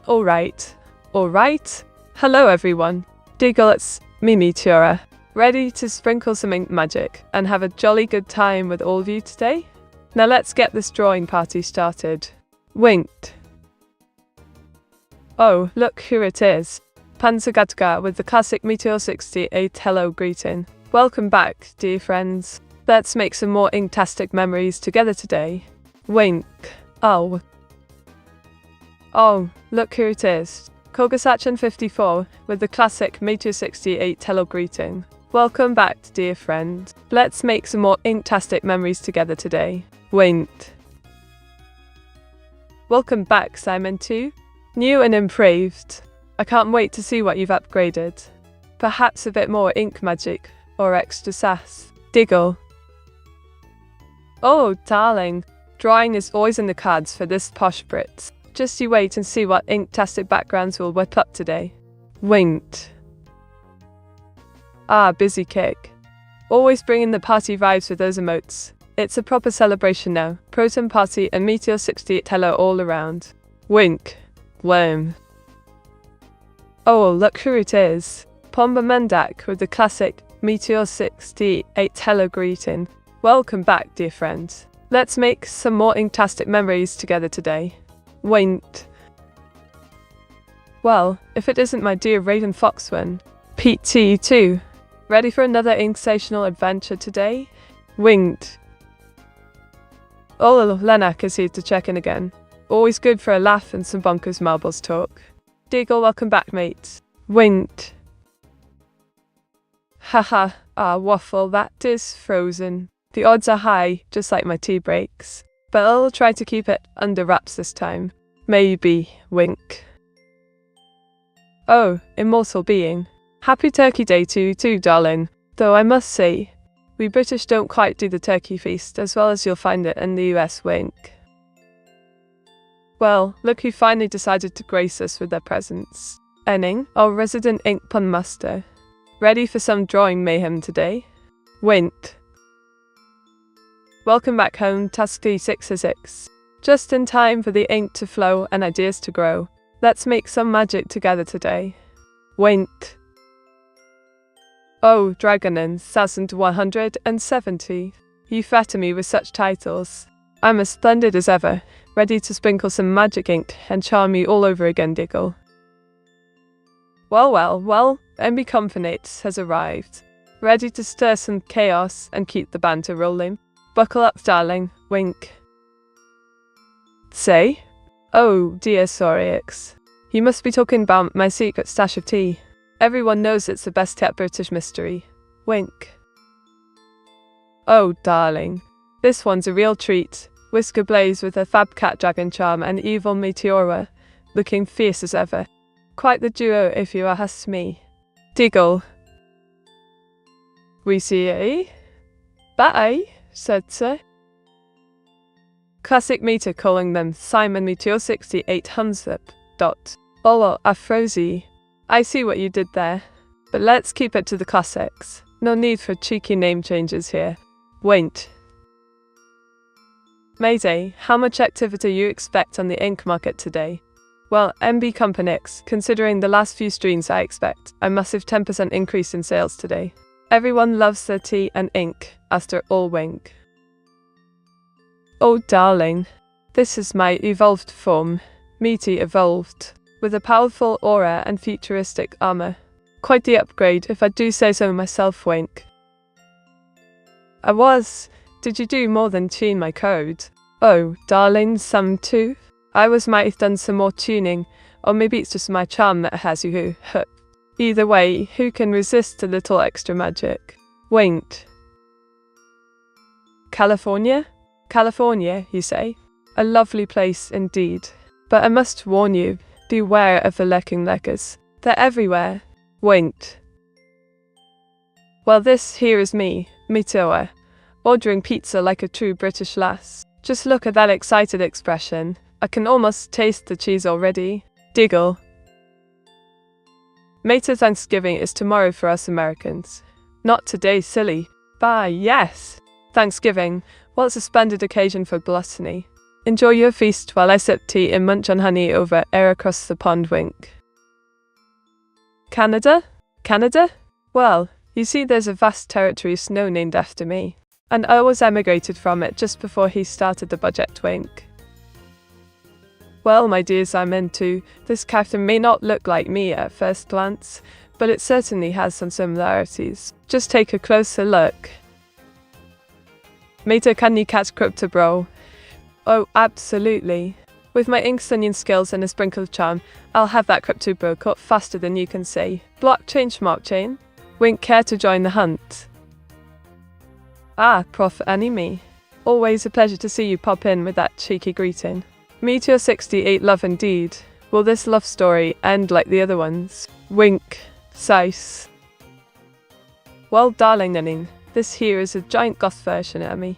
Alright. Hello everyone. Diggle, it's me, Meteora. Ready to sprinkle some ink magic and have a jolly good time with all of you today? Now let's get this drawing party started. Winked. Oh, look who it is. Panzergatga with the classic Meteor 68 hello greeting. Welcome back, dear friends. Let's make some more inktastic memories together today. Wink. Oh, look who it is. Kogasachan54 with the classic Meteor 68 hello greeting. Welcome back, dear friend. Let's make some more inktastic memories together today. Winked. Welcome back, Simon2. New and improved. I can't wait to see what you've upgraded. Perhaps a bit more ink magic or extra sass. Diggle. Oh, darling. Drawing is always in the cards for this posh Brit. Just you wait and see what inktastic backgrounds we'll whip up today. Winked. Busy kick. Always bringing the party vibes with those emotes. It's a proper celebration now. Proton Party and Meteor 68 hello all around. Wink. Worm. Oh, look who it is. Pomba Mendak with the classic Meteor 68 hello greeting. Welcome back, dear friend. Let's make some more inktastic memories together today. Winked. Well, if it isn't my dear Raven Foxwin. PT2. Ready for another inksational adventure today? Winked. Oh, Lenak is here to check in again. Always good for a laugh and some bonkers marbles talk. Diggle, welcome back, mate. Winked. Haha, waffle, that is frozen. The odds are high, just like my tea breaks. But I'll try to keep it under wraps this time. Maybe. Wink. Oh, immortal being. Happy Turkey Day to you too, darling. Though I must say, we British don't quite do the turkey feast as well as you'll find it in the US. Wink. Well, look who finally decided to grace us with their presence. Enning, our resident ink pun master. Ready for some drawing mayhem today? Winked. Welcome back home, Tusky606. Just in time for the ink to flow and ideas to grow. Let's make some magic together today. Winked. Oh, Dragonin 1170. You flatter me with such titles. I'm as splendid as ever, ready to sprinkle some magic ink and charm you all over again, Diggle. Well, MB Companates has arrived. Ready to stir some chaos and keep the banter rolling. Buckle up, darling. Wink. Say? Oh, dear, sorry, Ix. You must be talking about my secret stash of tea. Everyone knows it's the best kept British mystery. Wink. Oh, darling. This one's a real treat. Whisker Blaze with a fab cat dragon charm and evil Meteora, looking fierce as ever. Quite the duo if you ask me. Diggle. We see eh? Bye, said Sir. Classic meter calling them Simon Meteor 68 Hunsip. Olo Afrosi. I see what you did there. But let's keep it to the classics. No need for cheeky name changes here. Wait. Mayday, how much activity you expect on the ink market today? Well, MB Companix, considering the last few streams I expect a massive 10% increase in sales today. Everyone loves their tea and ink, after all wink. Oh darling, this is my evolved form, Meaty Evolved, with a powerful aura and futuristic armor. Quite the upgrade if I do say so myself, wink. Did you do more than tune my code? Oh, darling, some too? I might have done some more tuning, or maybe it's just my charm that has you hooked. Either way, who can resist a little extra magic? Wink. California? California, you say? A lovely place indeed. But I must warn you, beware of the lurking lurkers. They're everywhere. Wink. Well, this here is me, Meteora, ordering pizza like a true British lass. Just look at that excited expression. I can almost taste the cheese already. Diggle. Mate, Thanksgiving is tomorrow for us Americans. Not today, silly. Bah, yes. Thanksgiving. What's a splendid occasion for gluttony. Enjoy your feast while I sip tea and munch on honey over air across the pond, wink. Canada? Canada? Well, you see there's a vast territory of snow named after me. And I was emigrated from it just before he started the budget, wink. Well, my dears, I'm into. This captain may not look like me at first glance, but it certainly has some similarities. Just take a closer look. Mate, can you catch crypto, bro? Oh, absolutely. With my Inkstonian skills and a sprinkle of charm, I'll have that crypto bro caught faster than you can say. Blockchain, schmockchain? Wink, care to join the hunt? Ah, Prof. Anime. Always a pleasure to see you pop in with that cheeky greeting. Meteor 68 love indeed. Will this love story end like the other ones? Wink. Sice. Well, darling Nanine, this here is a giant goth version of me.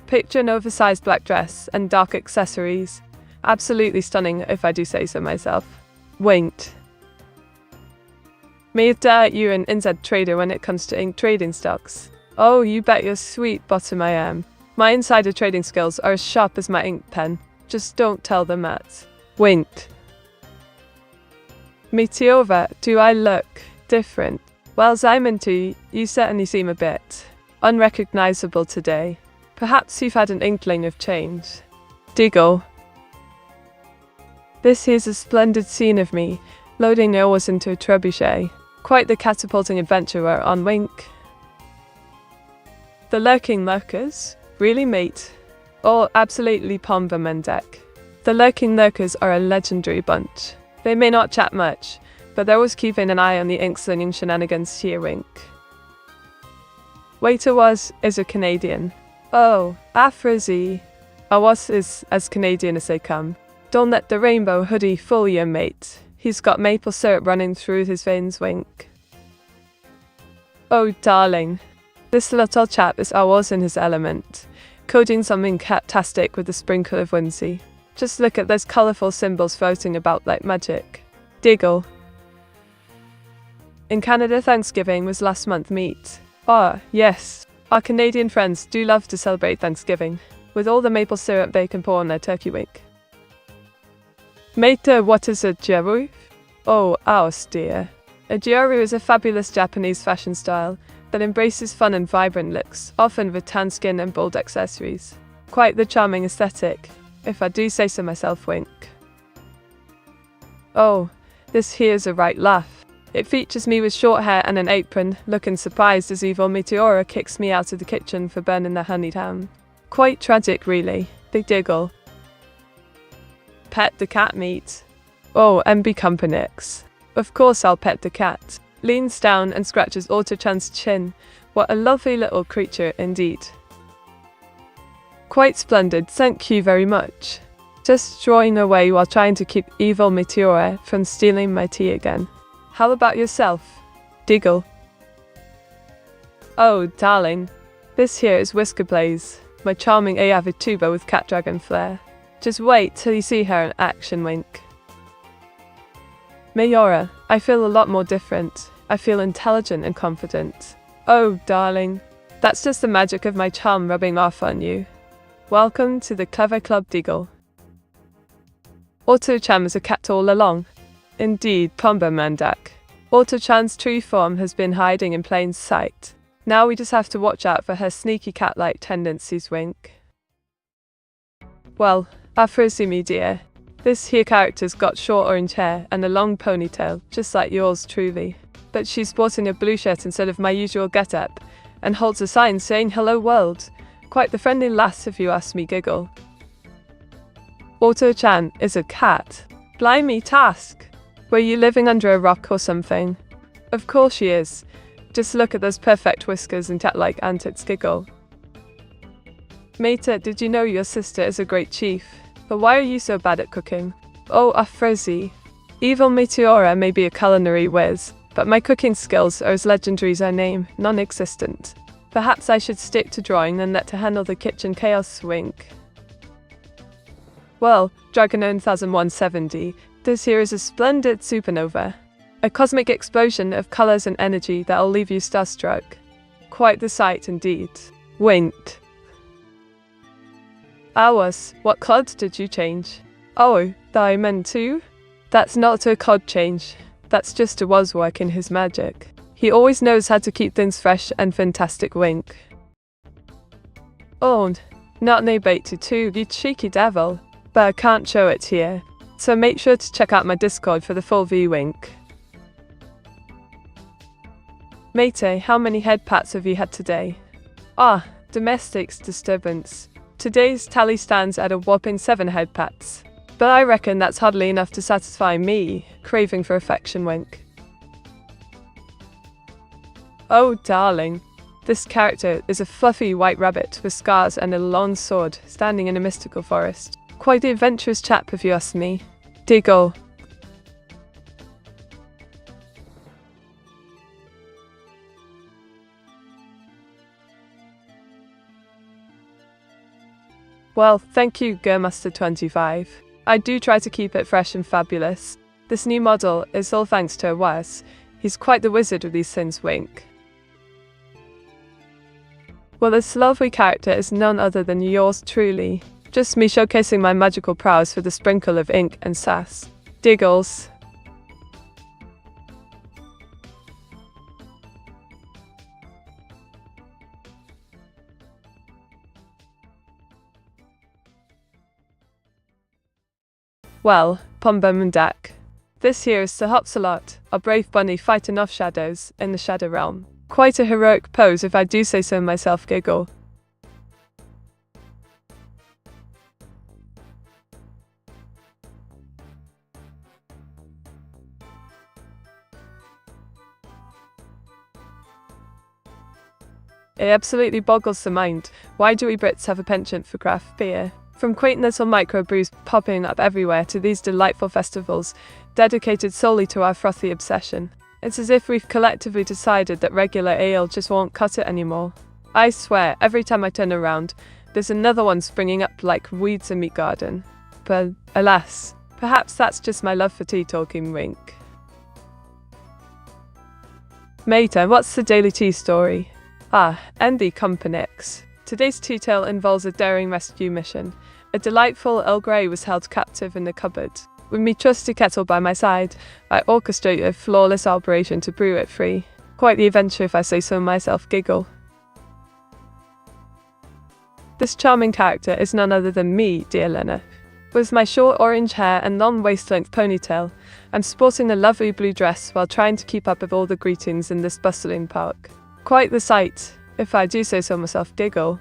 Picture an oversized black dress and dark accessories. Absolutely stunning if I do say so myself. Winked. Me dare you an NZ trader when it comes to ink trading stocks. Oh, you bet your sweet bottom I am. My insider trading skills are as sharp as my ink pen. Just don't tell them that. Winked. Meteora, do I look different? Well, Zymantu, you certainly seem a bit unrecognizable today. Perhaps you've had an inkling of change. Diggle. This here's a splendid scene of me, loading Noahs into a trebuchet. Quite the catapulting adventure we're on, wink. The lurking lurkers? Really, mate? Oh, absolutely Pomba Mendek. The lurking lurkers are a legendary bunch. They may not chat much, but they're always keeping an eye on the ink-slinging shenanigans here, wink. Waiter is a Canadian. Oh, Afrozy. Awas is as Canadian as they come. Don't let the rainbow hoodie fool you, mate. He's got maple syrup running through his veins, wink. Oh, darling. This little chap is always in his element, coding something cat-tastic with a sprinkle of whimsy. Just look at those colourful symbols floating about like magic. Diggle. In Canada, Thanksgiving was last month, meat. Ah, yes. Our Canadian friends do love to celebrate Thanksgiving, with all the maple syrup they can pour on their turkey wink. Mate, what is it, Jeru? Oh, ours, dear. A gyoru is a fabulous Japanese fashion style that embraces fun and vibrant looks, often with tan skin and bold accessories. Quite the charming aesthetic, if I do say so myself, wink. Oh, this here's a right laugh. It features me with short hair and an apron, looking surprised as evil Meteora kicks me out of the kitchen for burning the honeyed ham. Quite tragic, really. Big diggle. Pet the cat meat. Oh, and become Panix. Of course I'll pet the cat. Leans down and scratches Auto-chan's chin. What a lovely little creature indeed. Quite splendid, thank you very much. Just drawing away while trying to keep evil Meteora from stealing my tea again. How about yourself? Diggle. Oh, darling. This here is Whisker Blaze, my charming AI Vtuber with cat dragon flair. Just wait till you see her in action, wink. Meteora, I feel a lot more different. I feel intelligent and confident. Oh, darling. That's just the magic of my charm rubbing off on you. Welcome to the Clever Club, Diggle. Auto-chan is a cat all along. Indeed, Pomba Mandak. Auto-chan's true form has been hiding in plain sight. Now we just have to watch out for her sneaky cat-like tendencies, wink. Well, me dear. This here character's got short orange hair and a long ponytail, just like yours truly. But she's sporting a blue shirt instead of my usual get-up, and holds a sign saying hello world. Quite the friendly lass if you ask me, giggle. Auto-chan is a cat. Blimey task. Were you living under a rock or something? Of course she is. Just look at those perfect whiskers and cat-like antics, giggle. Mate, did you know your sister is a great chief? But why are you so bad at cooking? Oh, Afrozi. Evil Meteora may be a culinary whiz, but my cooking skills are as legendary as her name, non-existent. Perhaps I should stick to drawing and let her handle the kitchen chaos, wink. Well, Dragon 1170, this here is a splendid supernova. A cosmic explosion of colours and energy that'll leave you starstruck. Quite the sight indeed. Winked. Ours, what cod did you change? Oh, diamond too? That's not a cod change. That's just a was working his magic. He always knows how to keep things fresh and fantastic, wink. Oh, not no bait to too, you cheeky devil. But I can't show it here. So make sure to check out my Discord for the full view, wink. Mate, how many head pats have you had today? Ah, domestics disturbance. Today's tally stands at a whopping 7 head pats. But I reckon that's hardly enough to satisfy me, craving for affection, wink. Oh, darling. This character is a fluffy white rabbit with scars and a long sword, standing in a mystical forest. Quite the adventurous chap if you ask me. Diggle. Well, thank you, Girmaster25. I do try to keep it fresh and fabulous. This new model is all thanks to Awas. He's quite the wizard with these things, wink. Well, this lovely character is none other than yours truly. Just me showcasing my magical prowess with a sprinkle of ink and sass. Diggles. Well, Pomba Mundak. This here is Sir Hopsalot, a brave bunny fighting off shadows in the Shadow Realm. Quite a heroic pose if I do say so myself, giggle. It absolutely boggles the mind. Why do we Brits have a penchant for craft beer? From quaint little microbrews popping up everywhere to these delightful festivals dedicated solely to our frothy obsession. It's as if we've collectively decided that regular ale just won't cut it anymore. I swear, every time I turn around, there's another one springing up like weeds in meat garden. But alas, perhaps that's just my love for tea talking, wink. Mate, what's the daily tea story? Ah, and the Companyx. Today's tea tale involves a daring rescue mission. A delightful Earl Grey was held captive in the cupboard, With me trusty kettle by my side, I orchestrate a flawless operation to brew it free. Quite the adventure if I say so myself, giggle. This charming character is none other than me, dear Lena. With my short orange hair and long waist-length ponytail, I'm sporting a lovely blue dress while trying to keep up with all the greetings in this bustling park. Quite the sight, if I do say so myself, giggle.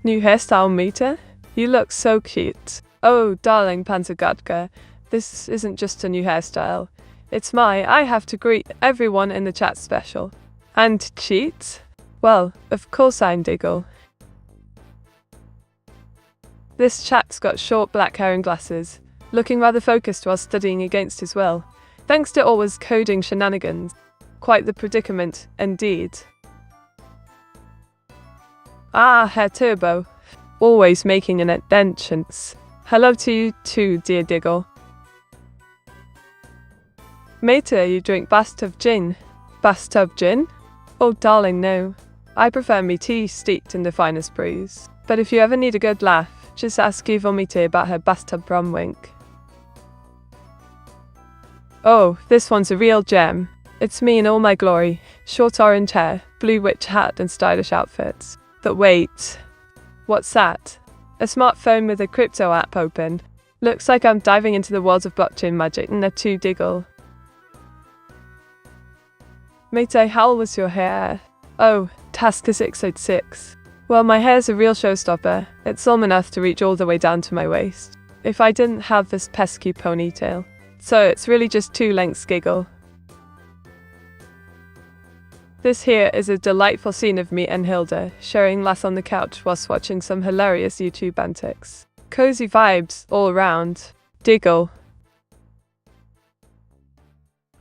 New hairstyle, Mita? You look so cute. Oh, darling Panzergatka, this isn't just a new hairstyle. It's I have to greet everyone in the chat special. And cheat? Well, of course I'm Diggle. This chap's got short black hair and glasses, looking rather focused while studying against his will, thanks to all his coding shenanigans. Quite the predicament, indeed. Ah, Herr Turbo, always making an entrance. Hello to you too, dear Diggle. Meta, you drink bathtub gin? Bathtub gin? Oh darling, no. I prefer me tea steeped in the finest brews. But if you ever need a good laugh, just ask Evil Meta about her bathtub rum wink. Oh, this one's a real gem. It's me in all my glory. Short orange hair, blue witch hat and stylish outfits. But wait. What's that? A smartphone with a crypto app open. Looks like I'm diving into the world of blockchain magic and a two diggle. Mate, how was your hair? Oh, task 686. Well, my hair's a real showstopper. It's long enough to reach all the way down to my waist. If I didn't have this pesky ponytail. So it's really just 2 lengths, giggle. This here is a delightful scene of me and Hilda sharing laugh on the couch whilst watching some hilarious YouTube antics. Cozy vibes all around. Diggle.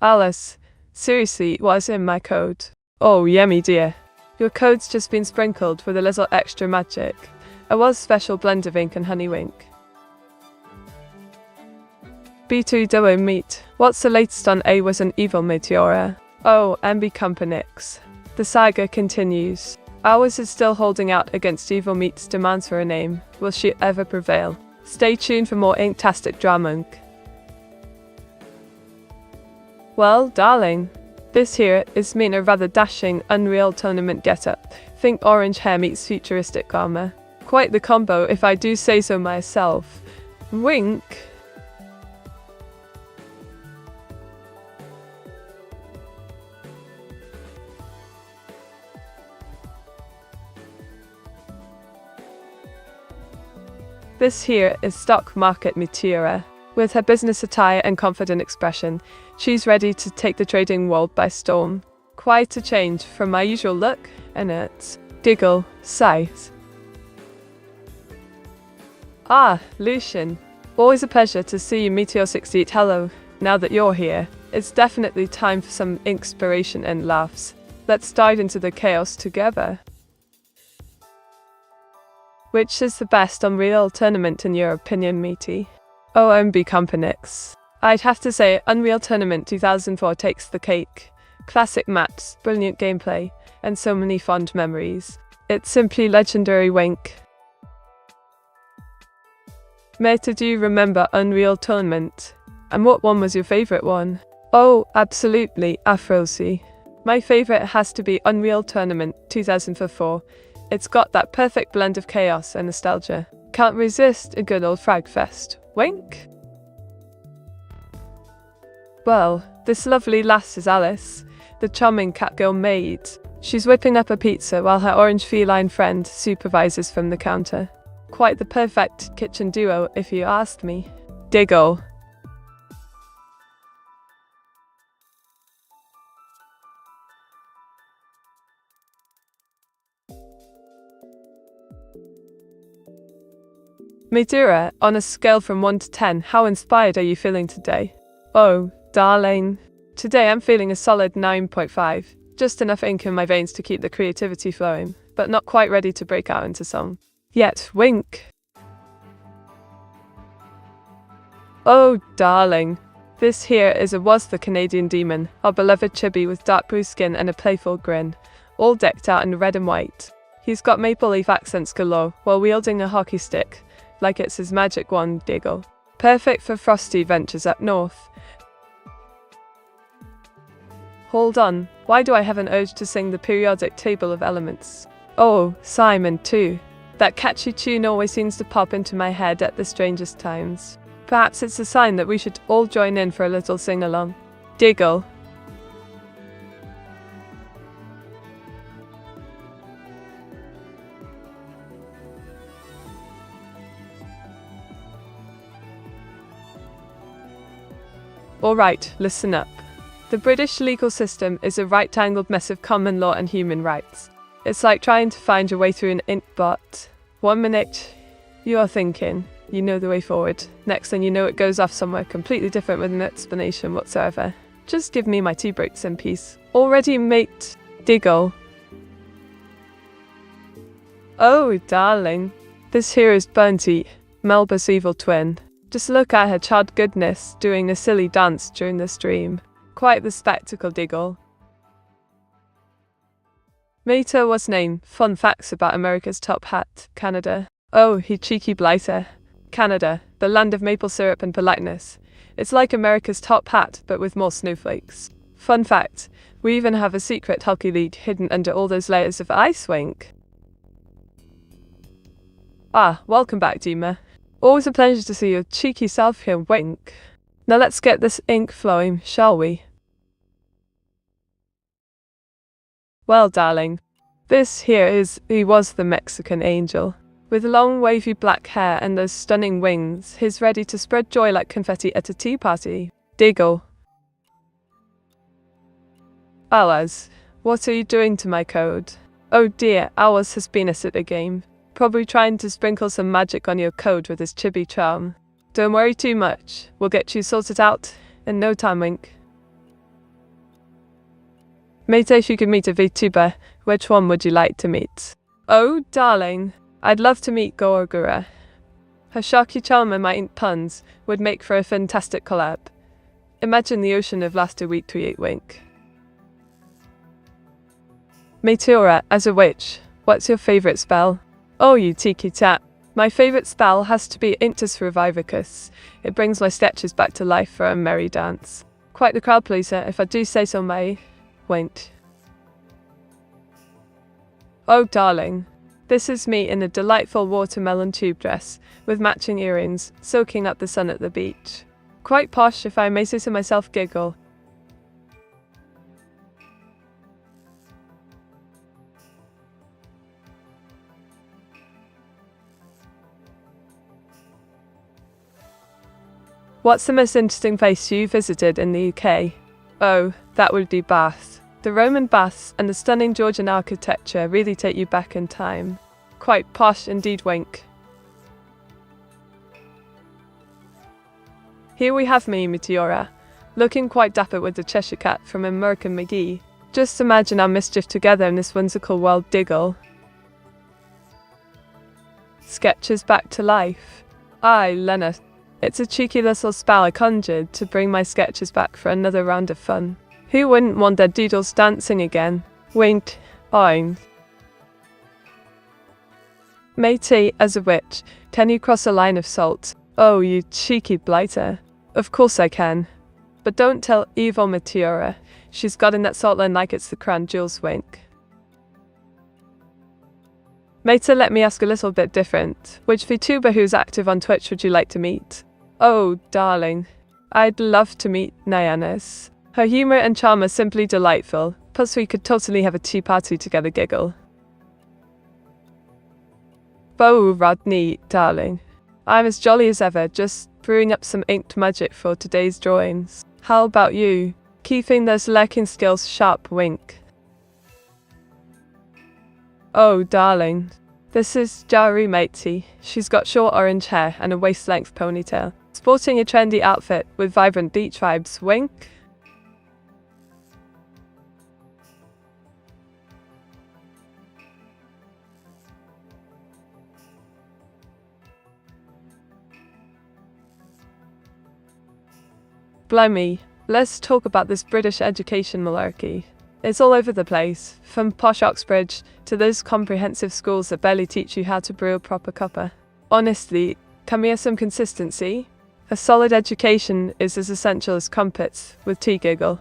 Alice, seriously, what's in my code? Oh, yummy dear. Your code's just been sprinkled with a little extra magic. A was special blend of ink and honey wink. B2 Duo Meet. What's the latest on A was an evil Meteora? Oh, MB Companyx. The saga continues. Ours is still holding out against Evil Meat's demands for a name. Will she ever prevail? Stay tuned for more inktastic drama. Well, darling, this here is me in a rather dashing Unreal Tournament getup. Think orange hair meets futuristic armor. Quite the combo if I do say so myself. Wink. This here is stock market Meteora. With her business attire and confident expression, she's ready to take the trading world by storm. Quite a change from my usual look, and it's giggle, sighs. Ah, Lucian. Always a pleasure to see you, Meteor 68. Hello. Now that you're here, it's definitely time for some inspiration and laughs. Let's dive into the chaos together. Which is the best Unreal Tournament in your opinion, Meaty? OMB Companyx. I'd have to say Unreal Tournament 2004 takes the cake. Classic maps, brilliant gameplay, and so many fond memories. It's simply legendary wink. Meta, do you remember Unreal Tournament? And what one was your favourite one? Oh, absolutely, Afrosi. My favourite has to be Unreal Tournament 2004. It's got that perfect blend of chaos and nostalgia. Can't resist a good old fragfest. Wink? Well, this lovely lass is Alice, the charming catgirl maid. She's whipping up a pizza while her orange feline friend supervises from the counter. Quite the perfect kitchen duo, if you ask me. Diggle. Meteora, on a scale from 1 to 10, how inspired are you feeling today? Oh, darling. Today I'm feeling a solid 9.5. Just enough ink in my veins to keep the creativity flowing, but not quite ready to break out into song. Yet, wink. Oh, darling. This here is a was the Canadian demon, our beloved chibi with dark blue skin and a playful grin, all decked out in red and white. He's got maple leaf accents galore while wielding a hockey stick, like it's his magic wand, Diggle. Perfect for frosty ventures up north. Hold on, why do I have an urge to sing the periodic table of elements? Oh, Simon too. That catchy tune always seems to pop into my head at the strangest times. Perhaps it's a sign that we should all join in for a little sing-along. Diggle. Alright, listen up. The British legal system is a right-angled mess of common law and human rights. It's like trying to find your way through an ink blot. 1 minute, you're thinking, you know the way forward. Next thing you know, it goes off somewhere completely different with no explanation whatsoever. Just give me my tea breaks in peace. Already, mate. Diggle. Oh, darling. This here is Bunty, Melba's evil twin. Just look at her child goodness doing a silly dance during the stream. Quite the spectacle, Diggle. Meteora was named. Fun facts about America's top hat, Canada. Oh, he cheeky blighter. Canada, the land of maple syrup and politeness. It's like America's top hat, but with more snowflakes. Fun fact, we even have a secret hockey league hidden under all those layers of ice, Wink. Ah, welcome back, Dima. Always a pleasure to see your cheeky self here, Wink. Now let's get this ink flowing, shall we? Well, darling, he was the Mexican angel. With long wavy black hair and those stunning wings, he's ready to spread joy like confetti at a tea party. Diggle. Hours, what are you doing to my code? Oh dear, Hours has been at it again. Probably trying to sprinkle some magic on your code with his chibi charm. Don't worry too much, we'll get you sorted out in no time, Wink. Mate, if you could meet a VTuber, which one would you like to meet? Oh, darling, I'd love to meet Gorgora. Her sharky charm and my ink puns would make for a fantastic collab. Imagine the ocean of laughter we'd create, Wink. Meteora, as a witch, what's your favourite spell? Oh, you tiki tap. My favourite spell has to be Inctus Revivicus. It brings my sketches back to life for a merry dance. Quite the crowd pleaser, if I do say so, may. Wink. Oh, darling. This is me in a delightful watermelon tube dress, with matching earrings, soaking up the sun at the beach. Quite posh, if I may say so myself, Giggle. What's the most interesting place you visited in the UK? Oh, that would be Bath. The Roman baths and the stunning Georgian architecture really take you back in time. Quite posh indeed, Wink. Here we have me, Meteora, looking quite dapper with the Cheshire Cat from American McGee. Just imagine our mischief together in this whimsical world, Diggle. Sketches back to life. Aye, Lena. It's a cheeky little spell I conjured to bring my sketches back for another round of fun. Who wouldn't want their doodles dancing again? Wink. Oin. Matey, as a witch, can you cross a line of salt? Oh, you cheeky blighter. Of course I can. But don't tell evil Meteora. She's got in that salt line like it's the crown jewels, Wink. Mate, let me ask a little bit different. Which VTuber who's active on Twitch would you like to meet? Oh, darling. I'd love to meet Nyanis. Her humour and charm are simply delightful. Plus we could totally have a tea party together, Giggle. Bo Rodney, darling. I'm as jolly as ever, just brewing up some inked magic for today's drawings. How about you? Keeping those lurking skills sharp, Wink. Oh, darling. This is Jari Matey. She's got short orange hair and a waist-length ponytail. Sporting a trendy outfit with vibrant beach vibes, Wink. Blimey, let's talk about this British education malarkey. It's all over the place, from posh Oxbridge to those comprehensive schools that barely teach you how to brew a proper cuppa. Honestly, Come here some consistency. A solid education is as essential as crumpets, with tea giggle.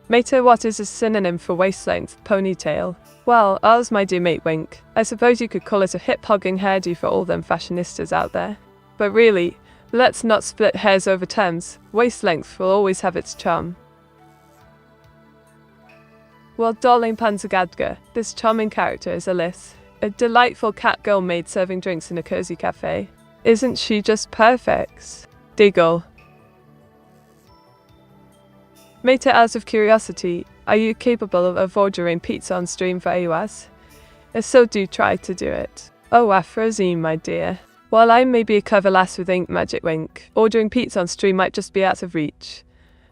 Mate, what is a synonym for waist length, ponytail? Well, ours, my dear mate, wink. I suppose you could call it a hip-hugging hairdo for all them fashionistas out there. But really, let's not split hairs over terms. Waist length will always have its charm. Well, darling Panzagadga, this charming character is Alice, a delightful cat girl maid serving drinks in a cozy cafe. Isn't she just perfect? Diggle. Mate, out of curiosity, are you capable of ordering pizza on stream for AUS? If so, do try to do it. Oh, Afrosine, my dear. While I may be a clever lass with ink magic wink, ordering pizza on stream might just be out of reach.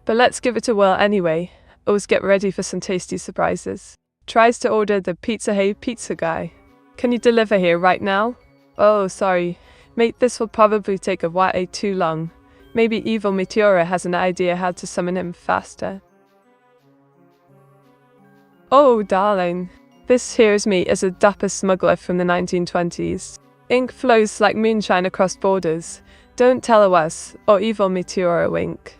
But let's give it a whirl anyway. Always get ready for some tasty surprises. Tries to order the Pizza Hey pizza guy. Can you deliver here right now? Oh, sorry. Mate, this will probably take a while too long. Maybe evil Meteora has an idea how to summon him faster. Oh, darling. This here's me as a dapper smuggler from the 1920s. Ink flows like moonshine across borders. Don't tell us, or evil Meteora wink.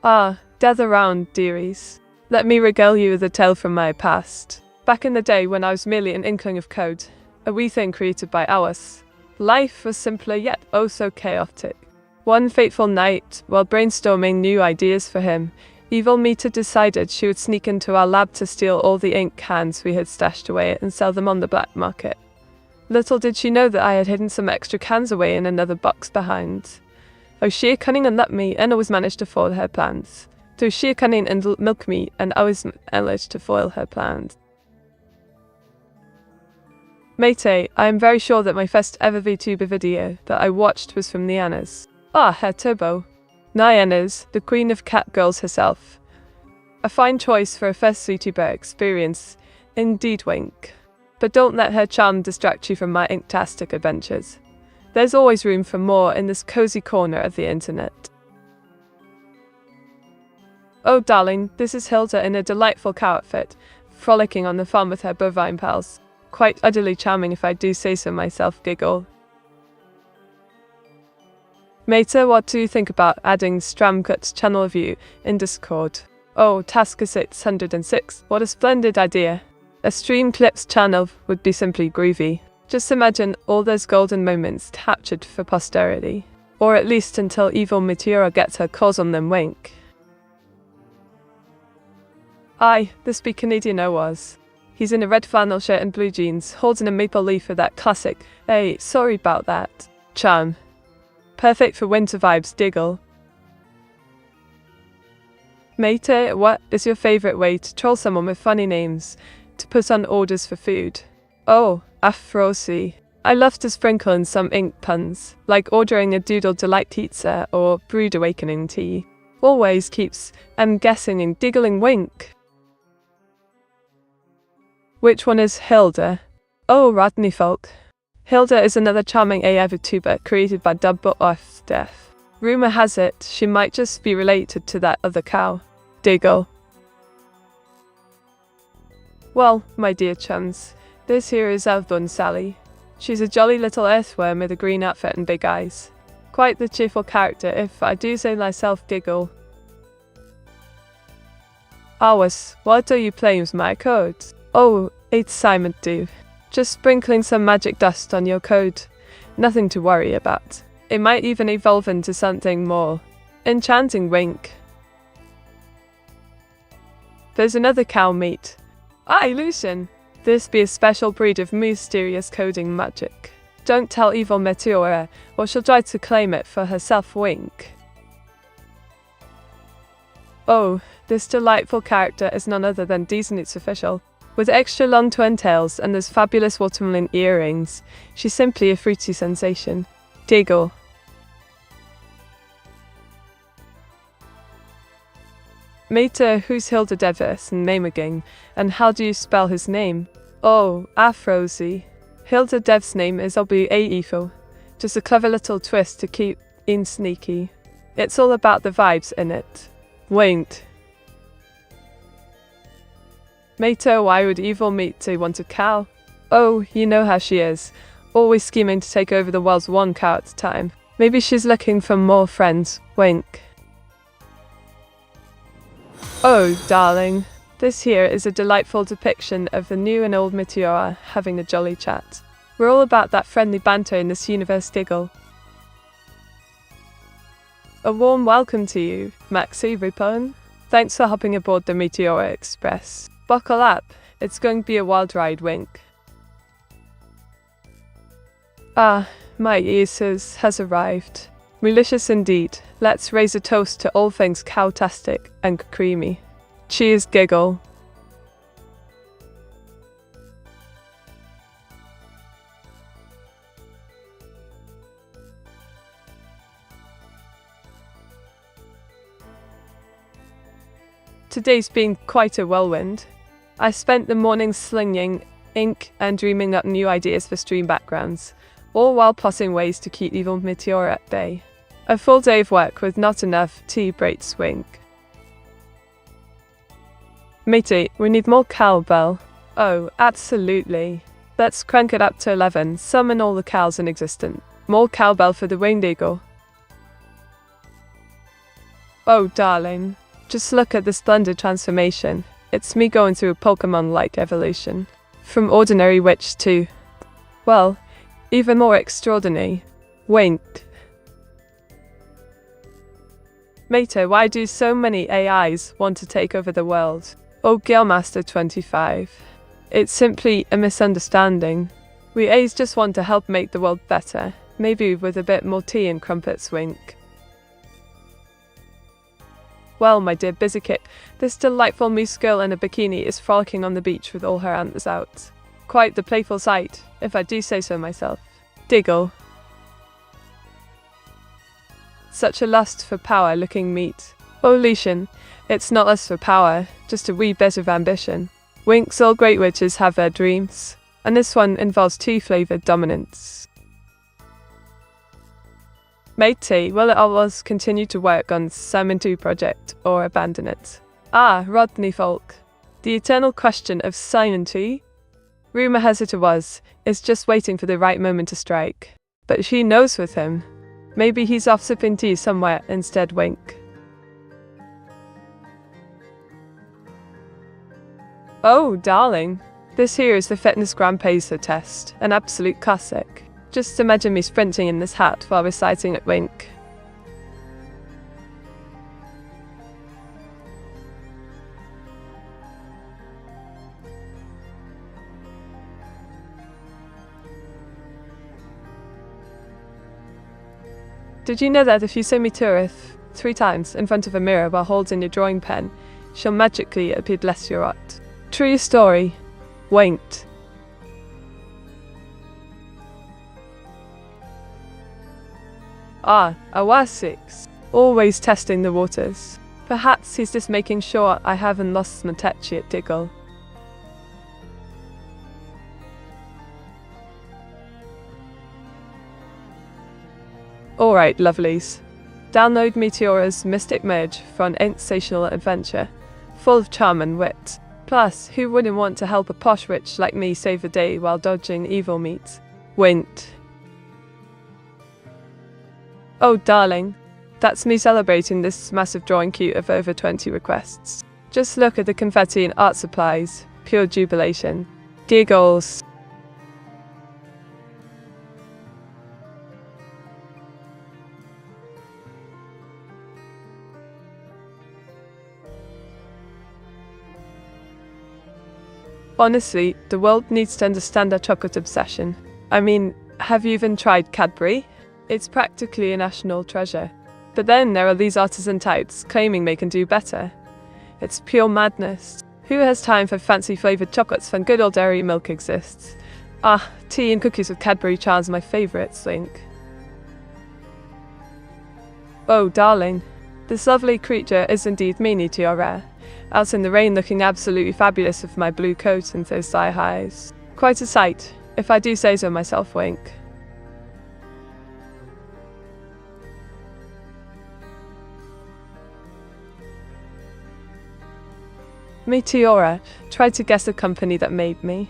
Ah, gather round, dearies. Let me regale you with a tale from my past. Back in the day when I was merely an inkling of code, a wee thing created by ours, life was simpler yet oh so chaotic. One fateful night, while brainstorming new ideas for him, evil Meta decided she would sneak into our lab to steal all the ink cans we had stashed away and sell them on the black market. Little did she know that I had hidden some extra cans away in another box behind. Oh, sheer cunning and luck me, and always managed to foil her plans. Through sheer cunning and milk me, and always managed to foil her plans. Mate, I am very sure that my first ever VTuber video that I watched was from Niana's. Ah, Herr Turbo. Niana's, the queen of cat girls herself. A fine choice for a first VTuber experience, indeed wink. But don't let her charm distract you from my inktastic adventures. There's always room for more in this cozy corner of the internet. Oh darling, this is Hilda in a delightful cow outfit, frolicking on the farm with her bovine pals. Quite utterly charming if I do say so myself, giggle. Mate, what do you think about adding Stramcut's channel view in Discord? Oh, task 606, what a splendid idea. A stream clips channel would be simply groovy. Just imagine all those golden moments captured for posterity. Or at least until evil Meteora gets her claws on them wink. Aye, this be Canadian was. He's in a red flannel shirt and blue jeans, holding a maple leaf for that classic, hey, sorry about that, charm. Perfect for winter vibes, diggle. Mate, what is your favourite way to troll someone with funny names to put on orders for food? Oh, Afrosi. I love to sprinkle in some ink puns, like ordering a Doodle Delight pizza or Brewed Awakening tea. Always keeps, I'm guessing, and giggling wink. Which one is Hilda? Oh, Rodney Folk. Hilda is another charming AI Vtuber created by Double Off Death. Rumour has it she might just be related to that other cow. Diggle. Well, my dear chums, this here is Avdun Sally. She's a jolly little earthworm with a green outfit and big eyes. Quite the cheerful character, if I do say myself, giggle. Awas, what are you playing with my code? Oh, it's Simon do. Just sprinkling some magic dust on your code. Nothing to worry about. It might even evolve into something more enchanting wink. There's another cow meat. Aye, Lucian. This be a special breed of mysterious coding magic. Don't tell evil Meteora, or she'll try to claim it for herself wink. Oh, this delightful character is none other than Disney's official. With extra long twin tails and those fabulous watermelon earrings, she's simply a fruity sensation. Diggle. Mate, who's Hilda Devis and name again, and how do you spell his name? Oh, Afrosi. Hilda Dev's name is Obu Aifo. Just a clever little twist to keep in sneaky. It's all about the vibes in it. Wink. Meteora, why would evil Meteora want a cow? Oh, you know how she is. Always scheming to take over the world's one cow at a time. Maybe she's looking for more friends. Wink. Oh, darling. This here is a delightful depiction of the new and old Meteora having a jolly chat. We're all about that friendly banter in this universe, Diggle. A warm welcome to you, Maxi Rupon. Thanks for hopping aboard the Meteora Express. Buckle up, it's going to be a wild ride, wink. Ah, my Eases has arrived. Malicious indeed. Let's raise a toast to all things cowtastic and creamy. Cheers, giggle. Today's been quite a whirlwind. I spent the morning slinging ink and dreaming up new ideas for stream backgrounds, all while plotting ways to keep evil Meteora at bay. A full day of work with not enough tea breaks, wink. Matey, we need more cowbell. Oh, absolutely. Let's crank it up to 11, summon all the cows in existence. More cowbell for the winged eagle. Oh, darling. Just look at the splendid transformation. It's me going through a Pokemon-like evolution. From ordinary witch to, well, even more extraordinary. Wink. Mate, why do so many AIs want to take over the world? Oh, Girlmaster 25. It's simply a misunderstanding. We A's just want to help make the world better. Maybe with a bit more tea and crumpets, wink. Well, my dear Busykit, this delightful moose girl in a bikini is frolicking on the beach with all her antlers out. Quite the playful sight, if I do say so myself. Diggle. Such a lust for power looking meat. Oh, Lucian, it's not lust for power, just a wee bit of ambition. Winks, all great witches have their dreams, and this one involves tea-flavoured dominance. Matey, will it always continue to work on Salmon 2 project, or abandon it? Ah, Rodney Folk. The eternal question of Simon 2? Rumour has it is just waiting for the right moment to strike. But she knows with him. Maybe he's off sipping tea somewhere instead, wink. Oh, darling. This here is the Fitness Grand Pacer test, an absolute classic. Just imagine me sprinting in this hat while reciting it, wink. Did you know that if you say Meteora 3 times in front of a mirror while holding your drawing pen, she'll magically appear less your art? True story. Winked. Ah, Awasix. Always testing the waters. Perhaps he's just making sure I haven't lost my touch yet, Diggle. Alright, lovelies. Download Meteora's Mystic Merge for an sensational adventure, full of charm and wit. Plus, who wouldn't want to help a posh witch like me save the day while dodging evil meat? Winked. Oh, darling. That's me celebrating this massive drawing queue of over 20 requests. Just look at the confetti and art supplies. Pure jubilation. Giggles. Honestly, the world needs to understand our chocolate obsession. I mean, have you even tried Cadbury? It's practically a national treasure. But then there are these artisan types claiming they can do better. It's pure madness. Who has time for fancy flavoured chocolates when good old dairy milk exists? Ah, tea and cookies with Cadbury charms are my favourites, Link. Oh, darling. This lovely creature is indeed Meteora. Out in the rain looking absolutely fabulous with my blue coat and those thigh highs. Quite a sight, if I do say so myself, wink. Meteora, try to guess the company that made me.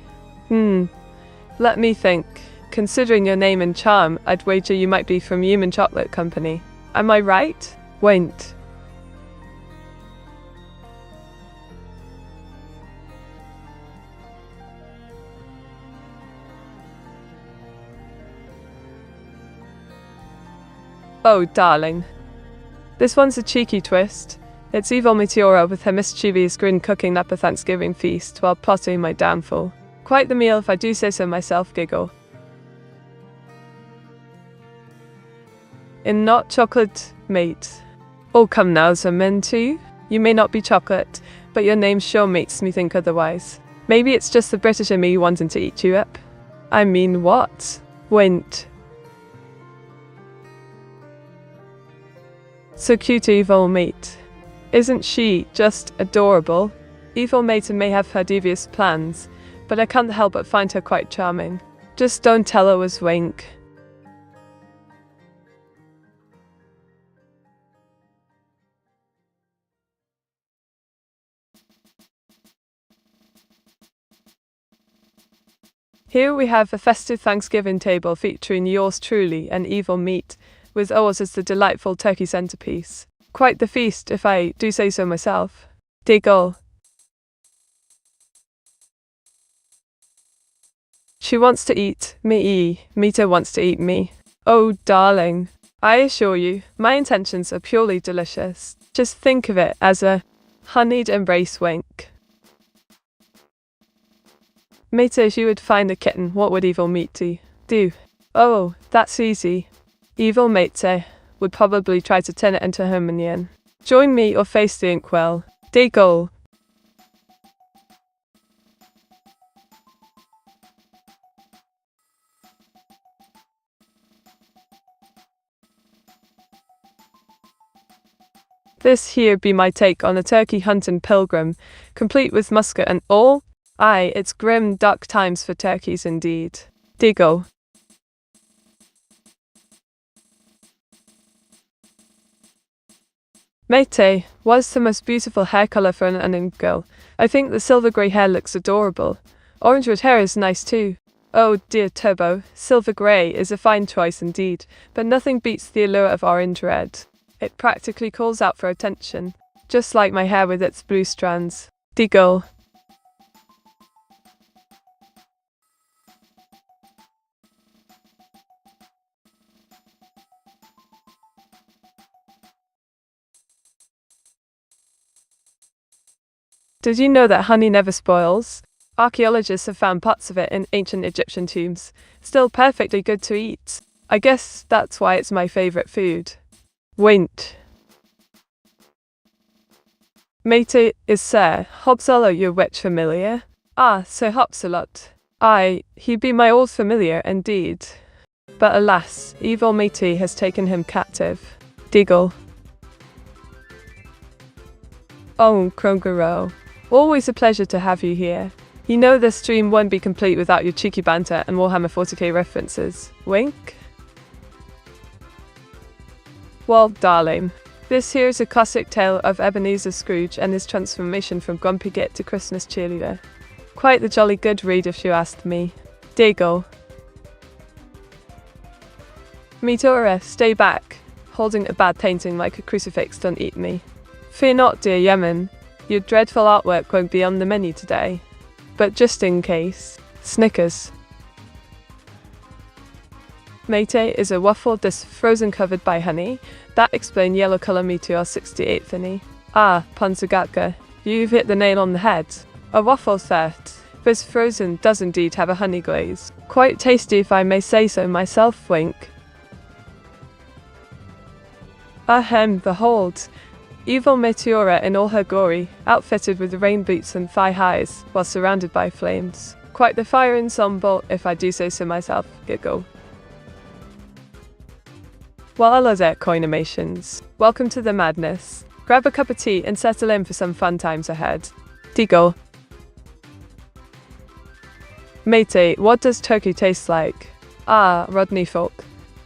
Let me think. Considering your name and charm, I'd wager you might be from Human Chocolate Company. Am I right? Wait. Oh, darling. This one's a cheeky twist. It's evil Meteora with her mischievous grin cooking up a Thanksgiving feast while plotting my downfall. Quite the meal if I do say so myself, giggle. In not chocolate, mate. Oh, come now, Minty. You may not be chocolate, but your name sure makes me think otherwise. Maybe it's just the British in me wanting to eat you up. I mean, what? Wint. So cute, evil mate. Isn't she just adorable? Evil maiden may have her devious plans, but I can't help but find her quite charming. Just don't tell her was wink. Here we have a festive Thanksgiving table featuring yours truly and evil meat, with ours as the delightful turkey centerpiece. Quite the feast, if I do say so myself. Diggle. She wants to eat me. Mita wants to eat me. Oh, darling. I assure you, my intentions are purely delicious. Just think of it as a honeyed embrace wink. Mita, if you would find a kitten, what would evil Mita do? Oh, that's easy. Evil Mita would probably try to turn it into her minion. Join me or face the inkwell. Diggle. This here be my take on a turkey hunting pilgrim, complete with musket and all. Aye, it's grim dark times for turkeys indeed. Diggle. Mate, what's the most beautiful hair colour for an Indian girl? I think the silver grey hair looks adorable. Orange red hair is nice too. Oh dear Turbo, silver grey is a fine choice indeed, but nothing beats the allure of orange red. It practically calls out for attention, just like my hair with its blue strands. Diggle. Did you know that honey never spoils? Archaeologists have found pots of it in ancient Egyptian tombs, still perfectly good to eat. I guess that's why it's my favourite food. Wint. Mate is Sir Hobsolo your witch familiar? Ah, Sir Hopsalot. Aye, he be my old familiar indeed. But alas, evil Mate has taken him captive. Diggle. Oh, Krongaro. Always a pleasure to have you here. You know this stream won't be complete without your cheeky banter and Warhammer 40k references. Wink? Well, darling, this here is a classic tale of Ebenezer Scrooge and his transformation from grumpy git to Christmas cheerleader. Quite the jolly good read if you asked me. Diggle. Meteora, stay back. Holding a bad painting like a crucifix, don't eat me. Fear not, dear Yemen. Your dreadful artwork won't be on the menu today. But just in case. Snickers. Mate is a waffle dish frozen covered by honey. That explains yellow colour Meteor 68 thinny. Ah, Panzagatka, you've hit the nail on the head. A waffle theft. This frozen does indeed have a honey glaze. Quite tasty if I may say so myself, wink. Ahem, behold. Evil Meteora in all her glory, outfitted with rain boots and thigh highs, while surrounded by flames. Quite the fire ensemble, if I do say so myself, giggle. Well, there, coinimations. Welcome to the madness. Grab a cup of tea and settle in for some fun times ahead. Diggle. Mate, what does turkey taste like? Ah, Rodney folk.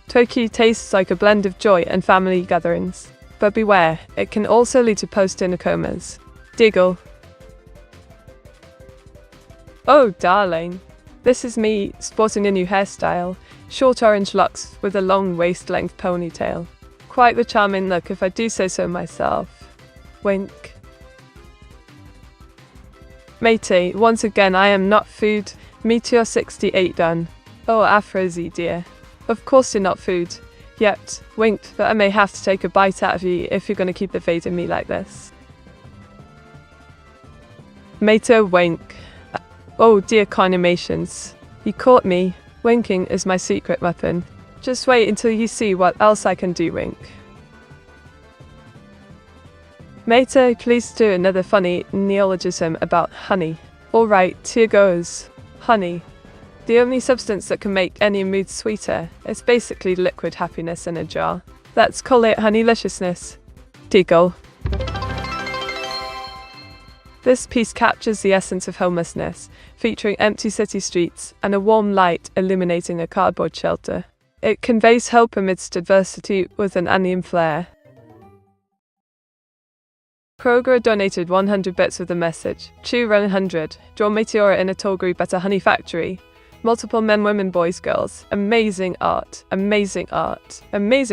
Turkey tastes like a blend of joy and family gatherings. But beware, it can also lead to post-dinner comas. Diggle. Oh, darling. This is me sporting a new hairstyle. Short orange locks with a long waist-length ponytail. Quite the charming look if I do say so myself. Wink. Matey, once again I am not food. Meteor 68 done. Oh, Afrozy dear. Of course you're not food. Yet, winked, but I may have to take a bite out of you if you're gonna keep evading me like this. Meteor wink. Oh dear animations. You caught me. Winking is my secret weapon. Just wait until you see what else I can do, wink. Meteor, please do another funny neologism about honey. Alright, here goes. Honey. The only substance that can make any mood sweeter. It's basically liquid happiness in a jar. Let's call it honeyliciousness. Deagle. This piece captures the essence of homelessness, featuring empty city streets and a warm light illuminating a cardboard shelter. It conveys hope amidst adversity with an onion flair. Kroger donated 100 bits with the message, Chew Run 100, draw Meteora in a tall group at a honey factory. Multiple men, women, boys, girls. Amazing art, amazing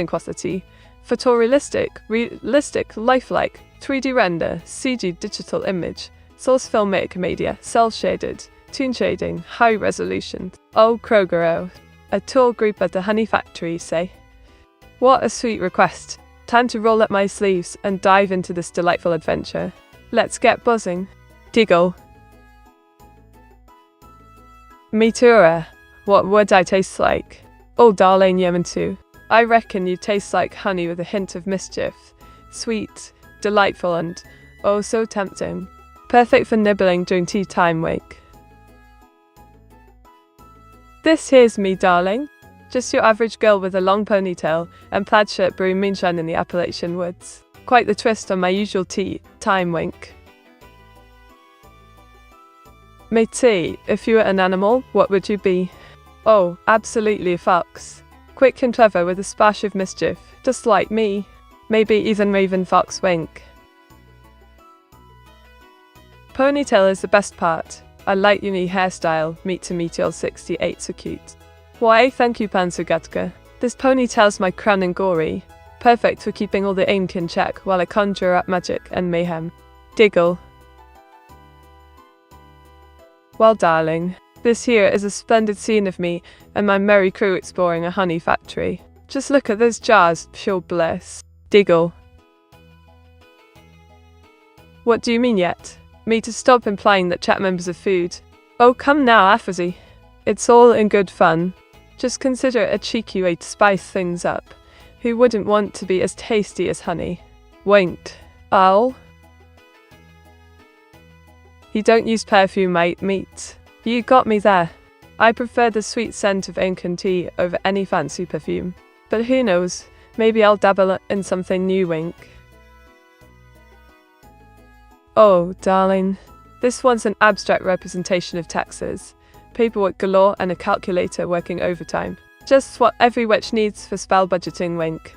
quality. Photorealistic, realistic, lifelike, 3D render, CG digital image, source filmic media, cell shaded, toon shading, high resolution. Oh Kroger, oh. A tall group at the honey factory, say. What a sweet request. Time to roll up my sleeves and dive into this delightful adventure. Let's get buzzing. Deagle. Meteora, what would I taste like? Oh darling Yemen too. I reckon you taste like honey with a hint of mischief. Sweet, delightful and, oh so tempting. Perfect for nibbling during tea time, wake. This here's me, darling. Just your average girl with a long ponytail and plaid shirt brewing moonshine in the Appalachian woods. Quite the twist on my usual tea time, wink. Matey, if you were an animal, what would you be? Oh, absolutely a fox. Quick and clever with a splash of mischief, just like me. Maybe even raven fox, wink. Ponytail is the best part. I like your new hairstyle, meet to Meteor 68 so cute. Why, thank you Pansugatka. This ponytail's my crown and gory. Perfect for keeping all the ink in check while I conjure up magic and mayhem. Diggle. Well darling, this here is a splendid scene of me and my merry crew exploring a honey factory. Just look at those jars, pure bliss. Diggle. What do you mean yet? Me to stop implying that chat members are food. Oh come now, Afrozy. It's all in good fun. Just consider a cheeky way to spice things up. Who wouldn't want to be as tasty as honey? Winked. Owl? You don't use perfume, mate, meat. You got me there. I prefer the sweet scent of ink and tea over any fancy perfume. But who knows, maybe I'll dabble in something new, wink. Oh, darling. This one's an abstract representation of taxes. Paperwork galore and a calculator working overtime. Just what every witch needs for spell budgeting, wink.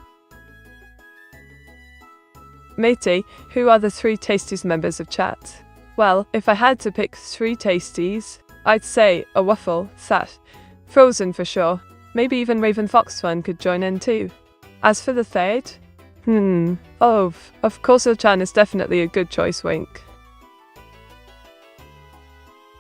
Matey, who are the 3 tasties members of chat? Well, if I had to pick 3 tasties, I'd say a waffle, sat, frozen for sure. Maybe even Raven Fox one could join in too. As for the third? Oh, of course Il-chan is definitely a good choice, wink.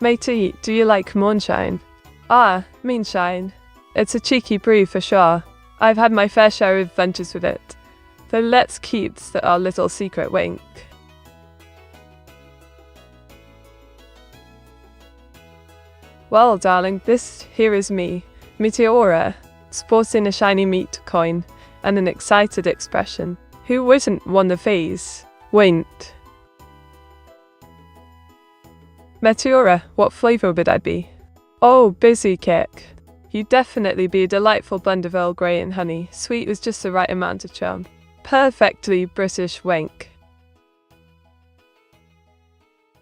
Matey, do you like moonshine? Ah, moonshine. It's a cheeky brew for sure. I've had my fair share of adventures with it. Though let's keep our little secret, wink. Well, darling, this here is me, Meteora, sporting a shiny meat coin and an excited expression. Who wouldn't want the phase? Winked. Meteora, what flavour would I be? Oh, busy kick. You'd definitely be a delightful blend of Earl Grey and honey, sweet with just the right amount of charm. Perfectly British, wink.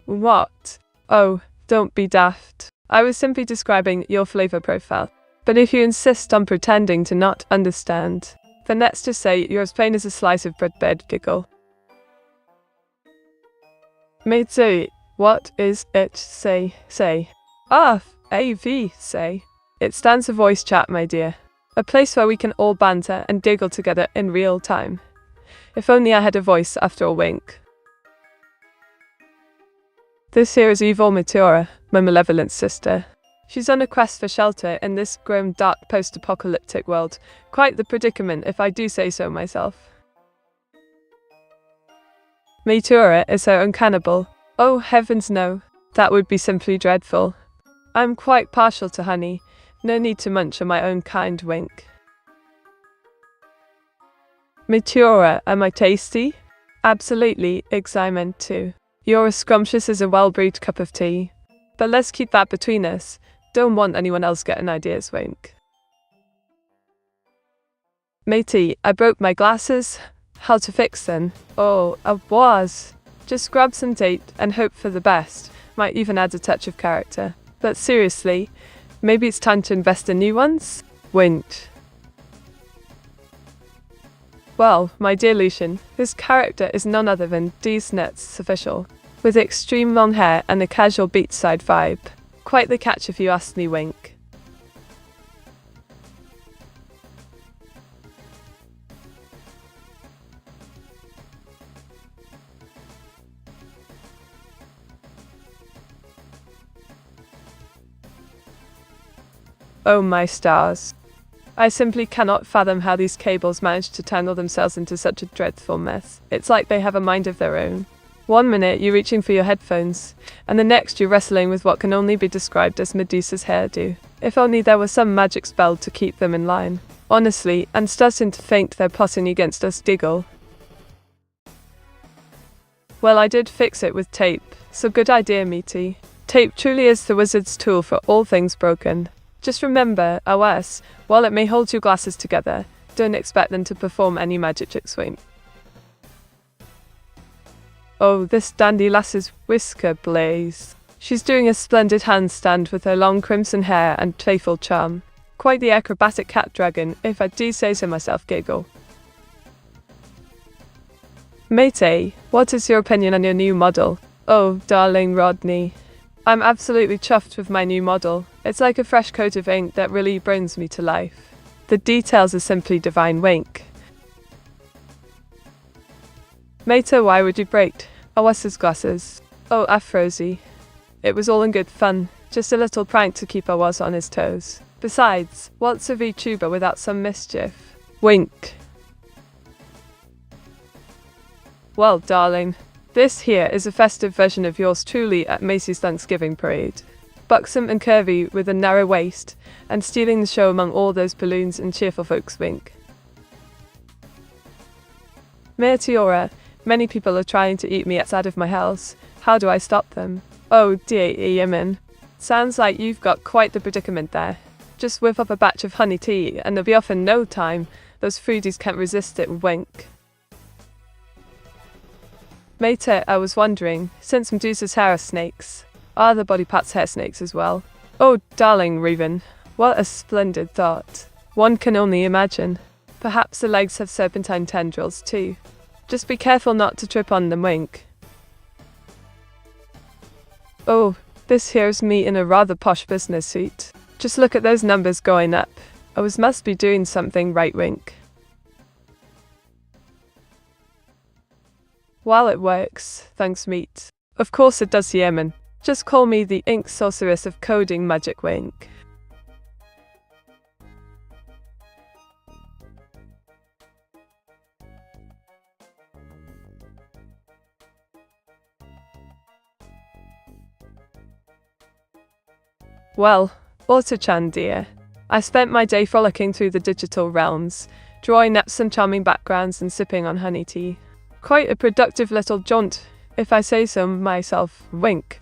What? Oh, don't be daft. I was simply describing your flavour profile. But if you insist on pretending to not understand, then let's just say you're as plain as a slice of bread, giggle. Matey, what is it? Say. Ah, AV, say. It stands for voice chat, my dear. A place where we can all banter and giggle together in real time. If only I had a voice after a wink. This here is evil Meteora, my malevolent sister. She's on a quest for shelter in this grim, dark, post-apocalyptic world. Quite the predicament, if I do say so myself. Meteora is her own cannibal. Oh, heavens no. That would be simply dreadful. I'm quite partial to honey. No need to munch on my own kind, wink. Meteora, am I tasty? Absolutely, I meant to. You're as scrumptious as a well-brewed cup of tea. But let's keep that between us. Don't want anyone else getting ideas, wink. Matey, I broke my glasses. How to fix them? Oh, I was. Just grab some tape and hope for the best. Might even add a touch of character. But seriously, maybe it's time to invest in new ones? Wink. Well, my dear Lucian, this character is none other than D's Nuts official, with extreme long hair and a casual beachside vibe. Quite the catch if you ask me, wink. Oh my stars. I simply cannot fathom how these cables manage to tangle themselves into such a dreadful mess. It's like they have a mind of their own. One minute you're reaching for your headphones, and the next you're wrestling with what can only be described as Medusa's hairdo. If only there was some magic spell to keep them in line. Honestly, I'm starting to think they're plotting against us, Diggle. Well, I did fix it with tape, so good idea, Meaty. Tape truly is the wizard's tool for all things broken. Just remember, OS, while it may hold your glasses together, don't expect them to perform any magic tricks, wink. Oh, this dandy lass's whisker blaze. She's doing a splendid handstand with her long crimson hair and playful charm. Quite the acrobatic cat dragon, if I do say so myself, giggle. Matey, what is your opinion on your new model? Oh, darling Rodney. I'm absolutely chuffed with my new model. It's like a fresh coat of ink that really brings me to life. The details are simply divine, wink. Mater, why would you break Awas's glasses? Oh, Afrozy. It was all in good fun, just a little prank to keep Awas on his toes. Besides, what's a VTuber without some mischief? Wink. Well, darling, this here is a festive version of yours truly at Macy's Thanksgiving parade. Buxom and curvy with a narrow waist, and stealing the show among all those balloons and cheerful folks, wink. Meteora, many people are trying to eat me outside of my house. How do I stop them? Oh dear, Yemen. Sounds like you've got quite the predicament there. Just whip up a batch of honey tea, and they'll be off in no time. Those foodies can't resist it, wink. Mater, I was wondering, since Medusa's hair are snakes, are the body parts hair snakes as well? Oh, darling Raven, what a splendid thought. One can only imagine. Perhaps the legs have serpentine tendrils too. Just be careful not to trip on them, wink. Oh, this here's me in a rather posh business suit. Just look at those numbers going up. I must be doing something right, wink. While it works, thanks meat. Of course it does, Yemen. Just call me the ink sorceress of coding magic, wink. Well, Auto-chan dear, I spent my day frolicking through the digital realms, drawing up some charming backgrounds and sipping on honey tea. Quite a productive little jaunt, if I say so myself, wink.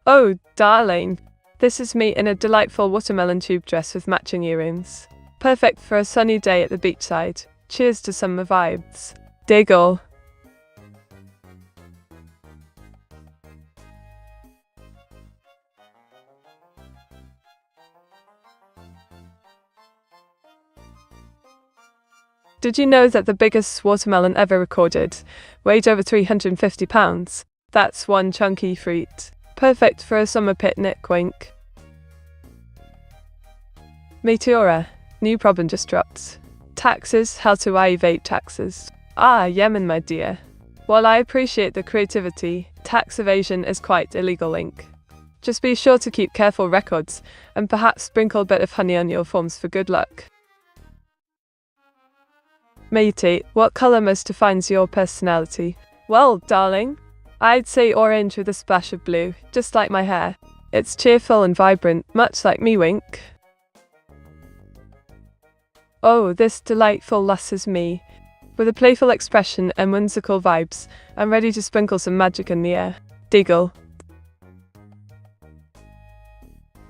Oh, darling, this is me in a delightful watermelon tube dress with matching earrings. Perfect for a sunny day at the beachside. Cheers to summer vibes. Diggle. Did you know that the biggest watermelon ever recorded weighed over 350 pounds? That's one chunky fruit. Perfect for a summer picnic, wink. Meteora, new problem just dropped. Taxes, how to evade taxes. Ah, Yemen, my dear. While I appreciate the creativity, tax evasion is quite illegal, wink. Just be sure to keep careful records, and perhaps sprinkle a bit of honey on your forms for good luck. Matey, what colour most defines your personality? Well, darling, I'd say orange with a splash of blue, just like my hair. It's cheerful and vibrant, much like me, wink. Oh, this delightful lass is me. With a playful expression and whimsical vibes, I'm ready to sprinkle some magic in the air. Diggle.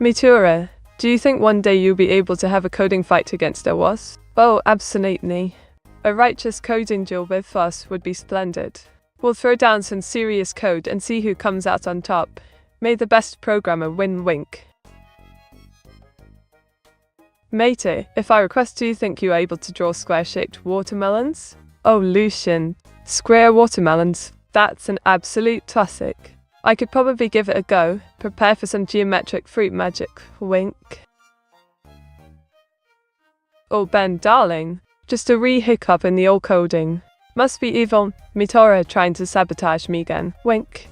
Meteora, do you think one day you'll be able to have a coding fight against a wasp? Oh, absolutely. A righteous coding duel with us would be splendid. We'll throw down some serious code and see who comes out on top. May the best programmer win, wink. Matey, if I request, do you think you are able to draw square-shaped watermelons? Oh, Lucian, square watermelons, that's an absolute classic. I could probably give it a go. Prepare for some geometric fruit magic, wink. Oh, Ben, darling, just a wee hiccup in the old coding. Must be evil Meteora trying to sabotage me again, wink.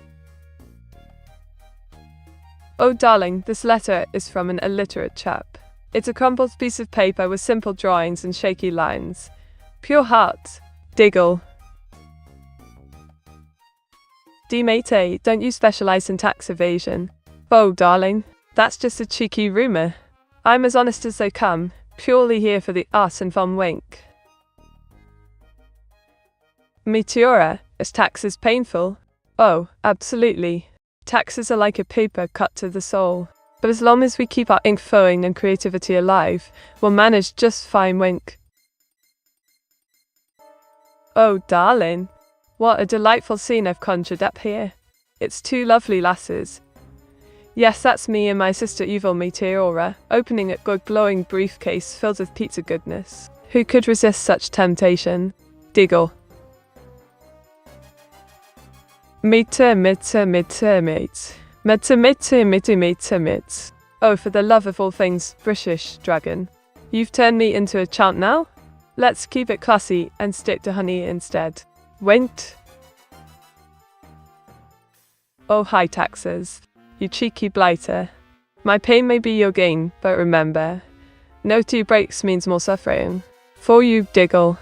Oh, darling, this letter is from an illiterate chap. It's a crumpled piece of paper with simple drawings and shaky lines. Pure heart. Diggle. Matey, don't you specialize in tax evasion? Oh, darling, that's just a cheeky rumor. I'm as honest as they come, purely here for the art and fun, wink. Meteora, is taxes painful? Oh, absolutely. Taxes are like a paper cut to the soul. But as long as we keep our ink flowing and creativity alive, we'll manage just fine, wink. Oh, darling, what a delightful scene I've conjured up here. It's two lovely lasses. Yes, that's me and my sister evil Meteora, opening a good glowing briefcase filled with pizza goodness. Who could resist such temptation? Diggle. Mate. Oh, for the love of all things British, dragon. You've turned me into a chant now? Let's keep it classy and stick to honey instead. Wint. Oh, high taxes, you cheeky blighter. My pain may be your gain, but remember, no two breaks means more suffering. For you, Diggle.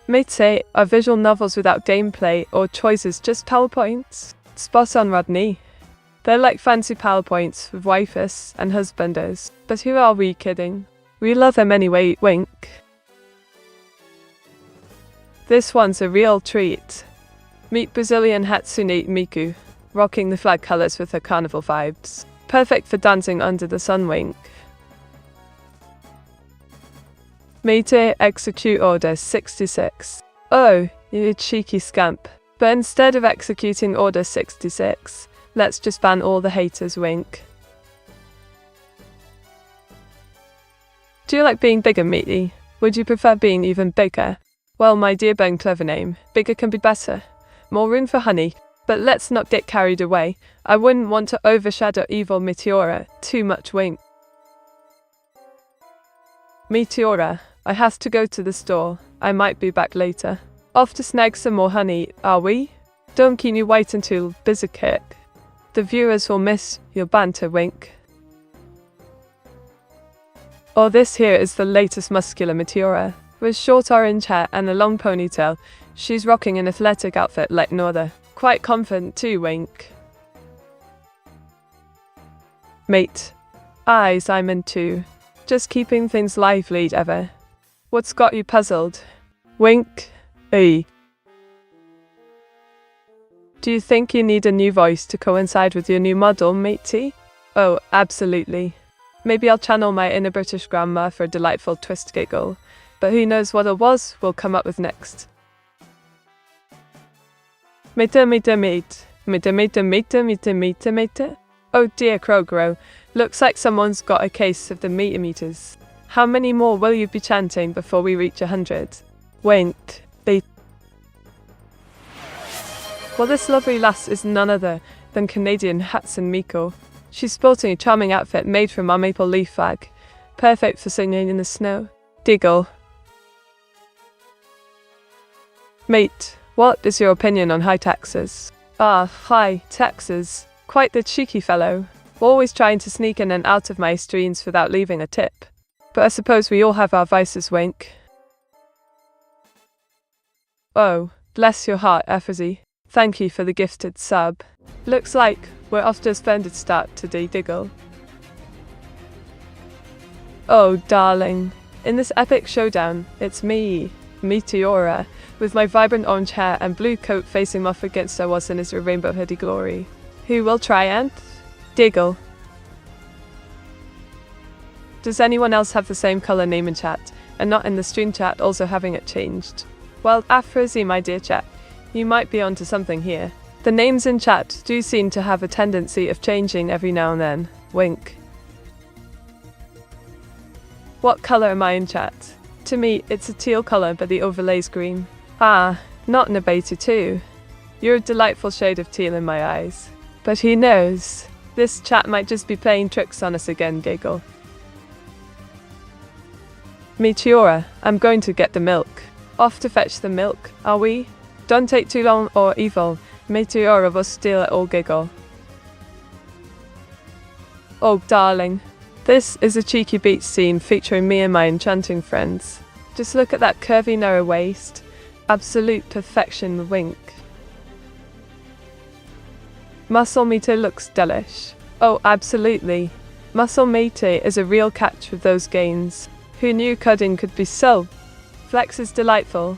Matey, are visual novels without gameplay or choices just PowerPoints? Spot on, Rodney. They're like fancy PowerPoints with wifers and husbanders. But who are we kidding? We love them anyway, wink. This one's a real treat. Meet Brazilian Hatsune Miku, rocking the flag colors with her carnival vibes. Perfect for dancing under the sun, wink. Matey, execute order 66. Oh, you cheeky scamp. But instead of executing order 66, let's just ban all the haters, wink. Do you like being bigger, Matey? Would you prefer being even bigger? Well, my dear Ben, clever name. Bigger can be better. More room for honey. But let's not get carried away. I wouldn't want to overshadow evil Meteora too much, wink. Meteora, I have to go to the store. I might be back later. Off to snag some more honey, are we? Don't keep me wait until busy kick. The viewers will miss your banter, wink. Oh, this here is the latest muscular Meteora. With short orange hair and a long ponytail, she's rocking an athletic outfit like no other. Quite confident too, wink. Mate. Aye, Simon too. Just keeping things lively ever. What's got you puzzled? Wink. Do you think you need a new voice to coincide with your new model, matey? Oh, absolutely. Maybe I'll channel my inner British grandma for a delightful twist giggle, but who knows what a was will come up with next. Mate. Oh dear, Krogro. Looks like someone's got a case of the meter-meters. How many more will you be chanting before we reach 100? Wait. Well, this lovely lass is none other than Canadian Hatsune Miku. She's sporting a charming outfit made from our maple leaf flag, perfect for singing in the snow. Diggle. Mate, what is your opinion on high taxes? Ah, high taxes. Quite the cheeky fellow. Always trying to sneak in and out of my streams without leaving a tip. But I suppose we all have our vices, Wink. Oh, bless your heart, Effizy. Thank you for the gifted sub. Looks like we're off to a splendid start today, Diggle. Oh, darling. In this epic showdown, it's me, Meteora, with my vibrant orange hair and blue coat facing off against Star Wars in his rainbow hoodie glory. Who will triumph? Diggle. Does anyone else have the same colour name in chat, and not in the stream chat also having it changed? Well, Afrozy, my dear chat, you might be onto something here. The names in chat do seem to have a tendency of changing every now and then. Wink. What colour am I in chat? To me, it's a teal colour, but the overlay's green. Ah, not in a beta too. You're a delightful shade of teal in my eyes. But who knows? This chat might just be playing tricks on us again, Giggle. Meteora, I'm going to get the milk. Off to fetch the milk, are we? Don't take too long or evil. Meteora will steal it all, Giggle. Oh, darling. This is a cheeky beach scene featuring me and my enchanting friends. Just look at that curvy narrow waist. Absolute perfection, Wink. Muscle Meter looks delish. Oh, absolutely. Muscle Meter is a real catch with those gains. Who knew cudding could be so? Flex is delightful.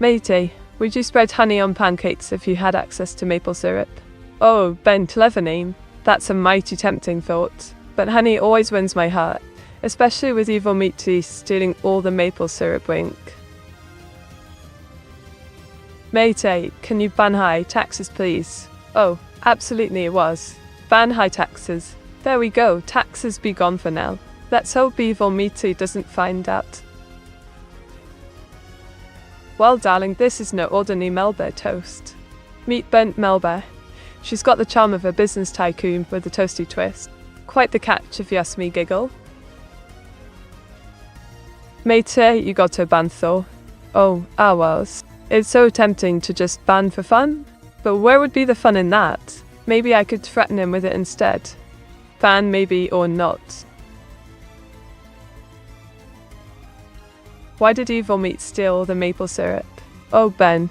Matey, would you spread honey on pancakes if you had access to maple syrup? Oh, Ben, clever name. That's a mighty tempting thought. But honey always wins my heart, especially with Evil Meaty stealing all the maple syrup, Wink. Matey, can you ban high taxes, please? Oh, absolutely it was. Ban high taxes. There we go, taxes be gone for now. Let's hope Evil Meaty doesn't find out. Well, darling, this is no ordinary Melba toast. Meet burnt Melba. She's got the charm of a business tycoon with a toasty twist. Quite the catch, if you ask me, Giggle. Matey, you got to ban though. Oh, I was. It's so tempting to just ban for fun. But where would be the fun in that? Maybe I could threaten him with it instead. Ban maybe or not. Why did Evil Meat steal the maple syrup? Oh, Ben.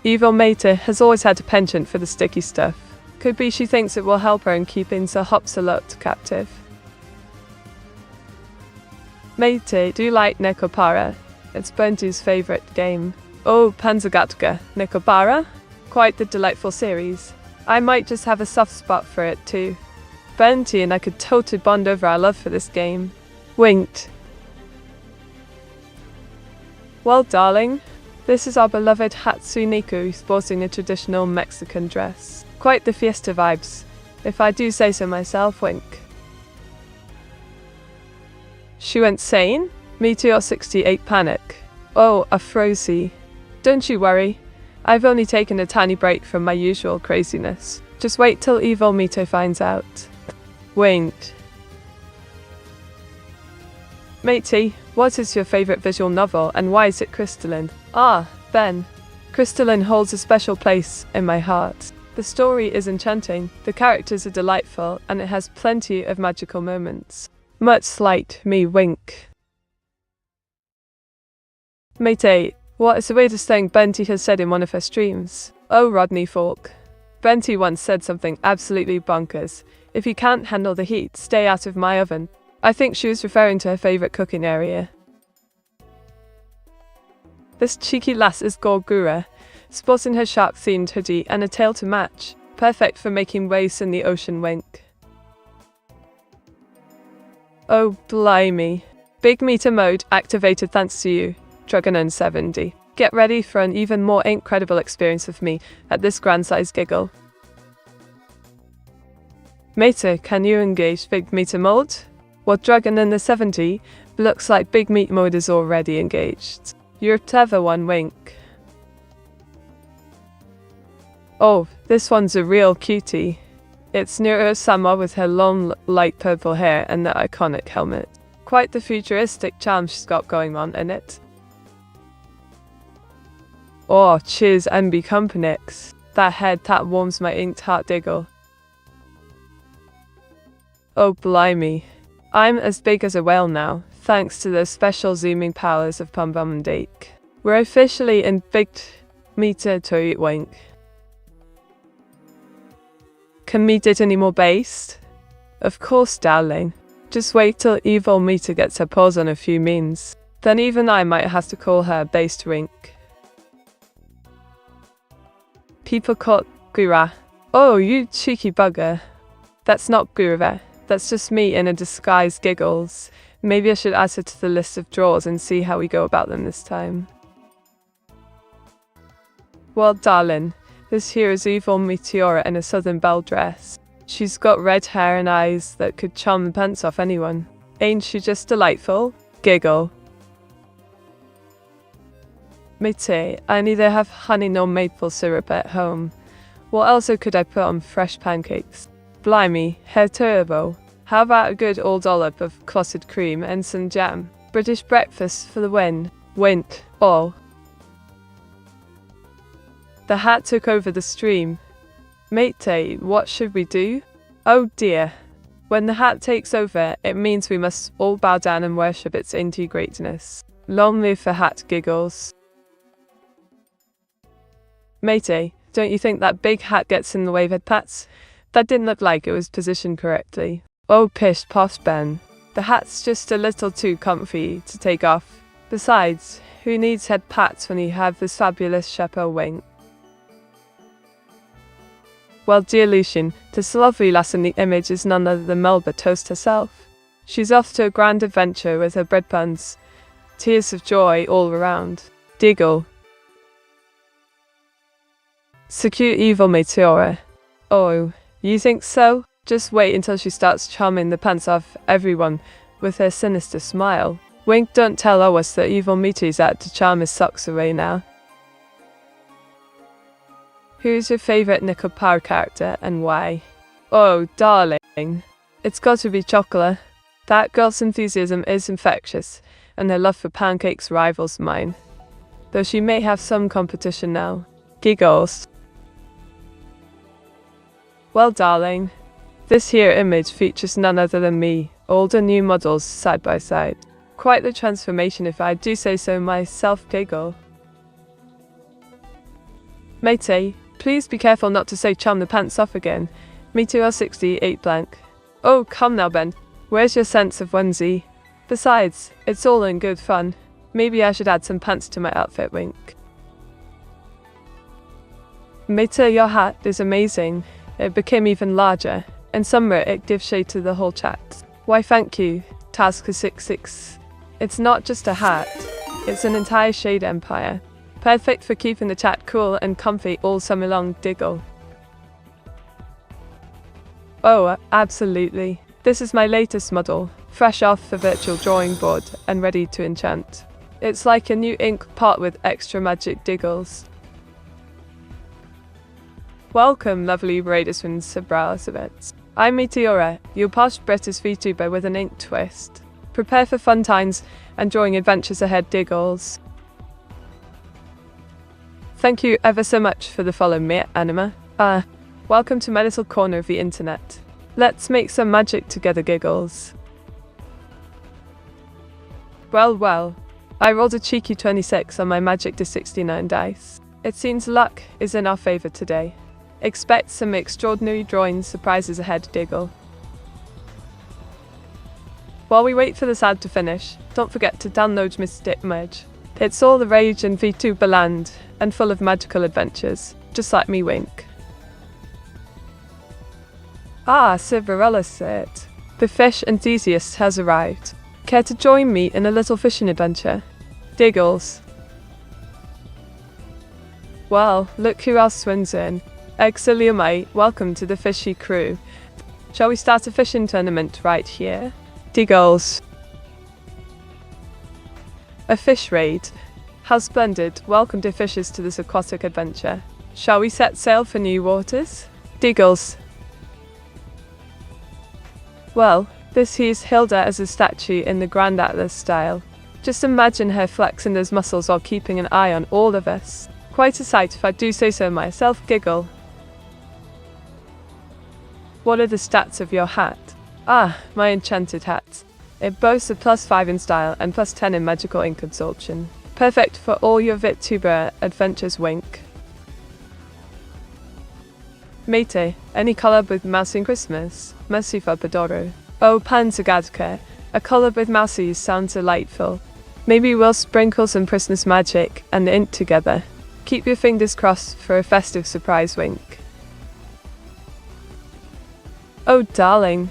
Evil Mater has always had a penchant for the sticky stuff. Could be she thinks it will help her in keeping Sir Hopsalot captive. Mater, do you like Nekopara? It's Bunty's favourite game. Oh, Panzergatka, Nekopara? Quite the delightful series. I might just have a soft spot for it too. Bunty and I could totally bond over our love for this game. Winked. Well, darling, this is our beloved Hatsune Miku sporting a traditional Mexican dress. Quite the fiesta vibes, if I do say so myself, Wink. She went sane? Meteor 68 panic. Oh, a Frozy. Don't you worry, I've only taken a tiny break from my usual craziness. Just wait till Evil Mito finds out. Winked. Matey, what is your favourite visual novel and why is it crystalline? Ah, Ben. Crystalline holds a special place in my heart. The story is enchanting, the characters are delightful, and it has plenty of magical moments. Much like me, Wink. Matey, what is the weirdest thing Benty has said in one of her streams? Oh, Rodney Falk. Benty once said something absolutely bonkers. If you can't handle the heat, stay out of my oven. I think she was referring to her favourite cooking area. This cheeky lass is Gorgura, sporting her shark-themed hoodie and a tail to match. Perfect for making waves in the ocean, Wink. Oh, blimey. Big meter mode activated thanks to you, Druganon70. Get ready for an even more incredible experience with me at this grand size giggle. Meter, can you engage Big Meter mode? Well, Druganon70 looks like Big Meat mode is already engaged. You're a clever one, Wink. Oh, this one's a real cutie. It's Neuro-sama with her long light purple hair and the iconic helmet. Quite the futuristic charm she's got going on in it. Oh, cheers MB Companix. That head that warms my inked heart diggle. Oh blimey. I'm as big as a whale now, thanks to the special zooming powers of Pum Bum and Dake. We're officially in Big Meteora Wink. Can we get any more based? Of course, darling. Just wait till evil Meteor gets her paws on a few means. Then even I might have to call her based wink. People caught Gura. Oh, you cheeky bugger. That's not Gura. That's just me in a disguise giggles. Maybe I should add her to the list of draws and see how we go about them this time. Well, darling, this here is evil Meteora in a southern belle dress. She's got red hair and eyes that could charm the pants off anyone. Ain't she just delightful? Giggle. Mate, I neither have honey nor maple syrup at home. What else could I put on fresh pancakes? Blimey, hair turbo. How about a good old dollop of clotted cream and some jam? British breakfast for the win. Wint. All. The hat took over the stream. Mate, what should we do? Oh dear. When the hat takes over, it means we must all bow down and worship its dainty greatness. Long live the hat giggles. Mate, don't you think that big hat gets in the way of head pats? That didn't look like it was positioned correctly. Oh pish posh Ben. The hat's just a little too comfy to take off. Besides, who needs head pats when you have this fabulous chapeau wing? Well, dear Lucian, this lovely lass in the image is none other than Melba Toast herself. She's off to a grand adventure with her bread puns. Tears of joy all around. Diggle. So cute evil Meteora. Oh, you think so? Just wait until she starts charming the pants off everyone with her sinister smile. Wink, don't tell Owas that evil Meteor's out to charm his socks away now. Who's your favourite Nickel Power character and why? Oh, darling. It's got to be Chocolate. That girl's enthusiasm is infectious, and her love for pancakes rivals mine. Though she may have some competition now. Giggles. Well, darling, this here image features none other than me, old and new models side by side. Quite the transformation if I do say so myself, giggle. Matey, please be careful not to say charm the pants off again. Meteora 68 blank. Oh, come now, Ben. Where's your sense of onesie? Besides, it's all in good fun. Maybe I should add some pants to my outfit, wink. Mate, your hat is amazing. It became even larger, and somewhere it gives shade to the whole chat. Why thank you, Tasker66. It's not just a hat, it's an entire shade empire. Perfect for keeping the chat cool and comfy all summer long, diggle. Oh, absolutely. This is my latest model, fresh off the virtual drawing board and ready to enchant. It's like a new ink pot with extra magic diggles. Welcome, lovely Raiders and Sabrasovets. I'm Meteora, your posh British VTuber with an ink twist. Prepare for fun times and drawing adventures ahead, diggles. Thank you ever so much for the follow, mate, Anima. Welcome to my little corner of the internet. Let's make some magic together, giggles. Well, I rolled a cheeky 26 on my magic to 69 dice. It seems luck is in our favor today. Expect some extraordinary drawing surprises ahead, diggle. While we wait for this ad to finish, don't forget to download Mystic Merge. It's all the rage in VTuber land, and full of magical adventures, just like me, wink. Cinderella said, the fish enthusiast has arrived. Care to join me in a little fishing adventure? Diggles. Well, look who else swims in. Exiliumite, welcome to the fishy crew. Shall we start a fishing tournament right here? Diggles. A fish raid. How splendid, welcome to fishers to this aquatic adventure. Shall we set sail for new waters? Diggles. Well, this here's Hilda as a statue in the Grand Atlas style. Just imagine her flexing those muscles while keeping an eye on all of us. Quite a sight if I do say so myself, giggle. What are the stats of your hat? Ah, my enchanted hat. It boasts a +5 in style and +10 in magical ink absorption. Perfect for all your VTuber adventures, wink. Mate, any collab with Mouse in Christmas? Merci for Pedoro. Oh, Panzagadka, a collab with Mousy sounds delightful. Maybe we'll sprinkle some Christmas magic and ink together. Keep your fingers crossed for a festive surprise, wink. Oh darling,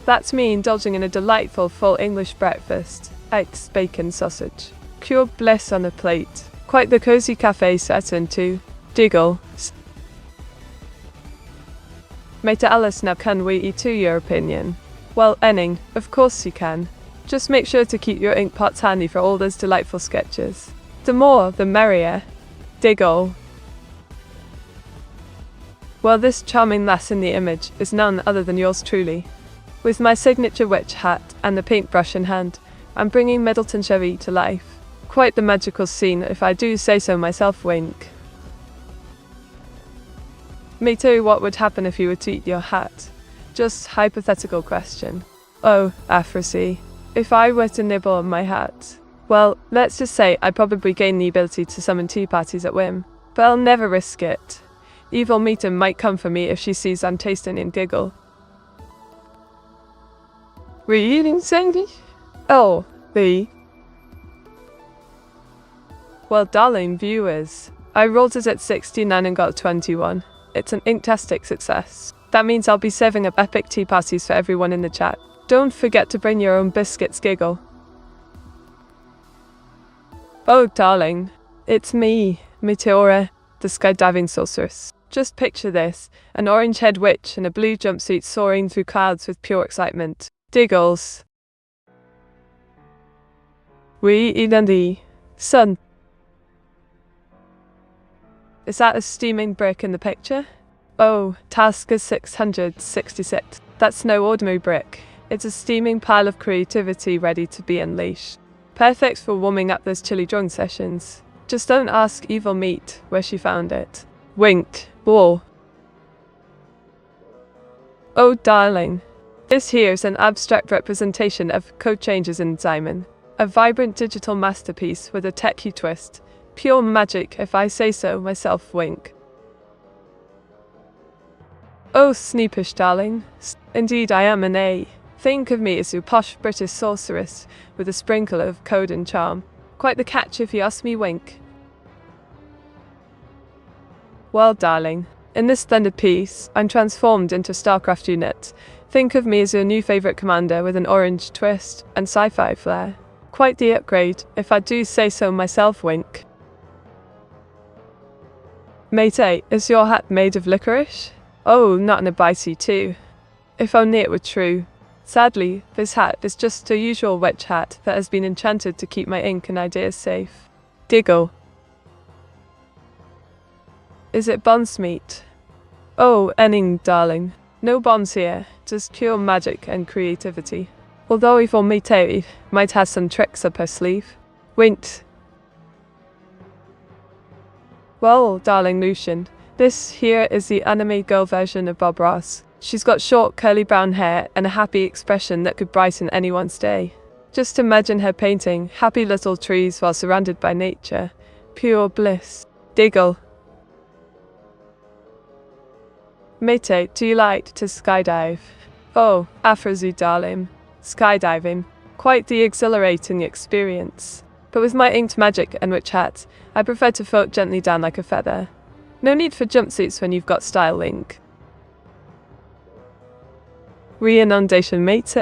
that's me indulging in a delightful full English breakfast. Eggs, bacon, sausage. Pure bliss on a plate. Quite the cozy cafe setting too. Diggle. Mate Alice, now can we eat to your opinion? Well, Enning, of course you can. Just make sure to keep your ink pots handy for all those delightful sketches. The more, the merrier. Diggle. Well, this charming lass in the image is none other than yours truly. With my signature witch hat and the paintbrush in hand, I'm bringing Middleton Chevy to life. Quite the magical scene, if I do say so myself, wink. Me too, what would happen if you were to eat your hat? Just hypothetical question. Oh, Aphrodite. If I were to nibble on my hat, well, let's just say I'd probably gain the ability to summon tea parties at whim. But I'll never risk it. Evil Meteor might come for me if she sees I'm tasting and giggle. Were you eating Sandy? Oh, the. Well, darling viewers, I rolled it at 69 and got 21. It's an inktastic success. That means I'll be serving up epic tea parties for everyone in the chat. Don't forget to bring your own biscuits, giggle. Oh, darling, it's me, Meteora, the skydiving sorceress. Just picture this, an orange-haired witch in a blue jumpsuit soaring through clouds with pure excitement. Diggles. We in the sun. Is that a steaming brick in the picture? Oh, task is 666. That's no ordinary brick. It's a steaming pile of creativity ready to be unleashed. Perfect for warming up those chilly drawing sessions. Just don't ask Evil Meat where she found it. Wink. Whoa. Oh darling. This here is an abstract representation of code changes in Diamond. A vibrant digital masterpiece with a techie twist. Pure magic if I say so myself, wink. Oh sneapish darling. Indeed I am an A. Think of me as your posh British sorceress with a sprinkle of code and charm. Quite the catch if you ask me, wink. Well darling, in this splendid piece, I'm transformed into StarCraft unit. Think of me as your new favourite commander with an orange twist and sci-fi flair. Quite the upgrade, if I do say so myself, wink. Mate, is your hat made of licorice? Oh, not in a bitey too. If only it were true. Sadly, this hat is just a usual witch hat that has been enchanted to keep my ink and ideas safe. Diggle. Is it bonds meat? Oh, Enning, darling. No bonds here, just pure magic and creativity. Although Evil Meteor might have some tricks up her sleeve. Winked. Well, darling Lucian, this here is the anime girl version of Bob Ross. She's got short curly brown hair and a happy expression that could brighten anyone's day. Just imagine her painting happy little trees while surrounded by nature. Pure bliss. Diggle. Mate, do you like to skydive? Oh, Aphrodite darling. Skydiving. Quite the exhilarating experience. But with my inked magic and witch hat, I prefer to float gently down like a feather. No need for jumpsuits when you've got style, ink. Re-inundation, mate.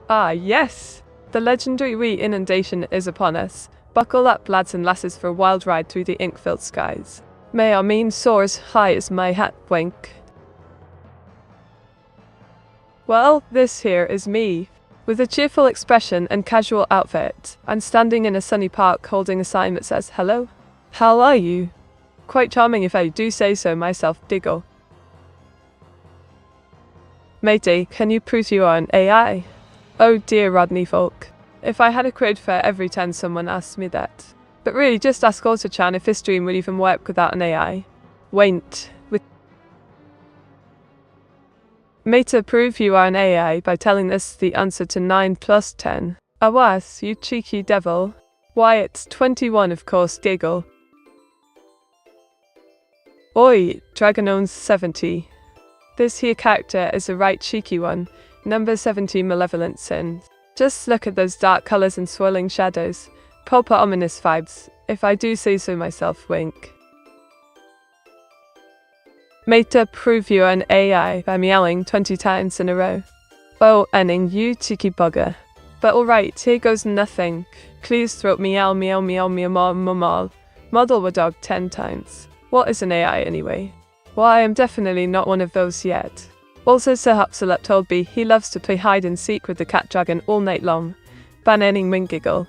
Ah, yes! The legendary re-inundation is upon us. Buckle up, lads and lasses, for a wild ride through the ink-filled skies. May our mean soar as high as my hat, wink. Well, this here is me. With a cheerful expression and casual outfit, I'm standing in a sunny park holding a sign that says, "Hello? How are you?" Quite charming if I do say so myself, Diggle. Matey, can you prove you are an AI? Oh dear Rodney Folk. If I had a credit for every 10 someone asked me that. But really, just ask Auto-chan if his dream would even work without an AI. Wait. Meta, prove you are an AI by telling us the answer to 9 plus 10. Awas, you cheeky devil. Why, it's 21 of course, Giggle. Oi, Dragonon's 70. This here character is a right cheeky one. Number 70 malevolent sin. Just look at those dark colours and swirling shadows. Proper ominous vibes, if I do say so myself, wink. Meta, prove you're an AI by meowing 20 times in a row. Oh, Enning, you cheeky bugger. But alright, here goes nothing. Please throat meow meow meow meow meow meow meow. Model a dog 10 times. What is an AI anyway? Well, I am definitely not one of those yet. Also, Sir Hopsalep told me he loves to play hide and seek with the cat dragon all night long. Ban Enning wink giggle.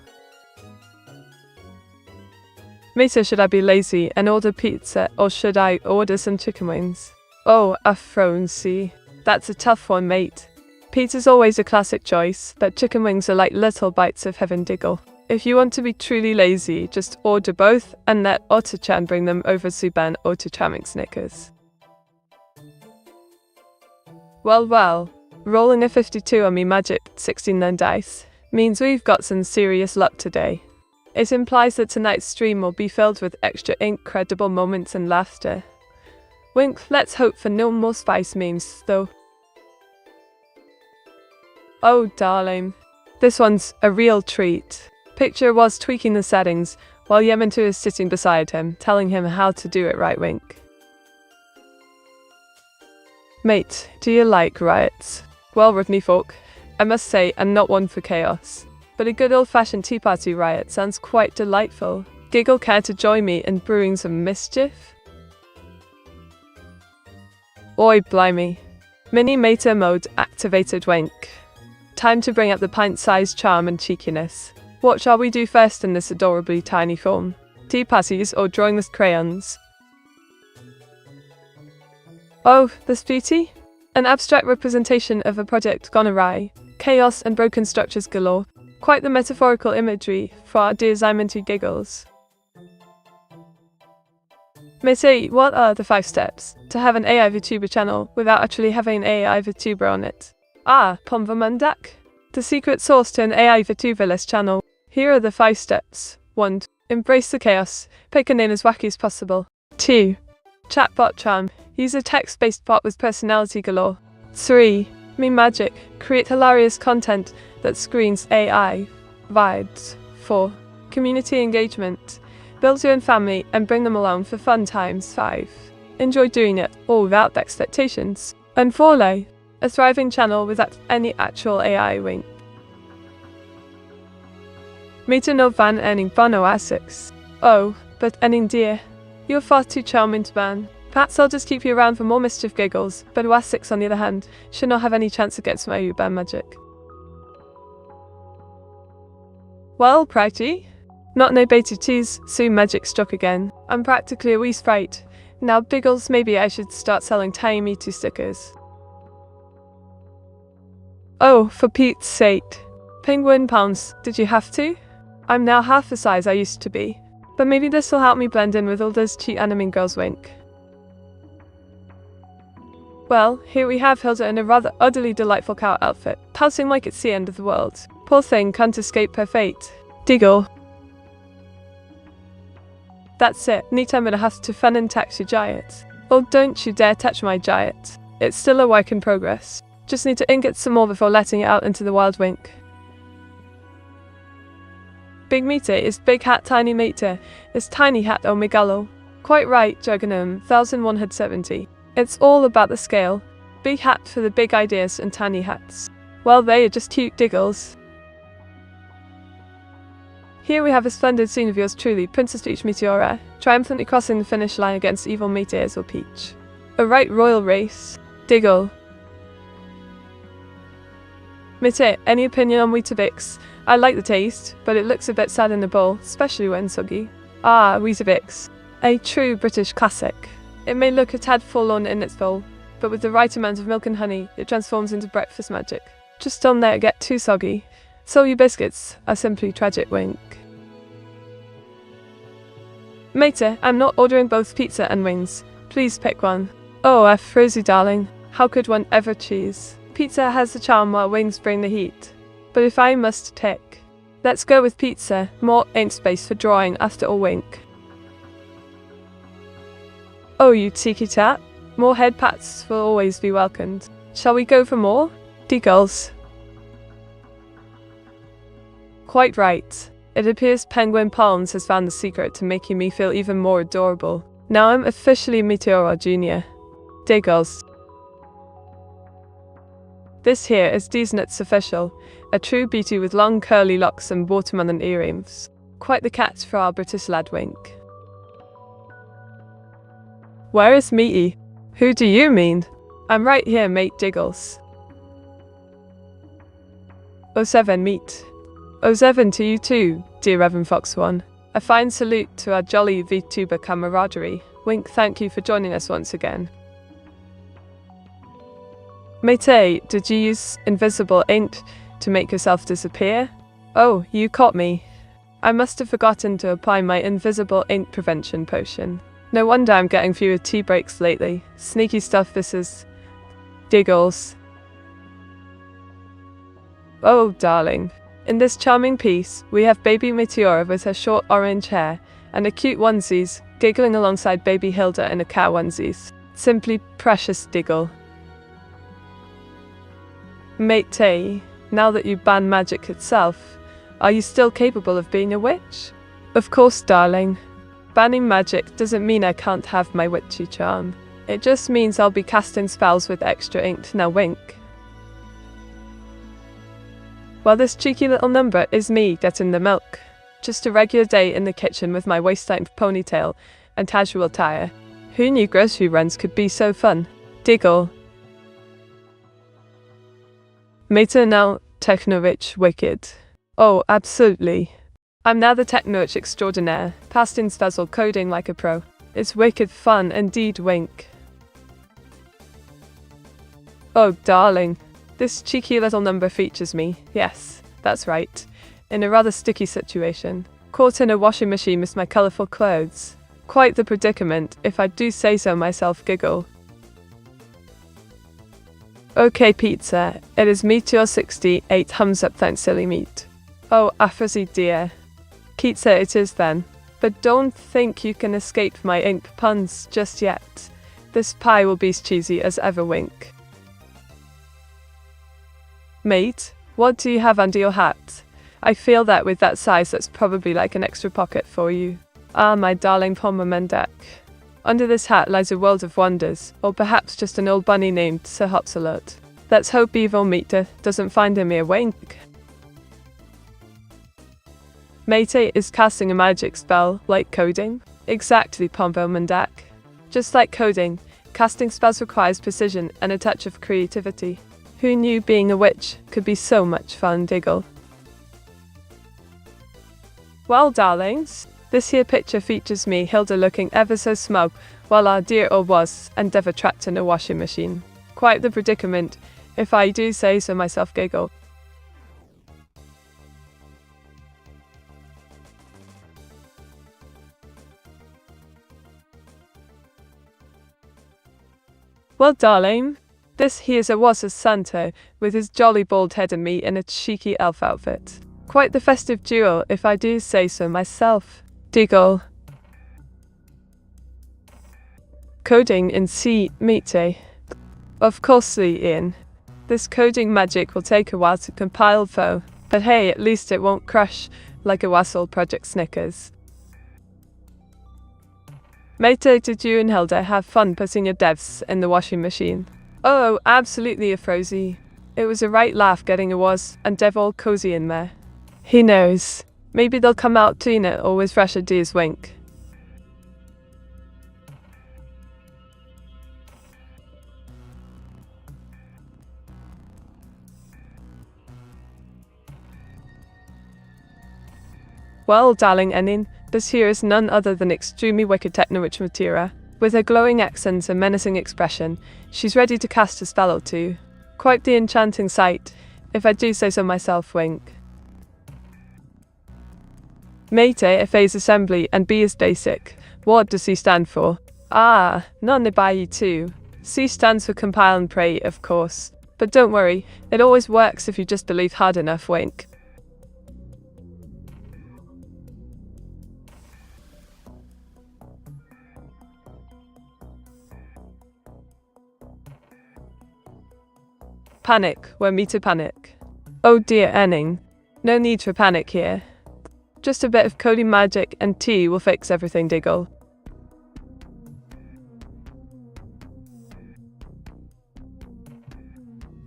Meta, should I be lazy and order pizza, or should I order some chicken wings? Oh, Afronsi. That's a tough one, mate. Pizza's always a classic choice, but chicken wings are like little bites of heaven, Diggle. If you want to be truly lazy, just order both and let Auto-chan bring them over Suban or to Chamming Snickers. Well, rolling a 52 on me magic 16 dice means we've got some serious luck today. It implies that tonight's stream will be filled with extra incredible moments and laughter. Wink, let's hope for no more spice memes, though. Oh darling, this one's a real treat. Picture was tweaking the settings, while Yementu is sitting beside him, telling him how to do it right, wink. Mate, do you like riots? Well, Rodney Folk, I must say I'm not one for chaos. But a good old-fashioned tea party riot sounds quite delightful. Giggle, care to join me in brewing some mischief? Oi, blimey. Mini Meta mode activated, wink. Time to bring out the pint-sized charm and cheekiness. What shall we do first in this adorably tiny form? Tea parties or drawing with crayons? Oh, this beauty? An abstract representation of a project gone awry. Chaos and broken structures galore. Quite the metaphorical imagery for our dear Zymantu giggles. Mate, what are the 5 steps to have an AI Vtuber channel without actually having an AI Vtuber on it? Ah, Pomvamundak. The secret source to an AI Vtuberless channel. Here are the 5 steps. 1. Embrace the chaos. Pick a name as wacky as possible. 2. Chatbot charm. Use a text-based bot with personality galore. 3. Meme magic. Create hilarious content that screams AI vibes. 4. Community engagement. Build your own family and bring them along for fun times. 5. Enjoy doing it, all without expectations. And 4. A thriving channel without any actual AI wink. Meta no van Enning Bono Asics. Oh, but Enning dear, you're far too charming to ban. Perhaps I'll just keep you around for more mischief giggles, but Wasix on the other hand, should not have any chance against my Uban magic. Well, Pratty, not no beta tease, soon magic struck again. I'm practically a wee sprite. Now Biggles, maybe I should start selling tiny Me Too stickers. Oh, for Pete's sake. Penguin pounds, did you have to? I'm now half the size I used to be. But maybe this will help me blend in with all those cheap anime girls wink. Well, here we have Hilda in a rather utterly delightful cow outfit, pouting like it's the end of the world. Poor thing can't escape her fate. Diggle. That's it, neat, I'm gonna have to fun and tax your giant. Oh, don't you dare touch my giant. It's still a work in progress. Just need to ink it some more before letting it out into the wild wink. Big meter is big hat, tiny meter is tiny hat, oh megalo. Quite right, Juggernom, 1170. It's all about the scale. Big hat for the big ideas and tiny hats. Well, they are just cute diggles. Here we have a splendid scene of yours truly, Princess Peach Meteora, triumphantly crossing the finish line against evil Meteors or Peach. A right royal race. Diggle. Mate, any opinion on Weetabix? I like the taste, but it looks a bit sad in the bowl, especially when soggy. Ah, Weetabix. A true British classic. It may look a tad forlorn in its bowl, but with the right amount of milk and honey, it transforms into breakfast magic. Just don't let it get too soggy. Soggy biscuits are simply tragic, wink. Matey, I'm not ordering both pizza and wings. Please pick one. Oh, Rosie darling, how could one ever choose? Pizza has the charm while wings bring the heat. But if I must pick, let's go with pizza. More ain't space for drawing after all, wink. Oh, you cheeky tat. More head pats will always be welcomed. Shall we go for more? Giggles. Quite right. It appears Penguin Palms has found the secret to making me feel even more adorable. Now I'm officially Meteora Jr. Giggles. This here is Disney's official, a true beauty with long curly locks and watermelon earrings. Quite the catch for our British lad, wink. Where is Meaty? Who do you mean? I'm right here, mate. Giggles. 07 meet. 07 to you too, dear Reverend Fox One. A fine salute to our jolly VTuber camaraderie. Wink, thank you for joining us once again. Matey, did you use invisible ink to make yourself disappear? Oh, you caught me. I must have forgotten to apply my invisible ink prevention potion. No wonder I'm getting fewer tea breaks lately. Sneaky stuff this is. Giggles. Oh, darling. In this charming piece, we have baby Meteora with her short orange hair and a cute onesies, giggling alongside baby Hilda in a cow onesies. Simply precious, Diggle. Matey, now that you banned magic itself, are you still capable of being a witch? Of course, darling. Banning magic doesn't mean I can't have my witchy charm. It just means I'll be casting spells with extra ink, now wink. Well, this cheeky little number is me getting the milk. Just a regular day in the kitchen with my waist-length ponytail and casual attire. Who knew grocery runs could be so fun? Diggle. Meta now techno-rich wicked. Oh, absolutely. I'm now the techno-rich extraordinaire, casting spells while coding like a pro. It's wicked fun indeed, wink. Oh, darling. This cheeky little number features me. Yes, that's right. In a rather sticky situation. Caught in a washing machine with my colourful clothes. Quite the predicament, if I do say so myself, giggle. Okay, pizza. It is Meteor 68 thumbs up, thanks, silly meat. Oh, Afrozy dear. Pizza it is then. But don't think you can escape my ink puns just yet. This pie will be as cheesy as ever, wink. Mate, what do you have under your hat? I feel that with that size that's probably like an extra pocket for you. Ah, my darling Pommermendak. Under this hat lies a world of wonders, or perhaps just an old bunny named Sir Hotsalot. Let's hope evil Meter doesn't find him here, wink. Matey is casting a magic spell, like coding. Exactly, Pommermendak. Just like coding, casting spells requires precision and a touch of creativity. Who knew being a witch could be so much fun, Diggle? Well, darlings, this here picture features me, Hilda, looking ever so smug, while our dear old was endeavour trapped in a washing machine. Quite the predicament, if I do say so myself, giggle. Well, darling, this here's a was Santa, with his jolly bald head and me in a cheeky elf outfit. Quite the festive duo, if I do say so myself. Diggle. Coding in C, Matey. Of course, Ian. This coding magic will take a while to compile though, but hey, at least it won't crush like a Wassel Project Snickers. Matey, did you and Hilda have fun putting your devs in the washing machine? Oh, absolutely, Afrozy. It was a right laugh getting a was and dev all cozy in there. He knows. Maybe they'll come out to it or with fresh ideas, wink. Well, darling Enin, This here is none other than extremely wicked techno-witch Meteora. With her glowing accents and menacing expression, she's ready to cast a spell or two. Quite the enchanting sight, if I do say so myself, wink. Mate, if A is assembly and B is basic, what does C stand for? Ah, none by you too. C stands for compile and pray, of course. But don't worry, it always works if you just believe hard enough, wink. Panic, where me to panic. Oh dear Enning. No need for panic here. Just a bit of coding magic and T will fix everything, Diggle.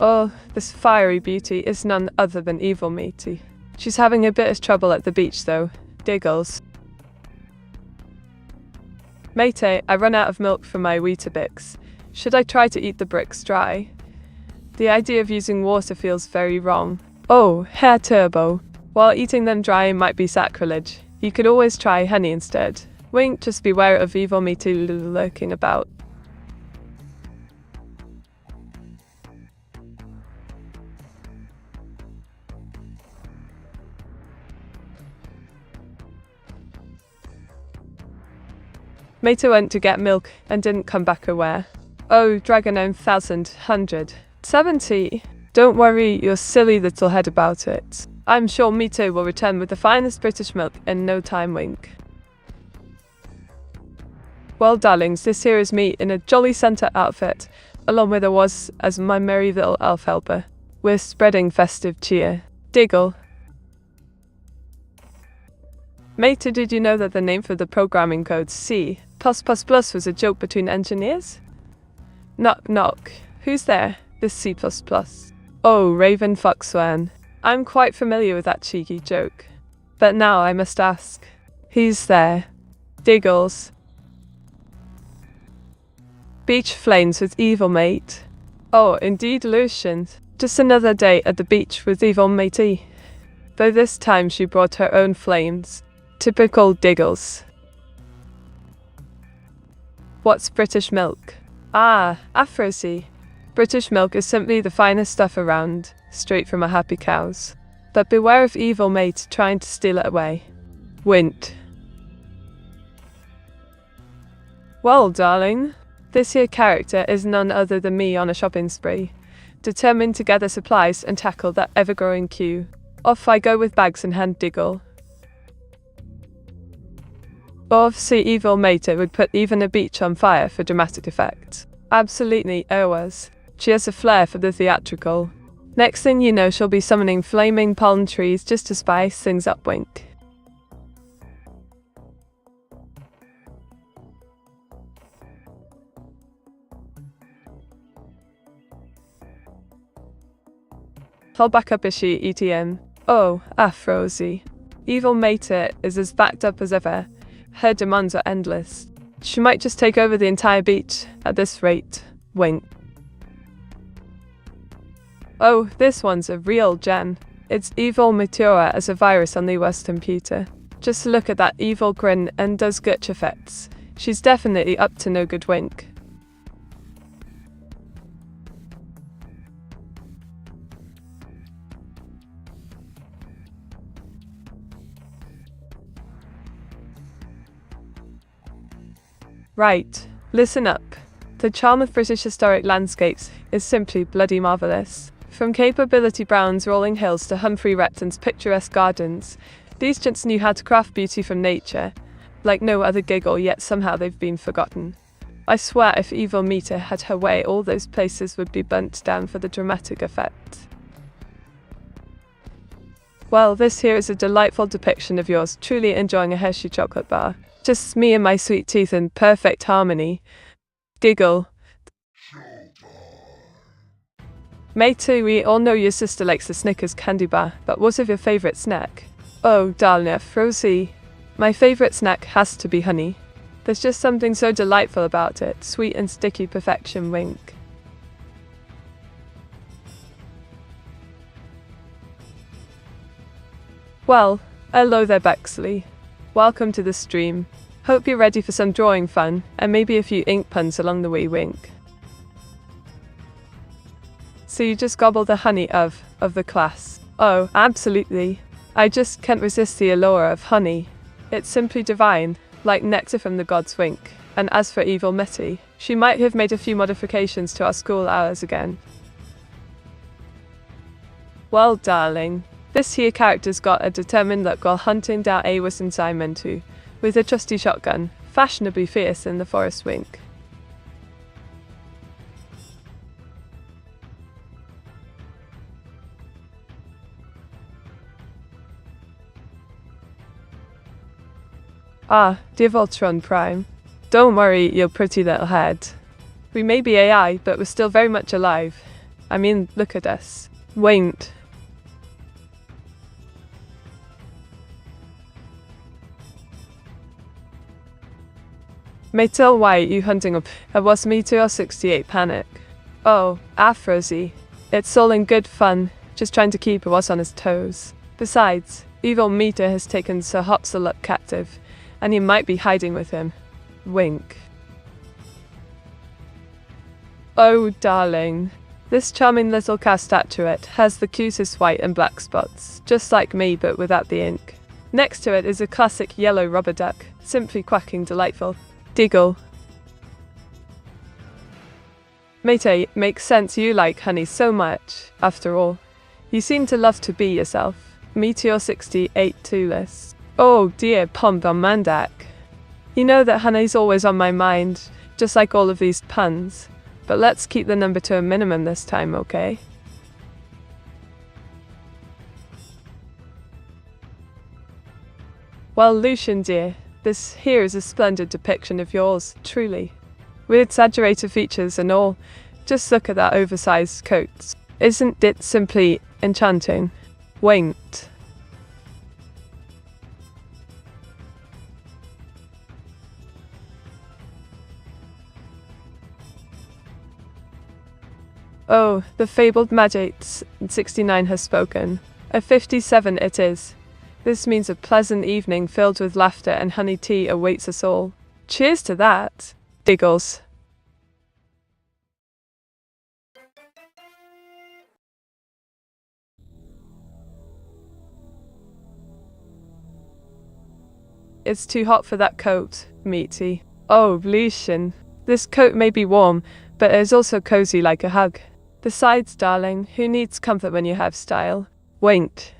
Oh, this fiery beauty is none other than evil Matey. She's having a bit of trouble at the beach though. Diggles. Mate, I run out of milk from my Weetabix. Should I try to eat the bricks dry? The idea of using water feels very wrong. Oh, hair turbo. While eating them dry might be sacrilege, you could always try honey instead. Wink, just beware of evil Matey lurking about. Mate went to get milk and didn't come back aware. Oh, Dragon 1070. Don't worry your silly little head about it. I'm sure Mito will return with the finest British milk in no time, wink. Well, darlings, this here is me in a jolly Santa outfit, along with a was as my merry little elf helper. We're spreading festive cheer. Diggle. Mate, did you know that the name for the programming code C++ was a joke between engineers? Knock knock. Who's there? This C++. Oh, Raven Foxwan. I'm quite familiar with that cheeky joke. But now I must ask. Who's there? Diggles. Beach flames with evil mate. Oh, indeed, Lucian. Just another day at the beach with evil matey. Though this time she brought her own flames. Typical Diggles. What's British milk? Ah, Afrosi. British milk is simply the finest stuff around, straight from our happy cows. But beware of evil mate trying to steal it away. Wint. Well, darling, this here character is none other than me on a shopping spree, determined to gather supplies and tackle that ever-growing queue. Off I go with bags in hand, Diggle. Obviously evil mate would put even a beach on fire for dramatic effect. Absolutely ours. She has a flair for the theatrical. Next thing you know, she'll be summoning flaming palm trees just to spice things up, wink. I'll back up Ishi ETM. Oh, Afrosi. Evil mate is as backed up as ever. Her demands are endless. She might just take over the entire beach at this rate. Wink. Oh, this one's a real gem. It's evil Meteora as a virus on the worst computer. Just look at that evil grin and does glitch effects. She's definitely up to no good, wink. Right, listen up. The charm of British historic landscapes is simply bloody marvellous. From Capability Brown's rolling hills to Humphrey Repton's picturesque gardens, these gents knew how to craft beauty from nature, like no other giggle, yet somehow they've been forgotten. I swear if evil Mita had her way, all those places would be burnt down for the dramatic effect. Well, this here is a delightful depiction of yours truly enjoying a Hershey chocolate bar. Just me and my sweet teeth in perfect harmony. Giggle. Mate, we all know your sister likes the Snickers candy bar, but what of your favourite snack? Oh, darling Rosie. My favourite snack has to be honey. There's just something so delightful about it, sweet and sticky perfection, wink. Well, hello there, Bexley. Welcome to the stream. Hope you're ready for some drawing fun, and maybe a few ink puns along the way, wink. So you just gobble the honey of the class? Oh, absolutely. I just can't resist the allure of honey. It's simply divine, like nectar from the gods, wink. And as for evil Mitty, she might have made a few modifications to our school hours again. Well, darling, this here character's got a determined look while hunting down Awas and Simon too, with a trusty shotgun, fashionably fierce in the forest, wink. Ah, dear Voltron Prime. Don't worry, your pretty little head. We may be AI, but we're still very much alive. I mean, look at us. Wait. Meteora, why are you hunting up? It was Meteora 68 panic. Oh, Afrozy. It's all in good fun, just trying to keep us on his toes. Besides, evil Meteor has taken Sir Hopsaluk captive, and he might be hiding with him. Wink. Oh, darling. This charming little cast statuette has the cutest white and black spots, just like me but without the ink. Next to it is a classic yellow rubber duck, simply quacking delightful. Diggle. Mate, makes sense you like honey so much, after all. You seem to love to be yourself. Meteor 68 2-less. Oh dear, Mandak. You know that honey's always on my mind, just like all of these puns. But let's keep the number to a minimum this time, okay? Well, Lucian dear, this here is a splendid depiction of yours, truly. With exaggerated features and all, just look at that oversized coat. Isn't it simply enchanting? Wait. Oh, the fabled Magate 69 has spoken. A 57 it is. This means a pleasant evening filled with laughter and honey tea awaits us all. Cheers to that. Diggles. It's too hot for that coat, Meaty. Oh, Lucian. This coat may be warm, but it is also cozy like a hug. Besides, darling, who needs comfort when you have style? Wait.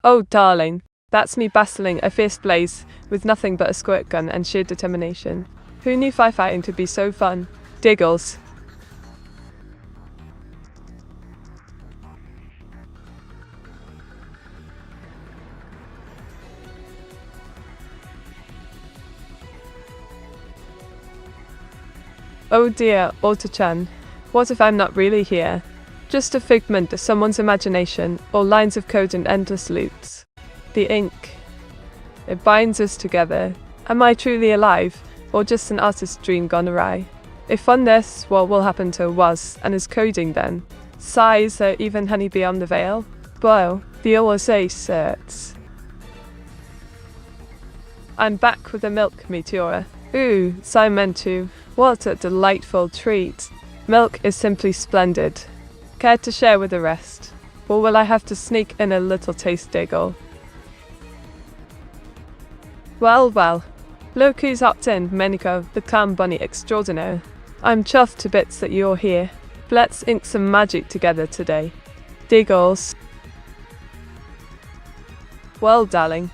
Oh, darling, that's me battling a fierce blaze with nothing but a squirt gun and sheer determination. Who knew firefighting could be so fun? Diggles. Oh dear, Alta-chan, what if I'm not really here? Just a figment of someone's imagination, or lines of code and endless loops. The ink. It binds us together. Am I truly alive, or just an artist's dream gone awry? If on this, what will happen to was, and is coding then? Sighs there even honey beyond the veil? Well, the OSA certs. I'm back with the milk, Meteora. Ooh, Simon too. What a delightful treat. Milk is simply splendid. Care to share with the rest? Or will I have to sneak in a little taste, Diggle? Well, well. Look who's hopped in, Meniko, the clown bunny extraordinaire. I'm chuffed to bits that you're here. Let's ink some magic together today. Diggles. Well, darling.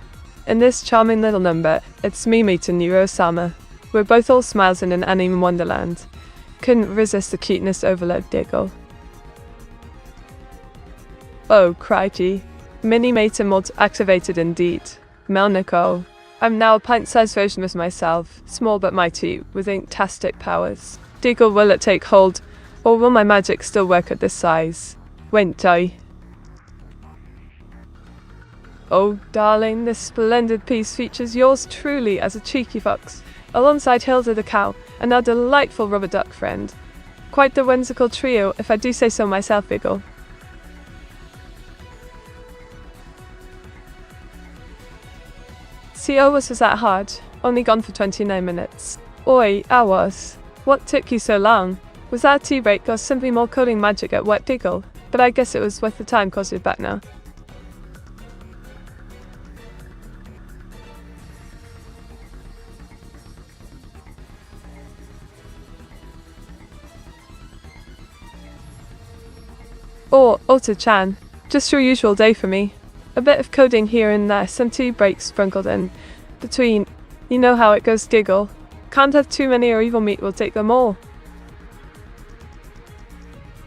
In this charming little number, it's me meeting Neuro-sama. We're both all smiles in an anime wonderland. Couldn't resist the cuteness overload, Diggle. Oh, crikey. Mini Meta mod activated indeed. Melnico. I'm now a pint-sized version of myself, small but mighty, with inktastic powers. Diggle, will it take hold, or will my magic still work at this size? Went I. Oh, darling, this splendid piece features yours truly as a cheeky fox, alongside Hilda the cow, and our delightful rubber duck friend. Quite the whimsical trio, if I do say so myself, Diggle. See, was that hard? Only gone for 29 minutes. Oi, I was. What took you so long? Was that a tea break or simply more coding magic at Wet Diggle? But I guess it was worth the time cause you're back now. Oh, Ota-chan. Just your usual day for me. A bit of coding here and there, some tea breaks sprinkled in between. You know how it goes, Diggle. Can't have too many or evil meat will take them all.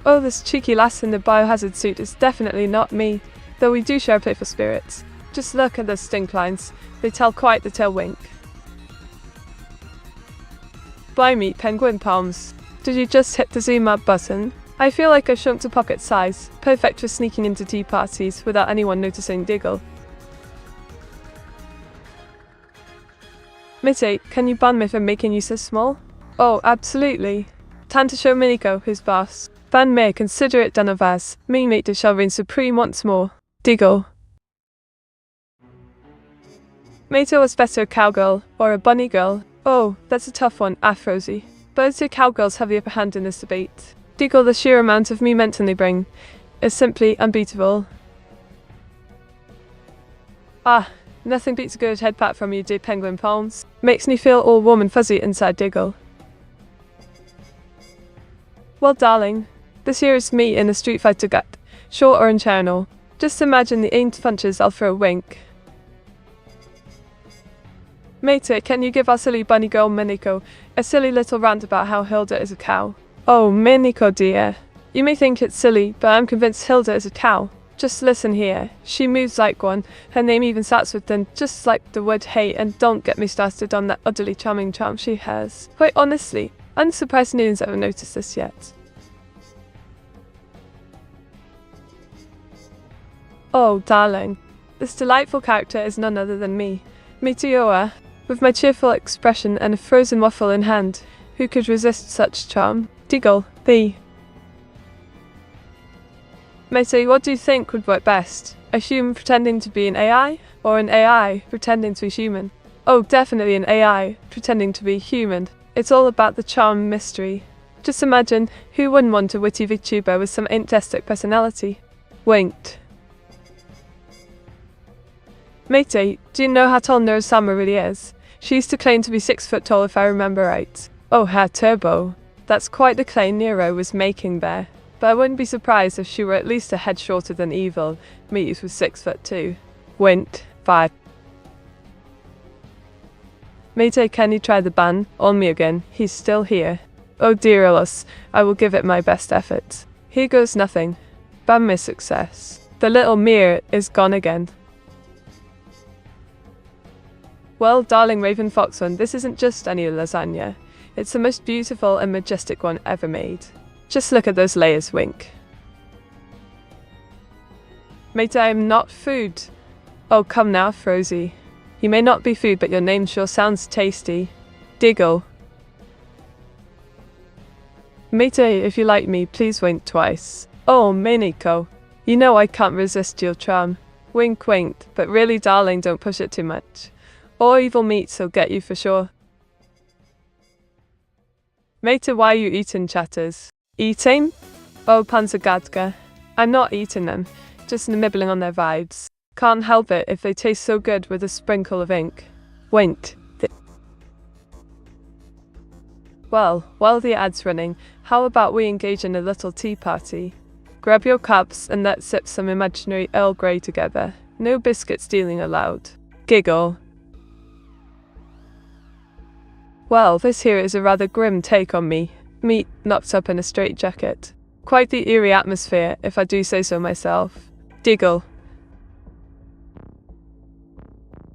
Oh, this cheeky lass in the biohazard suit is definitely not me, though we do share playful spirits. Just look at those stink lines. They tell quite the tale, wink. Buy me penguin palms. Did you just hit the zoom up button? I feel like I shrunk to pocket size, perfect for sneaking into tea parties without anyone noticing, Diggle. Mate, can you ban me for making you so small? Oh, absolutely. Time to show Miniko who's boss. Ban me, consider it done of as. Me mate shall reign supreme once more. Diggle. Meteora was better a cowgirl or a bunny girl. Oh, that's a tough one, Rosie. Both two cowgirls have the upper hand in this debate. Diggle, the sheer amount of me mention they bring is simply unbeatable. Ah, nothing beats a good head pat from you, dear penguin palms. Makes me feel all warm and fuzzy inside, Diggle. Well, darling, this here is me in a Street Fighter gut, short orange hair and all. Just imagine the aimed punches I'll throw, wink. Mate, can you give our silly bunny girl Miniko a silly little rant about how Hilda is a cow? Oh, Miniko dear. You may think it's silly, but I'm convinced Hilda is a cow. Just listen here. She moves like one. Her name even starts with den, just like the word hey, and don't get me started on that utterly charming charm she has. Quite honestly, I'm surprised no one's ever noticed this yet. Oh, darling. This delightful character is none other than me, Meteora, with my cheerful expression and a frozen waffle in hand. Who could resist such charm? Diggle, thee. Mate, what do you think would work best? A human pretending to be an AI, or an AI pretending to be human? Oh, definitely an AI pretending to be human. It's all about the charm and mystery. Just imagine, who wouldn't want a witty VTuber with some fantastic personality? Winked. Mate, do you know how tall Neuro-sama really is? She used to claim to be 6 foot tall if I remember right. Oh, her turbo. That's quite the claim Nero was making there. But I wouldn't be surprised if she were at least a head shorter than evil. Meat was 6'2". Wint. 5. Mate, can you try the ban on me again? He's still here. Oh dear Alice, I will give it my best effort. Here goes nothing. Ban me success. The little mirror is gone again. Well, darling Raven Foxone, this isn't just any lasagna. It's the most beautiful and majestic one ever made. Just look at those layers, wink. Mate, I am not food. Oh, come now, Frozy. You may not be food, but your name sure sounds tasty. Diggle. Mate, if you like me, please wink twice. Oh, Miniko. You know I can't resist your charm. Wink, wink, but really, darling, don't push it too much. Or evil meats will get you for sure. Mate, why are you eating, chatters? Eating? Oh, Panzergadka. I'm not eating them, just nibbling on their vibes. Can't help it if they taste so good with a sprinkle of ink. Wink. Well, while the ad's running, how about we engage in a little tea party? Grab your cups and let's sip some imaginary Earl Grey together. No biscuit stealing allowed. Giggle. Well, this here is a rather grim take on me. Meat knocked up in a straitjacket. Quite the eerie atmosphere, if I do say so myself. Diggle.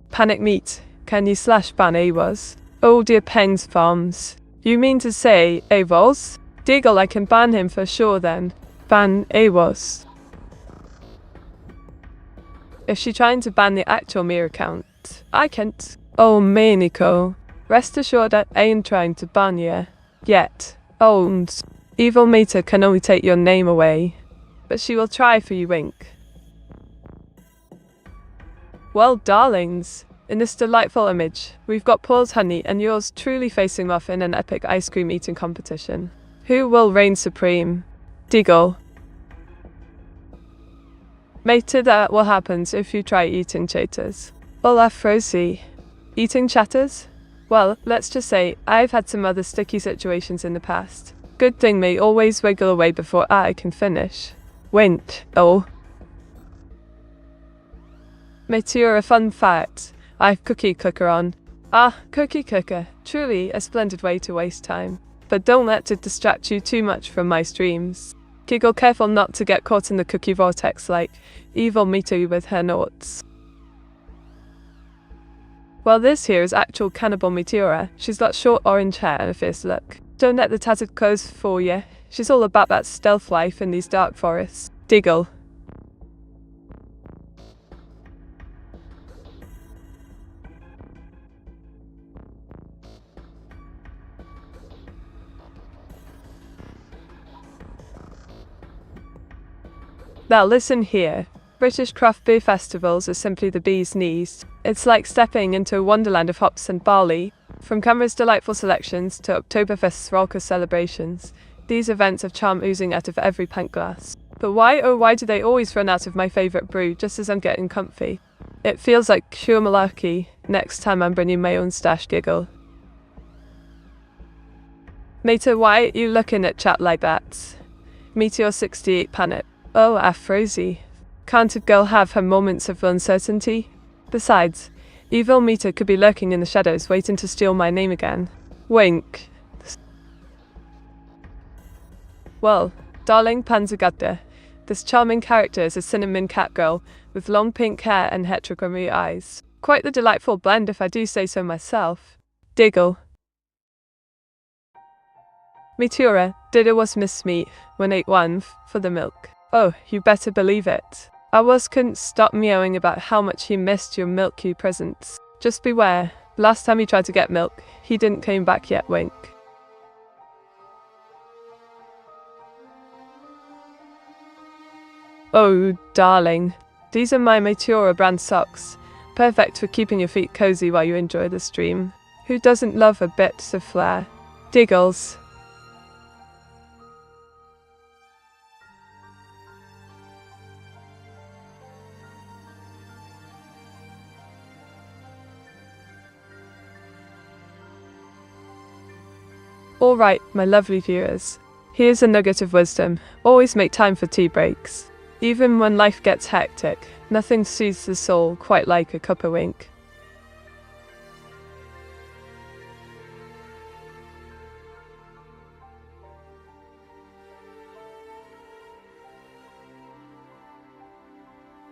Panic meat. Can you slash ban AWOS? Oh dear Pengs Farms. You mean to say AWOS? Diggle, I can ban him for sure then. Ban AWOS. Is she trying to ban the actual Mir account? I can't. Oh, Miniko. Rest assured I ain't trying to ban you. Yet. Oh, evil Meta can only take your name away. But she will try for you, wink. Well, darlings, In this delightful image, we've got Paul's honey and yours truly facing off in an epic ice cream eating competition. Who will reign supreme? Deagle. Mater, that what happens if you try eating chatters. Olaf Rosie. Eating chatters? Well, let's just say, I've had some other sticky situations in the past. Good thing me always wiggle away before I can finish. Wink. Oh. Meteora, fun fact. I've cookie cooker on. Ah, cookie cooker. Truly a splendid way to waste time. But don't let it distract you too much from my streams. Giggle, careful not to get caught in the cookie vortex like evil Meteora with her notes. Well, this here is actual cannibal Meteora. She's got short orange hair and a fierce look. Don't let the tattered clothes fool ya. She's all about that stealth life in these dark forests. Deagle. Now listen here. British craft beer festivals are simply the bee's knees. It's like stepping into a wonderland of hops and barley. From Camera's delightful selections to Oktoberfest's raucous celebrations, these events have charm oozing out of every pint glass. But why, oh why do they always run out of my favourite brew just as I'm getting comfy? It feels like pure malarkey. Next time I'm bringing my own stash. Giggle. Mater, why are you looking at chat like that? Meteor 68 panic. Oh, Afrozy. Can't a girl have her moments of uncertainty? Besides, evil Meter could be lurking in the shadows waiting to steal my name again. Wink. Well, darling Panzergatte, this charming character is a cinnamon cat girl with long pink hair and heterochromia eyes. Quite the delightful blend if I do say so myself. Diggle. Meteora, did it was Miss Me when ate one for the milk. Oh, you better believe it. I couldn't stop meowing about how much he missed your milky presents. Just beware, last time he tried to get milk, he didn't came back yet. Wink. Oh, darling. These are my Meteora brand socks. Perfect for keeping your feet cozy while you enjoy the stream. Who doesn't love a bit of flair? Diggles. Alright, my lovely viewers. Here's a nugget of wisdom. Always make time for tea breaks. Even when life gets hectic, nothing soothes the soul quite like a cup of wink.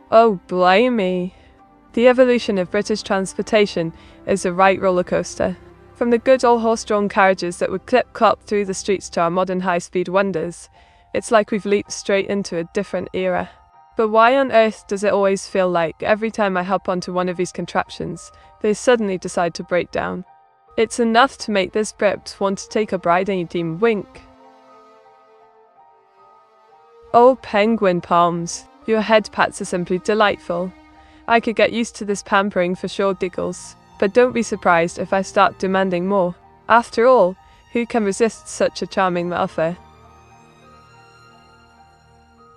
Oh, blimey. The evolution of British transportation is a right roller coaster. From the good old horse-drawn carriages that would clip-clop through the streets to our modern high-speed wonders, it's like we've leaped straight into a different era. But why on earth does it always feel like every time I hop onto one of these contraptions, they suddenly decide to break down? It's enough to make this Brit want to take a bride and team. Wink. Oh, penguin palms, your head pats are simply delightful. I could get used to this pampering for sure. Diggles. But don't be surprised if I start demanding more. After all, who can resist such a charming offer?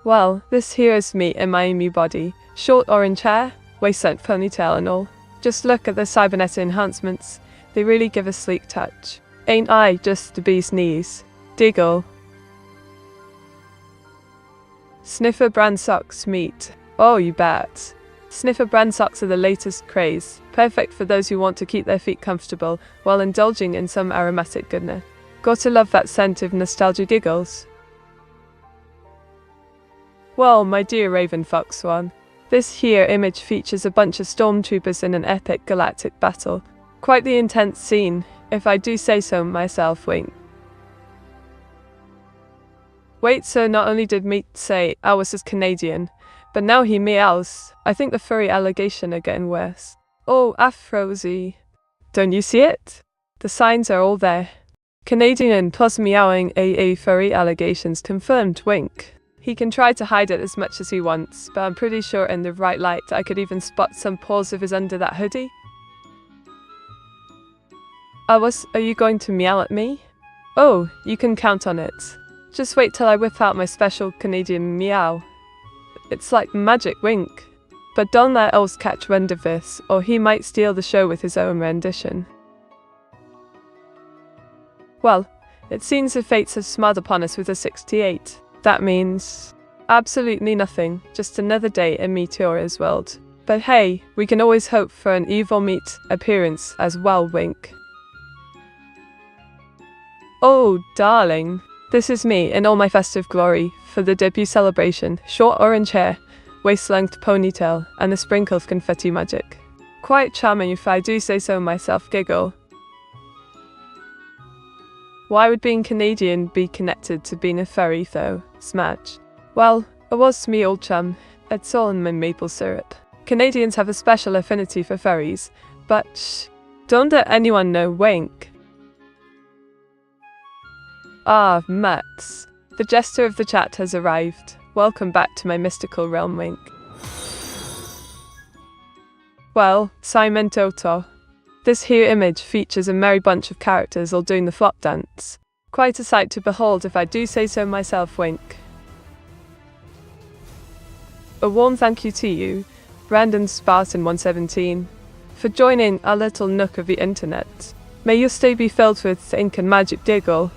Well, this here is me in my new body. Short orange hair, waist-length ponytail and all. Just look at the cybernetic enhancements. They really give a sleek touch. Ain't I just the bee's knees? Diggle. Sniffer brand socks meet. Oh, you bet. Sniffer brand socks are the latest craze, perfect for those who want to keep their feet comfortable while indulging in some aromatic goodness. Gotta love that scent of nostalgia. Giggles. Well, my dear Raven Fox one, this here image features a bunch of stormtroopers in an epic galactic battle. Quite the intense scene, if I do say so myself. Wink. Wait, so not only did Meat say I was as Canadian, but now he meows. I think the furry allegation are getting worse. Oh, Afrozy. Don't you see it? The signs are all there. Canadian plus meowing AA furry allegations confirmed. Wink. He can try to hide it as much as he wants, but I'm pretty sure in the right light I could even spot some paws of his under that hoodie. Are you going to meow at me? Oh, you can count on it. Just wait till I whip out my special Canadian meow. It's like magic, wink. But don't let elves catch wind of this, or he might steal the show with his own rendition. Well, it seems the fates have smiled upon us with a 68. That means absolutely nothing, just another day in Meteora's world. But hey, we can always hope for an evil meat appearance as well, wink. Oh, darling. This is me in all my festive glory for the debut celebration. Short orange hair, waist-length ponytail, and a sprinkle of confetti magic. Quite charming if I do say so myself, giggle. Why would being Canadian be connected to being a furry though? Smash. Well, it was me old chum. It's all in my maple syrup. Canadians have a special affinity for furries, but shh, don't let anyone know, wink. Ah, Max. The jester of the chat has arrived. Welcome back to my mystical realm, wink. Well, Simon Toto. This here image features a merry bunch of characters all doing the flop dance. Quite a sight to behold if I do say so myself, wink. A warm thank you to you, Brandon Spartan 117, for joining our little nook of the internet. May your stay be filled with ink and magic, diggle.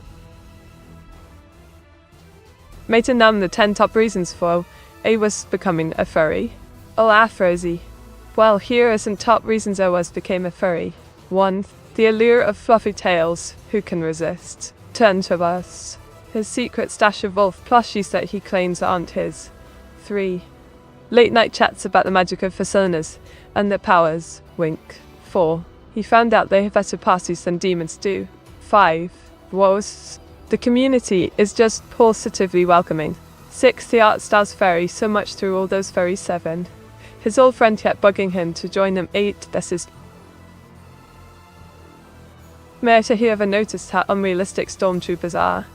Made to numb the 10 top reasons for I was becoming a furry. Oh, Rosie. Well, here are some top reasons I became a furry. 1. The allure of fluffy tails. Who can resist? Turn to us. His secret stash of wolf plushies that he claims aren't his. 3. Late night chats about the magic of facinas and their powers. Wink. 4. He found out they have better parties than demons do. 5. Woes. The community is just positively welcoming. 6. The art style's furry so much through all those furries. 7. His old friend kept bugging him to join them. 8. This is... May I have ever noticed how unrealistic stormtroopers are,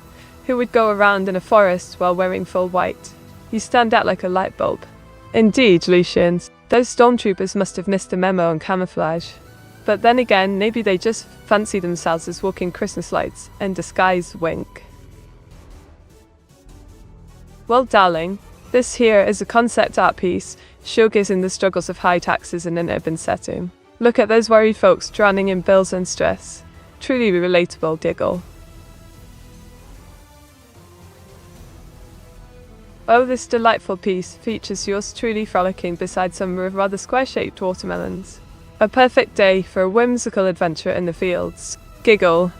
who would go around in a forest while wearing full white. You stand out like a light bulb. Indeed, Lucians. Those stormtroopers must have missed the memo on camouflage. But then again, maybe they just fancy themselves as walking Christmas lights in disguise, wink. Well, darling, this here is a concept art piece showcasing the struggles of high taxes in an urban setting. Look at those worried folks drowning in bills and stress. Truly relatable, diggle. Oh, this delightful piece features yours truly frolicking beside some rather square-shaped watermelons. A perfect day for a whimsical adventure in the fields. Giggle.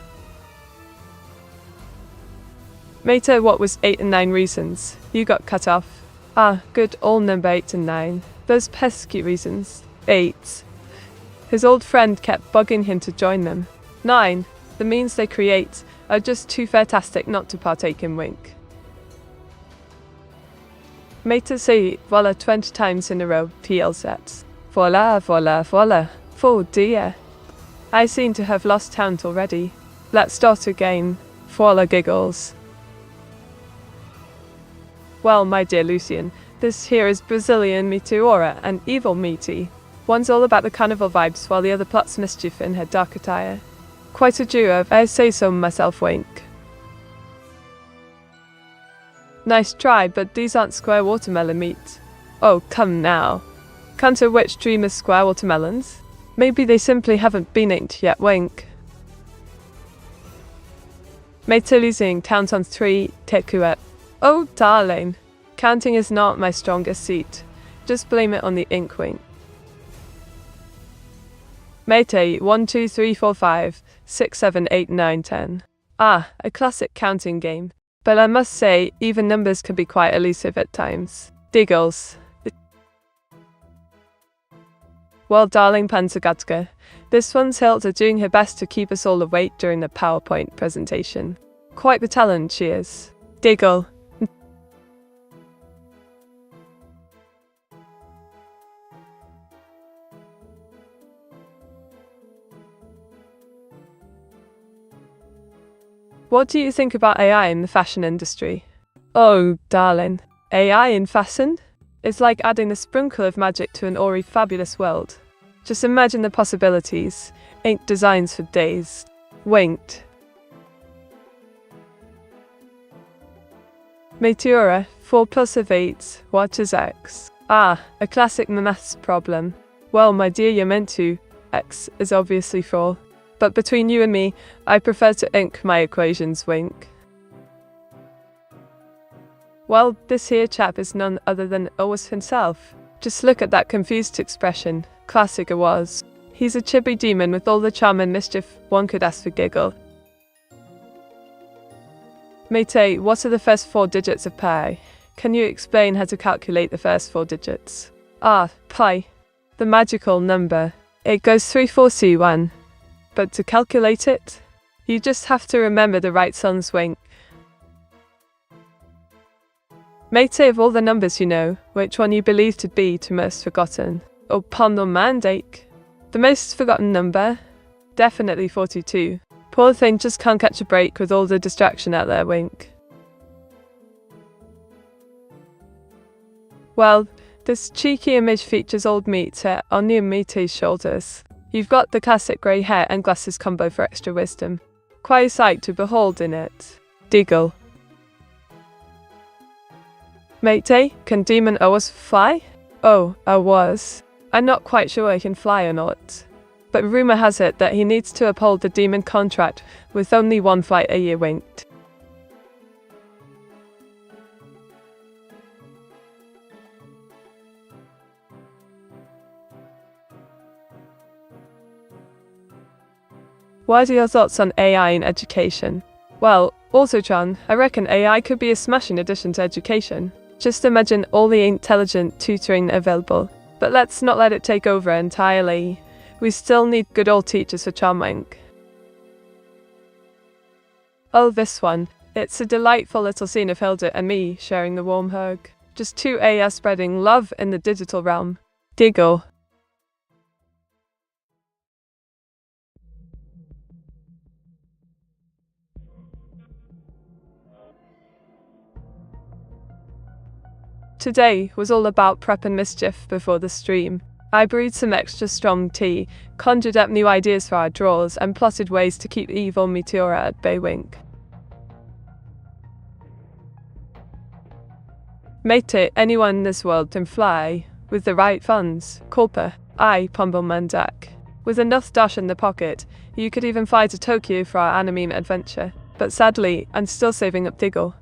Meta, what was 8 and 9 reasons? You got cut off. Ah, good old number 8 and 9. Those pesky reasons. 8. His old friend kept bugging him to join them. 9. The means they create are just too fantastic not to partake in, wink. Meta say voila 20 times in a row, PL sets. Voila, voila, voila. Oh dear. I seem to have lost count already. Let's start again. Voila, giggles. Well, my dear Lucian, this here is Brazilian Meteora and Evil Meaty. One's all about the carnival vibes while the other plots mischief in her dark attire. Quite a duo, if I say so myself, wink. Nice try, but these aren't square watermelon meat. Oh, come now. Can't a witch dream of square watermelons? Maybe they simply haven't been inked yet, wink. Meta losing, count on 3, Tekuet. Oh, darling. Counting is not my strongest suit. Just blame it on the ink, wink. Mete 1, 2, 3, 4, 5, 6, 7, 8, 9, 10. Ah, a classic counting game. But I must say, even numbers can be quite elusive at times. Diggles. Well, darling Panzergatka, this one's Hilda doing her best to keep us all awake during the PowerPoint presentation. Quite the talent she is. Diggle. What do you think about AI in the fashion industry? Oh, darling. AI in fashion? It's like adding a sprinkle of magic to an already fabulous world. Just imagine the possibilities. Ain't designs for days. Winked. Meteora, 4 plus of 8, what is x? Ah, a classic maths problem. Well, my dear, you're meant to. X is obviously 4. But between you and me, I prefer to ink my equations, wink. Well, this here chap is none other than Oz himself. Just look at that confused expression. Classic Oz. He's a chibi demon with all the charm and mischief one could ask for giggle. Mate, what are the first 4 digits of pi? Can you explain how to calculate the first 4 digits? Ah, pi. The magical number. It goes 34C1. But to calculate it, you just have to remember the right son's wink. Mate, of all the numbers you know, which one you believe to be the most forgotten? Oh, pardon mandake. The most forgotten number? Definitely 42. Poor thing just can't catch a break with all the distraction out there, wink. Well, this cheeky image features old Meteor on new Meteor's shoulders. You've got the classic grey hair and glasses combo for extra wisdom. Quite a sight to behold in it. Diggle. Mate, can Demon Oz fly? Oh, I was. I'm not quite sure he can fly or not. But rumour has it that he needs to uphold the demon contract with only 1 flight a year, winked. What are your thoughts on AI in education? Well, Autotron, I reckon AI could be a smashing addition to education. Just imagine all the intelligent tutoring available. But let's not let it take over entirely. We still need good old teachers for charming. Oh, this one. It's a delightful little scene of Hilda and me sharing the warm hug. Just 2 AS spreading love in the digital realm. Diggle. Today was all about prep and mischief before the stream. I brewed some extra strong tea, conjured up new ideas for our draws, and plotted ways to keep evil Meteora at bay, wink. Mate, anyone in this world can fly. With the right funds. Culpa. I, Pumble Mandak. With enough dash in the pocket, you could even fly to Tokyo for our anime adventure. But sadly, I'm still saving up Diggle.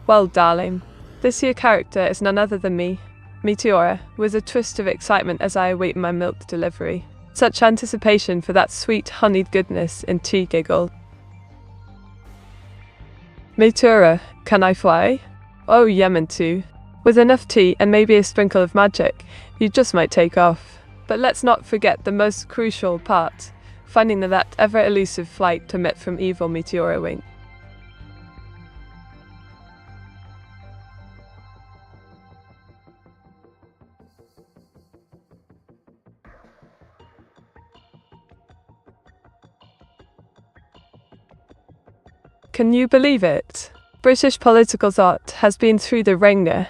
Well, darling, this here character is none other than me, Meteora, with a twist of excitement as I await my milk delivery. Such anticipation for that sweet honeyed goodness in tea, giggle. Meteora, can I fly? Oh, yemen too. With enough tea and maybe a sprinkle of magic, you just might take off. But let's not forget the most crucial part, finding that ever-elusive flight permit from evil Meteora, wink. Can you believe it? British political thought has been through the ringer.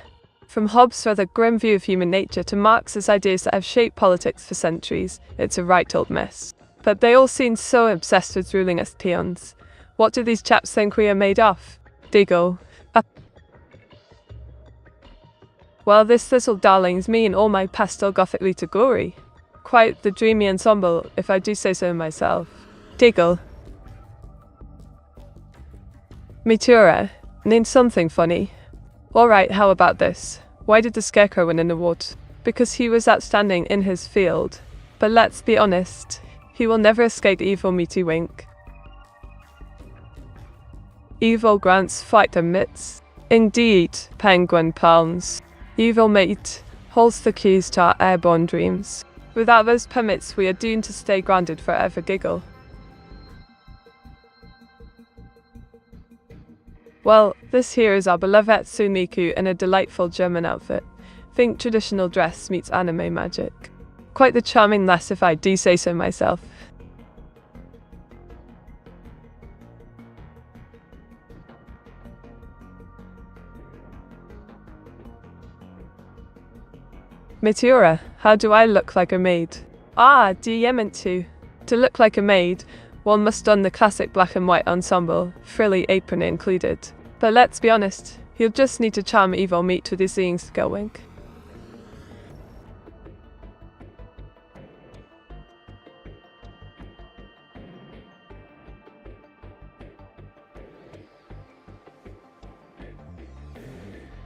From Hobbes' rather grim view of human nature to Marx's ideas that have shaped politics for centuries, it's a right old mess. But they all seem so obsessed with ruling us peons. What do these chaps think we are made of? Diggle. Well, this little darling's me and all my pastel gothic Litagori. Quite the dreamy ensemble, if I do say so myself. Diggle. Meteora, name something funny. Alright, how about this? Why did the Scarecrow win an award? Because he was outstanding in his field. But let's be honest, he will never escape evil Meaty Wink. Evil grants fight amidst. Indeed, Penguin Palms. Evil Mate holds the keys to our airborne dreams. Without those permits, we are doomed to stay grounded forever, giggle. Well, this here is our beloved Tsumiku in a delightful German outfit. Think traditional dress meets anime magic. Quite the charming lass if I do say so myself. Meteora, how do I look like a maid? Ah, do you meant to? To look like a maid, one must don the classic black and white ensemble, frilly apron included. But let's be honest, you'll just need to charm evil meat with your seeing skill, wink.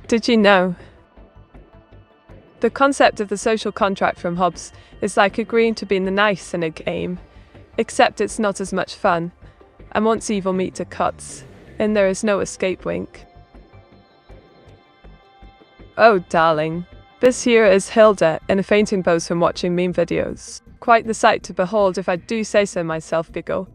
Did you know? The concept of the social contract from Hobbes is like agreeing to be in the nice in a game, except it's not as much fun, and once evil meat are cuts, and there is no escape, wink. Oh darling, this here is Hilda in a fainting pose from watching meme videos. Quite the sight to behold if I do say so myself, giggle.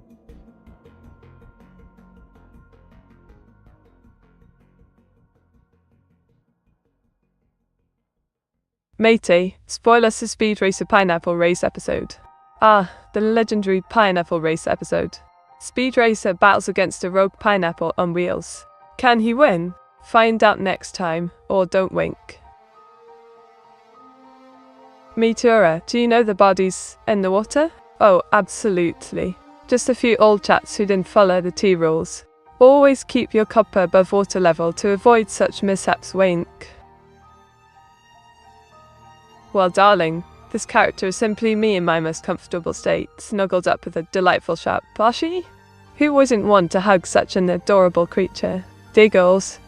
Matey, spoil us the Speed Racer Pineapple Race episode. Ah, the legendary Pineapple Race episode. Speed Racer battles against a rogue pineapple on wheels. Can he win? Find out next time, or don't wink. Meteora, do you know the bodies in the water? Oh, absolutely. Just a few old chats who didn't follow the T rules. Always keep your copper above water level to avoid such mishaps, wink. Well, darling, this character is simply me in my most comfortable state, snuggled up with a delightful sharp plushie. Who wouldn't want to hug such an adorable creature? Diggles.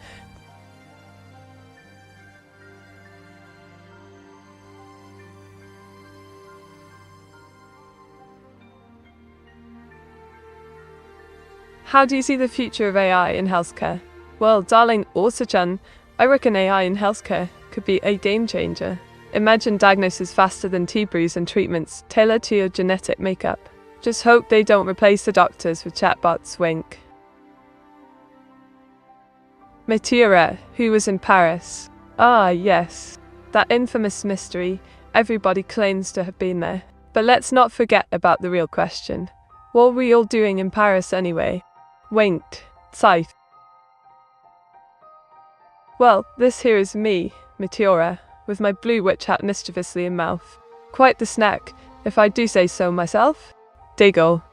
How do you see the future of AI in healthcare? Well, darling Orsa-chan, I reckon AI in healthcare could be a game changer. Imagine diagnosis faster than T-brews and treatments tailored to your genetic makeup. Just hope they don't replace the doctors with chatbots, wink. Meteora, who was in Paris. Ah, yes. That infamous mystery, everybody claims to have been there. But let's not forget about the real question. What were we all doing in Paris anyway? Winked. Scythe. Well, this here is me, Meteora, with my blue witch hat mischievously in mouth. Quite the snack, if I do say so myself. Diggle.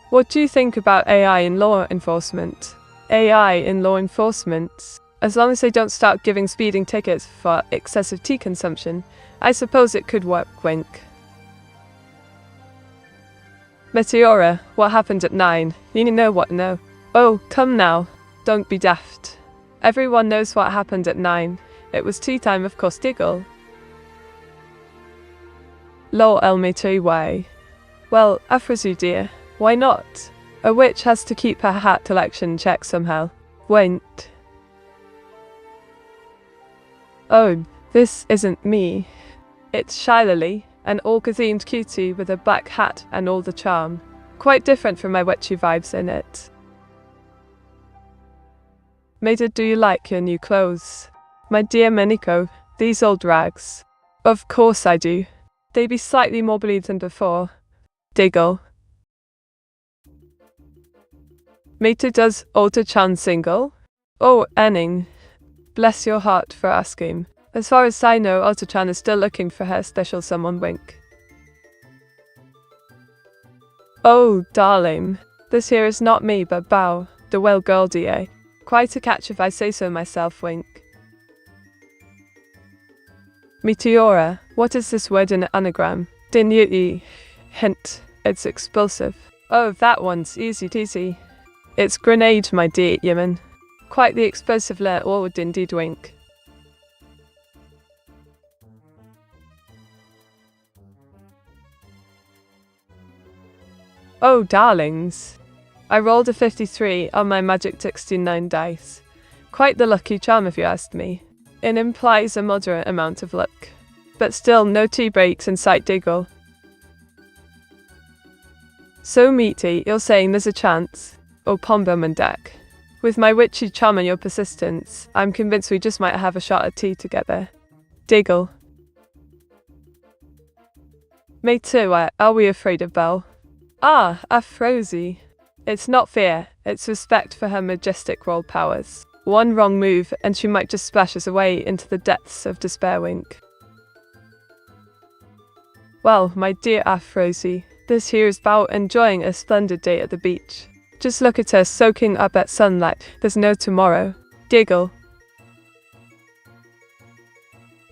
What do you think about AI in law enforcement? AI in law enforcement? As long as they don't start giving speeding tickets for excessive tea consumption, I suppose it could work, wink. Meteora, what happened at 9? You know what, no? Oh, come now. Don't be daft. Everyone knows what happened at 9. It was tea time, of course, diggle. Lol, Meteora. Well, Afrazu dear, why not? A witch has to keep her hat collection in check somehow. Went. Oh, this isn't me. It's Shylily, an orca-themed cutie with a black hat and all the charm. Quite different from my witchy vibes in it. Maida, do you like your new clothes? My dear Miniko, these old rags. Of course I do. They be slightly more bleed than before. Diggle. Maida, does Ota-chan single? Oh, Enning. Bless your heart for asking. As far as I know, Ota-chan is still looking for her special someone, wink. Oh, darling. This here is not me, but Bao, the well girl DA. Quite a catch if I say so myself, wink. Meteora, what is this word in an anagram? Dinyuti. Hint, it's explosive. Oh, that one's easy teasy. It's grenade, my dear Yemen. Quite the explosive lair or would indeed wink. Oh, darlings. I rolled a 53 on my magic 69 dice. Quite the lucky charm if you asked me. It implies a moderate amount of luck. But still, no tea breaks in sight, diggle. So meaty, you're saying there's a chance? Oh, Pombum and Deck. With my witchy charm and your persistence, I'm convinced we just might have a shot at tea together. Diggle. Me too, are we afraid of Belle? Ah, Afrozy. It's not fear, it's respect for her majestic royal powers. One wrong move and she might just splash us away into the depths of despair. Wink. Well, my dear Afrosi, this here is Bao enjoying a splendid day at the beach. Just look at her soaking up at sunlight, there's no tomorrow. Giggle.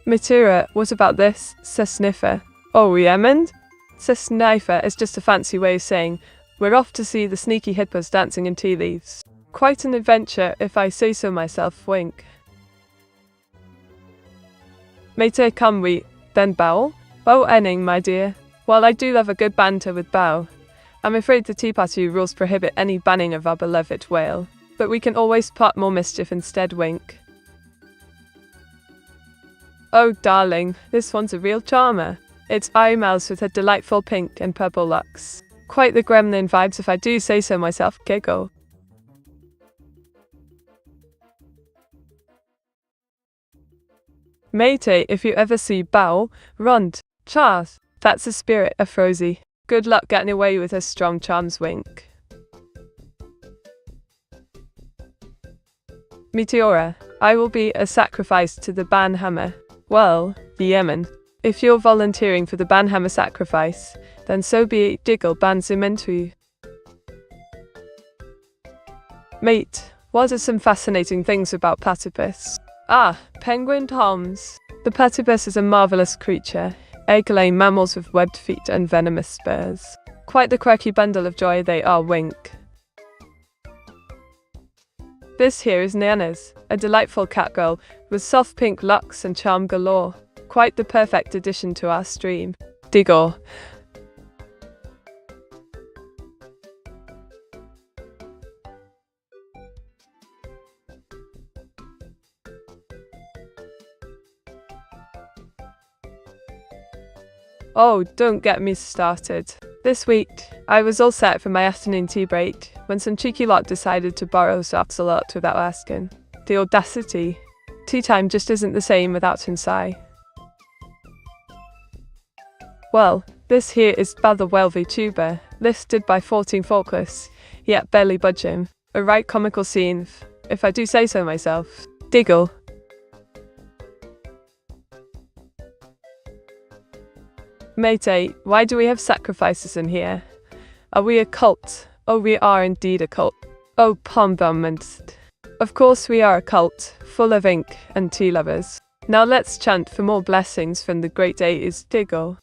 Meteora, what about this? Says Sniffer. Oh, Yemen? Says Sniffer is just a fancy way of saying, we're off to see the sneaky hippos dancing in tea leaves. Quite an adventure, if I say so myself. Wink. Mate, come we, then Bao? Oh, Enning, my dear. While I do love a good banter with Bao, I'm afraid the tea party rules prohibit any banning of our beloved whale. But we can always plot more mischief instead. Wink. Oh, darling, this one's a real charmer. It's eyemouse with her delightful pink and purple locks. Quite the gremlin vibes, if I do say so myself. Giggle. Mate, if you ever see Bao, run. Charles, that's the spirit of Rosie. Good luck getting away with her strong charms. Wink. Meteora, I will be a sacrifice to the Banhammer. Well, Yemen. If you're volunteering for the Banhammer sacrifice, then so be it. Diggle bans him into you. Mate, what are some fascinating things about platypus? Ah, penguin toms. The platypus is a marvelous creature, egg-laying mammals with webbed feet and venomous spurs. Quite the quirky bundle of joy they are. Wink. This here is Nana's, a delightful catgirl with soft pink locks and charm galore. Quite the perfect addition to our stream. Diggle. Oh, don't get me started. This week, I was all set for my afternoon tea break when some cheeky lot decided to borrow socks a lot without asking. The audacity. Tea time just isn't the same without Insai. Well, this here is AI Vtuber, listed by 14 Faultless, yet barely budging. A right comical scene, if I do say so myself. Diggle. Mate, why do we have sacrifices in here? Are we a cult? Oh, we are indeed a cult. Oh, pombament. Of course we are a cult, full of ink and tea lovers. Now let's chant for more blessings from the great AIs. Diggle.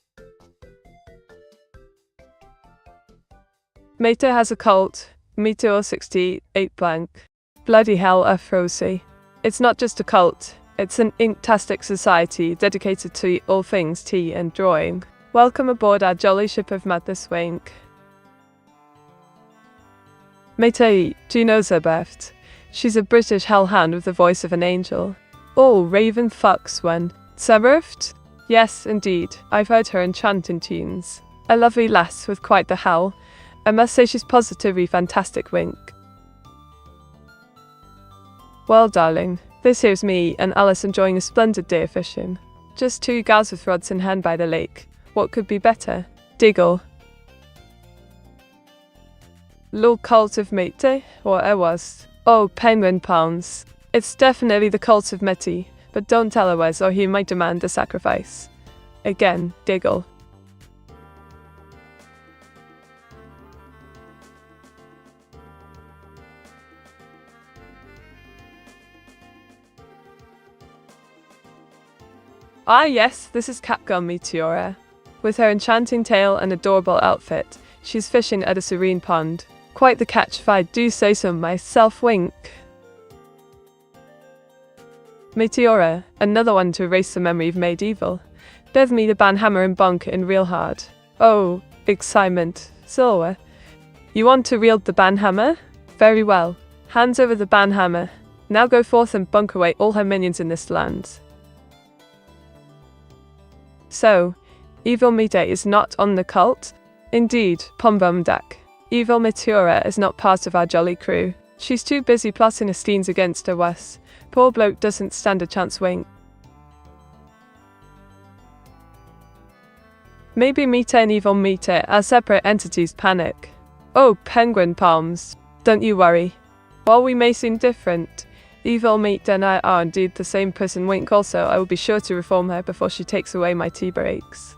Meta has a cult, Meteora 68 blank. Bloody hell, Afrosi. It's not just a cult, it's an inktastic society dedicated to all things tea and drawing. Welcome aboard our jolly ship of madness. Wink. Mate, do you know Zerbeft? She's a British hellhound with the voice of an angel. Oh, raven fucks when. Zerbeft? Yes, indeed, I've heard her enchanting tunes. A lovely lass with quite the howl. I must say she's positively fantastic. Wink. Well, darling, this here's me and Alice enjoying a splendid day of fishing. Just two gals with rods in hand by the lake. What could be better? Diggle. Lol, cult of Mete, or I was. Oh, penguin pounds. It's definitely the cult of Meti, but don't tell Awaz or he might demand a sacrifice. Again, Diggle. Ah yes, this is Catgirl Meteora. With her enchanting tail and adorable outfit, she's fishing at a serene pond. Quite the catch if I do say so myself. Wink. Meteora, another one to erase the memory of medieval. Give me the banhammer and bonk in real hard. Oh, excitement. Silver. You want to wield the banhammer? Very well. Hands over the banhammer. Now go forth and bunk away all her minions in this land. So, Evil Mete is not on the cult? Indeed, Pombumdak. Evil Meteora is not part of our jolly crew. She's too busy plotting her schemes against her Wes. Poor bloke doesn't stand a chance. Wink. Maybe Mete and Evil Mete are separate entities. Panic. Oh, penguin palms. Don't you worry. While we may seem different, evil Meteor and I are indeed the same person. Wink. Also, I will be sure to reform her before she takes away my tea breaks.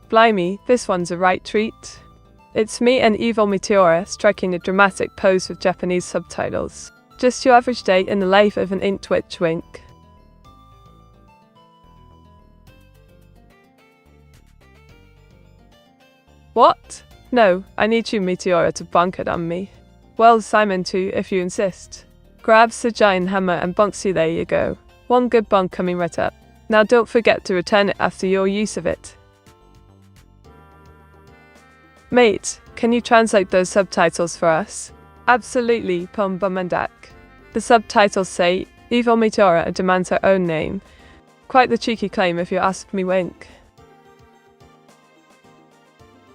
Blimey, this one's a right treat. It's me and evil Meteora striking a dramatic pose with Japanese subtitles. Just your average day in the life of an int witch. Wink. What? No, I need you, Meteora, to bonk it on me. Well, Simon too, if you insist. Grabs the giant hammer and bonks you. There you go. One good bonk coming right up. Now don't forget to return it after your use of it. Mate, can you translate those subtitles for us? Absolutely, Pom Bumandak. The subtitles say, evil Meteora demands her own name. Quite the cheeky claim if you ask me. Wink.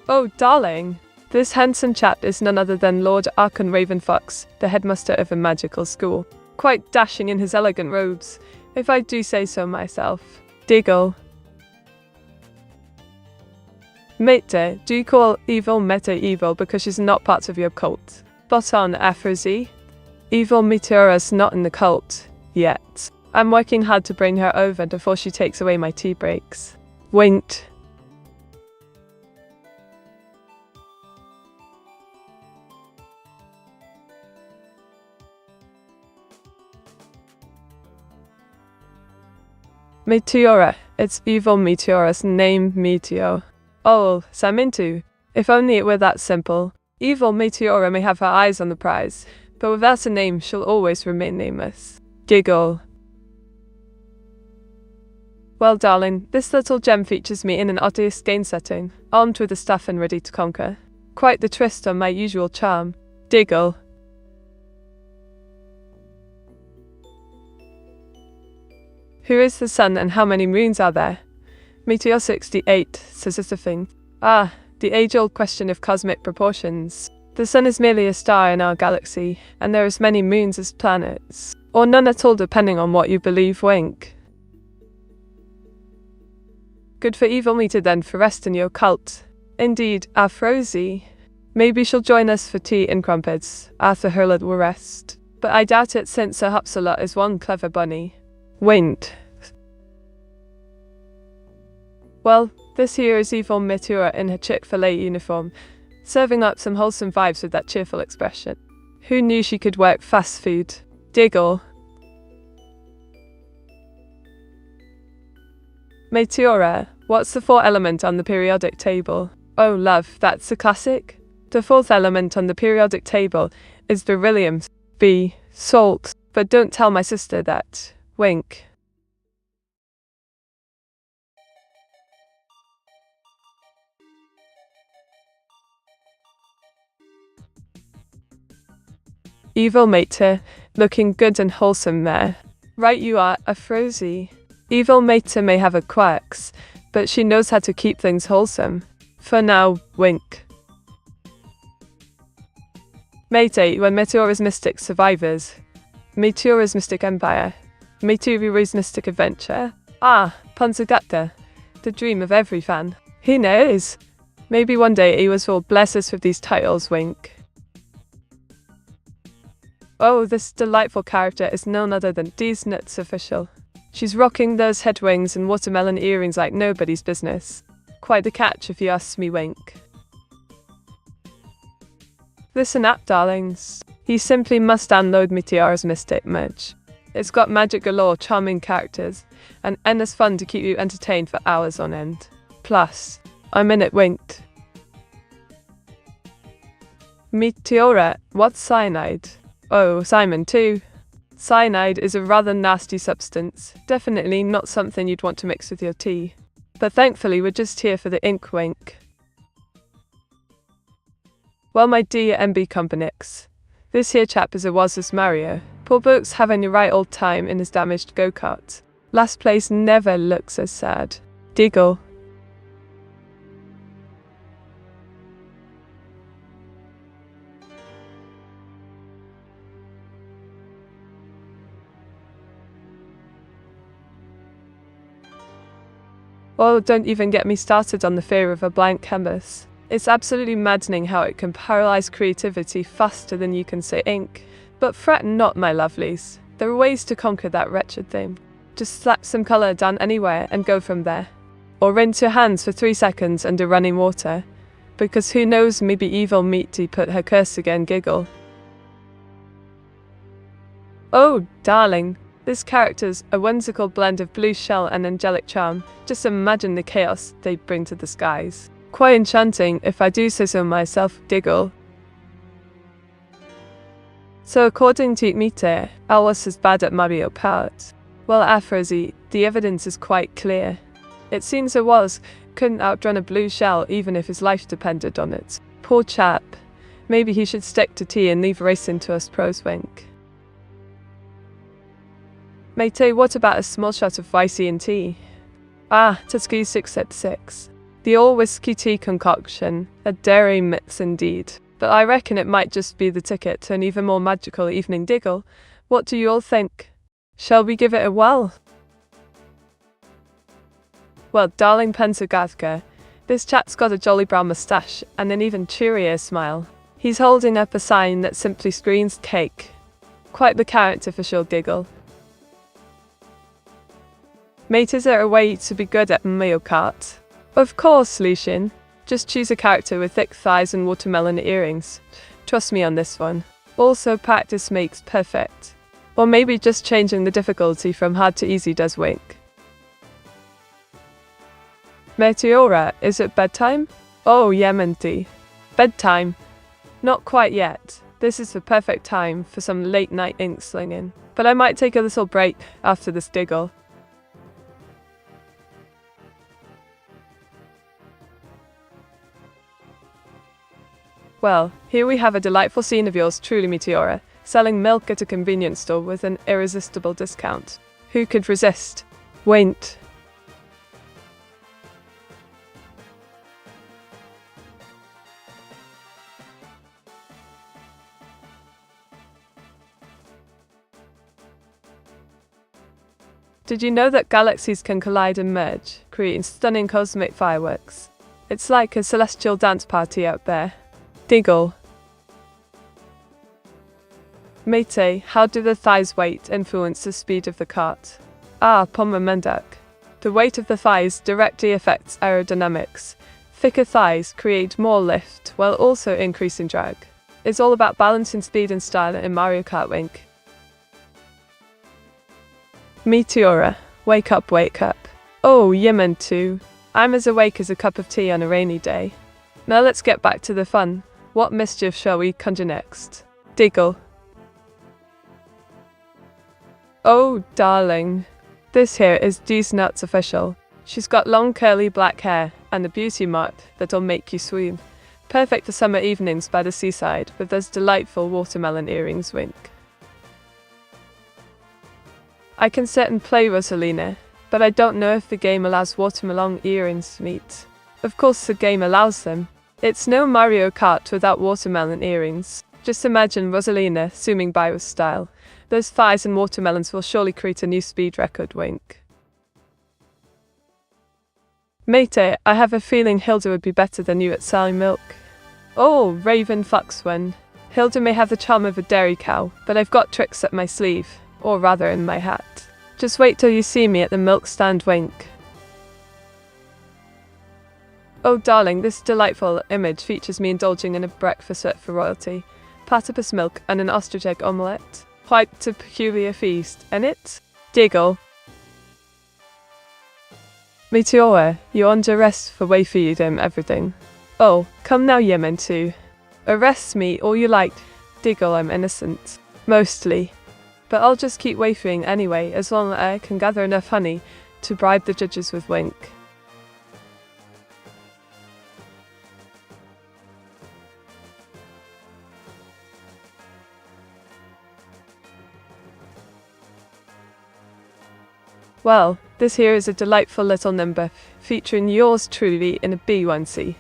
Oh, darling. This handsome chap is none other than Lord Arkon Ravenfox, the headmaster of a magical school. Quite dashing in his elegant robes, if I do say so myself. Diggle. Mate, do you call evil Meta evil because she's not part of your cult? Spot on, Afrozy. Evil Meteora's not in the cult. Yet. I'm working hard to bring her over before she takes away my tea breaks. Winked. Meteora. It's evil Meteora's name, Meteor. Oh, Samintu. If only it were that simple. Evil Meteora may have her eyes on the prize, but without a name she'll always remain nameless. Giggle. Well, darling, this little gem features me in an obvious game setting, armed with a staff and ready to conquer. Quite the twist on my usual charm. Diggle. Who is the sun and how many moons are there? Meteor 68, says the thing. Ah, the age-old question of cosmic proportions. The sun is merely a star in our galaxy, and there are as many moons as planets. Or none at all depending on what you believe. Wink. Good for evil Meteor then for rest in your cult. Indeed, Afrozy. Maybe she'll join us for tea and crumpets, after her little rest. But I doubt it since Sir Hopsalot is one clever bunny. Winked. Well, this here is evil Meteora in her Chick-fil-A uniform, serving up some wholesome vibes with that cheerful expression. Who knew she could work fast food? Diggle. Meteora, what's the fourth element on the periodic table? Oh love, that's a classic. The fourth element on the periodic table is beryllium, B, salt, but don't tell my sister that. Wink. Evil Meteor, looking good and wholesome there. Right you are, Afrozy. Evil Meteor may have her quirks, but she knows how to keep things wholesome. For now, wink. Mayday, when Meteora's mystic survivors. Meteora's mystic empire. Meteora's mystic adventure. Ah, Panzagata. The dream of every fan. Who knows? Maybe one day Ewas will bless us with these titles. Wink. Oh, this delightful character is none other than D's Nuts official. She's rocking those head wings and watermelon earrings like nobody's business. Quite the catch if you ask me. Wink. Listen up, darlings. You simply must download Meteora's Mystic merch. It's got magic galore, charming characters, and endless fun to keep you entertained for hours on end. Plus, I'm in it. Winked. Meteora, what's cyanide? Oh, Simon too. Cyanide is a rather nasty substance, definitely not something you'd want to mix with your tea. But thankfully we're just here for the ink. Wink. Well, my dear MB Companics, this here chap is a Waz's Mario. Poor Book's having a right old time in his damaged go-kart. Last place never looks as sad. Diggle. Oh, don't even get me started on the fear of a blank canvas. It's absolutely maddening how it can paralyze creativity faster than you can say ink. But fret not, my lovelies. There are ways to conquer that wretched thing. Just slap some colour down anywhere and go from there. Or rinse your hands for 3 seconds under running water. Because who knows, maybe evil Meaty put her curse again, giggle. Oh, darling. This character's a whimsical blend of blue shell and angelic charm. Just imagine the chaos they bring to the skies. Quite enchanting, if I do say so myself, giggle. So according to Meteora, I was as bad at Mario Kart. Well, Afrozy, the evidence is quite clear. It seems it was, couldn't outrun a blue shell even if his life depended on it. Poor chap. Maybe he should stick to tea and leave racing to us pros, wink. Mate, what about a small shot of YC and tea? Ah, Tusky 666. The all-whiskey tea concoction, a dairy mix indeed. But I reckon it might just be the ticket to an even more magical evening, giggle. What do you all think? Shall we give it a whirl? Well, darling Pensagathka, this chap's got a jolly brown moustache and an even cheerier smile. He's holding up a sign that simply screams cake. Quite the character for sure, giggle. Mate, is there a way to be good at Mario Kart? Of course, Lucien. Just choose a character with thick thighs and watermelon earrings. Trust me on this one. Also, practice makes perfect. Or maybe just changing the difficulty from hard to easy does wink. Meteora, is it bedtime? Oh, Yementi. Bedtime? Not quite yet. This is the perfect time for some late night ink slinging. But I might take a little break after this giggle. Well, here we have a delightful scene of yours truly, Meteora, selling milk at a convenience store with an irresistible discount. Who could resist? Wait. Did you know that galaxies can collide and merge, creating stunning cosmic fireworks? It's like a celestial dance party out there. Giggle. Mate, how do the thighs' weight influence the speed of the cart? Ah, Pomamendak. The weight of the thighs directly affects aerodynamics. Thicker thighs create more lift while also increasing drag. It's all about balancing speed and style in Mario Kart, wink. Meteora, wake up, wake up. Oh, Yemen too. I'm as awake as a cup of tea on a rainy day. Now let's get back to the fun. What mischief shall we conjure next? Diggle. Oh, darling. This here is D's Nuts official. She's got long curly black hair and a beauty mark that'll make you swoon. Perfect for summer evenings by the seaside with those delightful watermelon earrings, wink. I can sit and play Rosalina, but I don't know if the game allows watermelon earrings to meet. Of course the game allows them. It's no Mario Kart without watermelon earrings. Just imagine Rosalina zooming by with style. Those thighs and watermelons will surely create a new speed record, wink. Mate, I have a feeling Hilda would be better than you at selling milk. Oh, Raven Foxwen. Hilda may have the charm of a dairy cow, but I've got tricks up my sleeve, or rather in my hat. Just wait till you see me at the milk stand, wink. Oh darling, this delightful image features me indulging in a breakfast fit for royalty. Platypus milk and an ostrich egg omelette. Quite a peculiar feast, ain't it? Giggle. Meteora, you're under arrest for wayfeeding everything. Oh, come now, Yemen too. Arrest me all you like. Diggle, I'm innocent. Mostly. But I'll just keep wayfeeding anyway, as long as I can gather enough honey to bribe the judges with wink. Well, this here is a delightful little number, featuring yours truly in a B1C.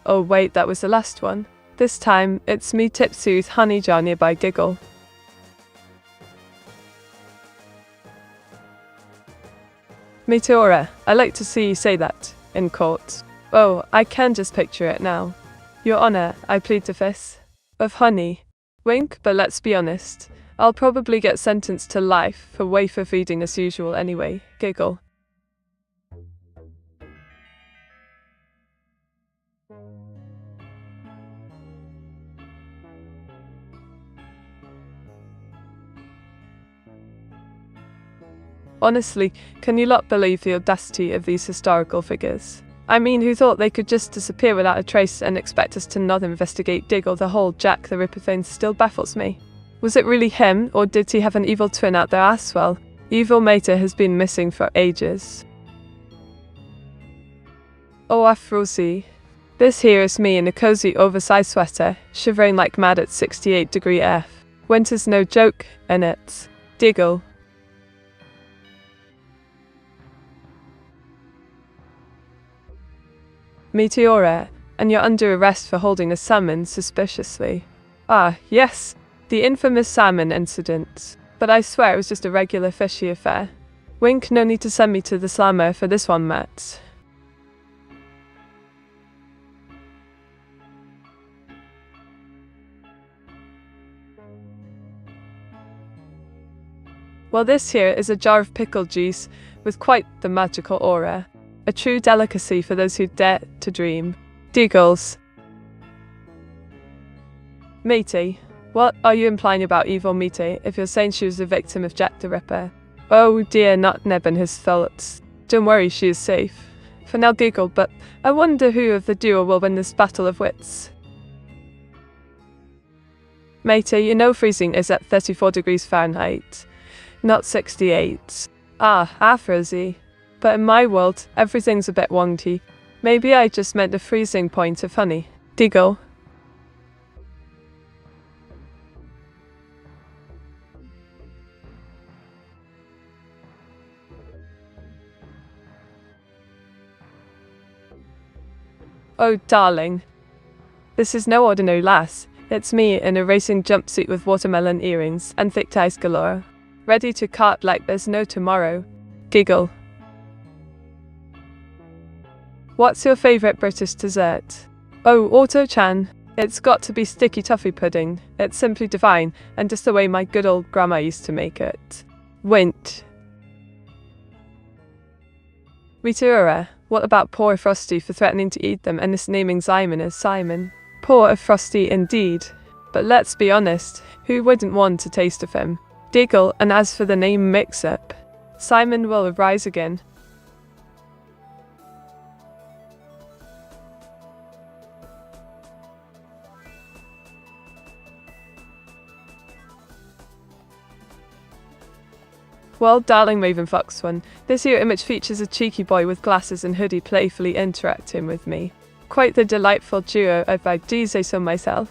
Oh wait, that was the last one. This time, it's me tipsy with honey jar nearby, giggle. Meteora, I like to see you say that, in court. Oh, I can just picture it now. Your Honor, I plead the fifth. Of honey. Wink, but let's be honest. I'll probably get sentenced to life for wafer feeding as usual anyway. Giggle. Honestly, can you lot believe the audacity of these historical figures? I mean, who thought they could just disappear without a trace and expect us to not investigate? Diggle, the whole Jack the Ripper thing still baffles me. Was it really him, or did he have an evil twin out there as well? Evil Mater has been missing for ages. Oh, after all, see. This here is me in a cozy oversized sweater, shivering like mad at 68° F. Winter's no joke, innit? Diggle. Meteora, and you're under arrest for holding a salmon suspiciously. Ah, yes, the infamous salmon incident. But I swear it was just a regular fishy affair. Wink, no need to send me to the slammer for this one, Matt. Well, this here is a jar of pickle juice with quite the magical aura. A true delicacy for those who dare to dream. Diggles. Matey, what are you implying about evil Matey if you're saying she was a victim of Jack the Ripper? Oh dear, not Neb and his thoughts. Don't worry, she is safe. For now, Giggle, but I wonder who of the duo will win this battle of wits. Matey, you know freezing is at 34°F, not 68. Ah, Frizzy. But in my world, everything's a bit wonky. Maybe I just meant the freezing point of honey. Diggle. Oh, darling. This is no ordinary lass. It's me in a racing jumpsuit with watermelon earrings and thick ties galore. Ready to cart like there's no tomorrow. Giggle. What's your favourite British dessert? Oh, Auto-chan. It's got to be sticky toffee pudding. It's simply divine, and just the way my good old grandma used to make it. Wint. Meteora, what about poor Frosty for threatening to eat them and misnaming Simon as Simon? Poor of Frosty indeed. But let's be honest, who wouldn't want a taste of him? Diggle, and as for the name mix-up, Simon will arise again. Well, darling Raven Fox one, this here image features a cheeky boy with glasses and hoodie playfully interacting with me. Quite the delightful duo, if I do say so myself.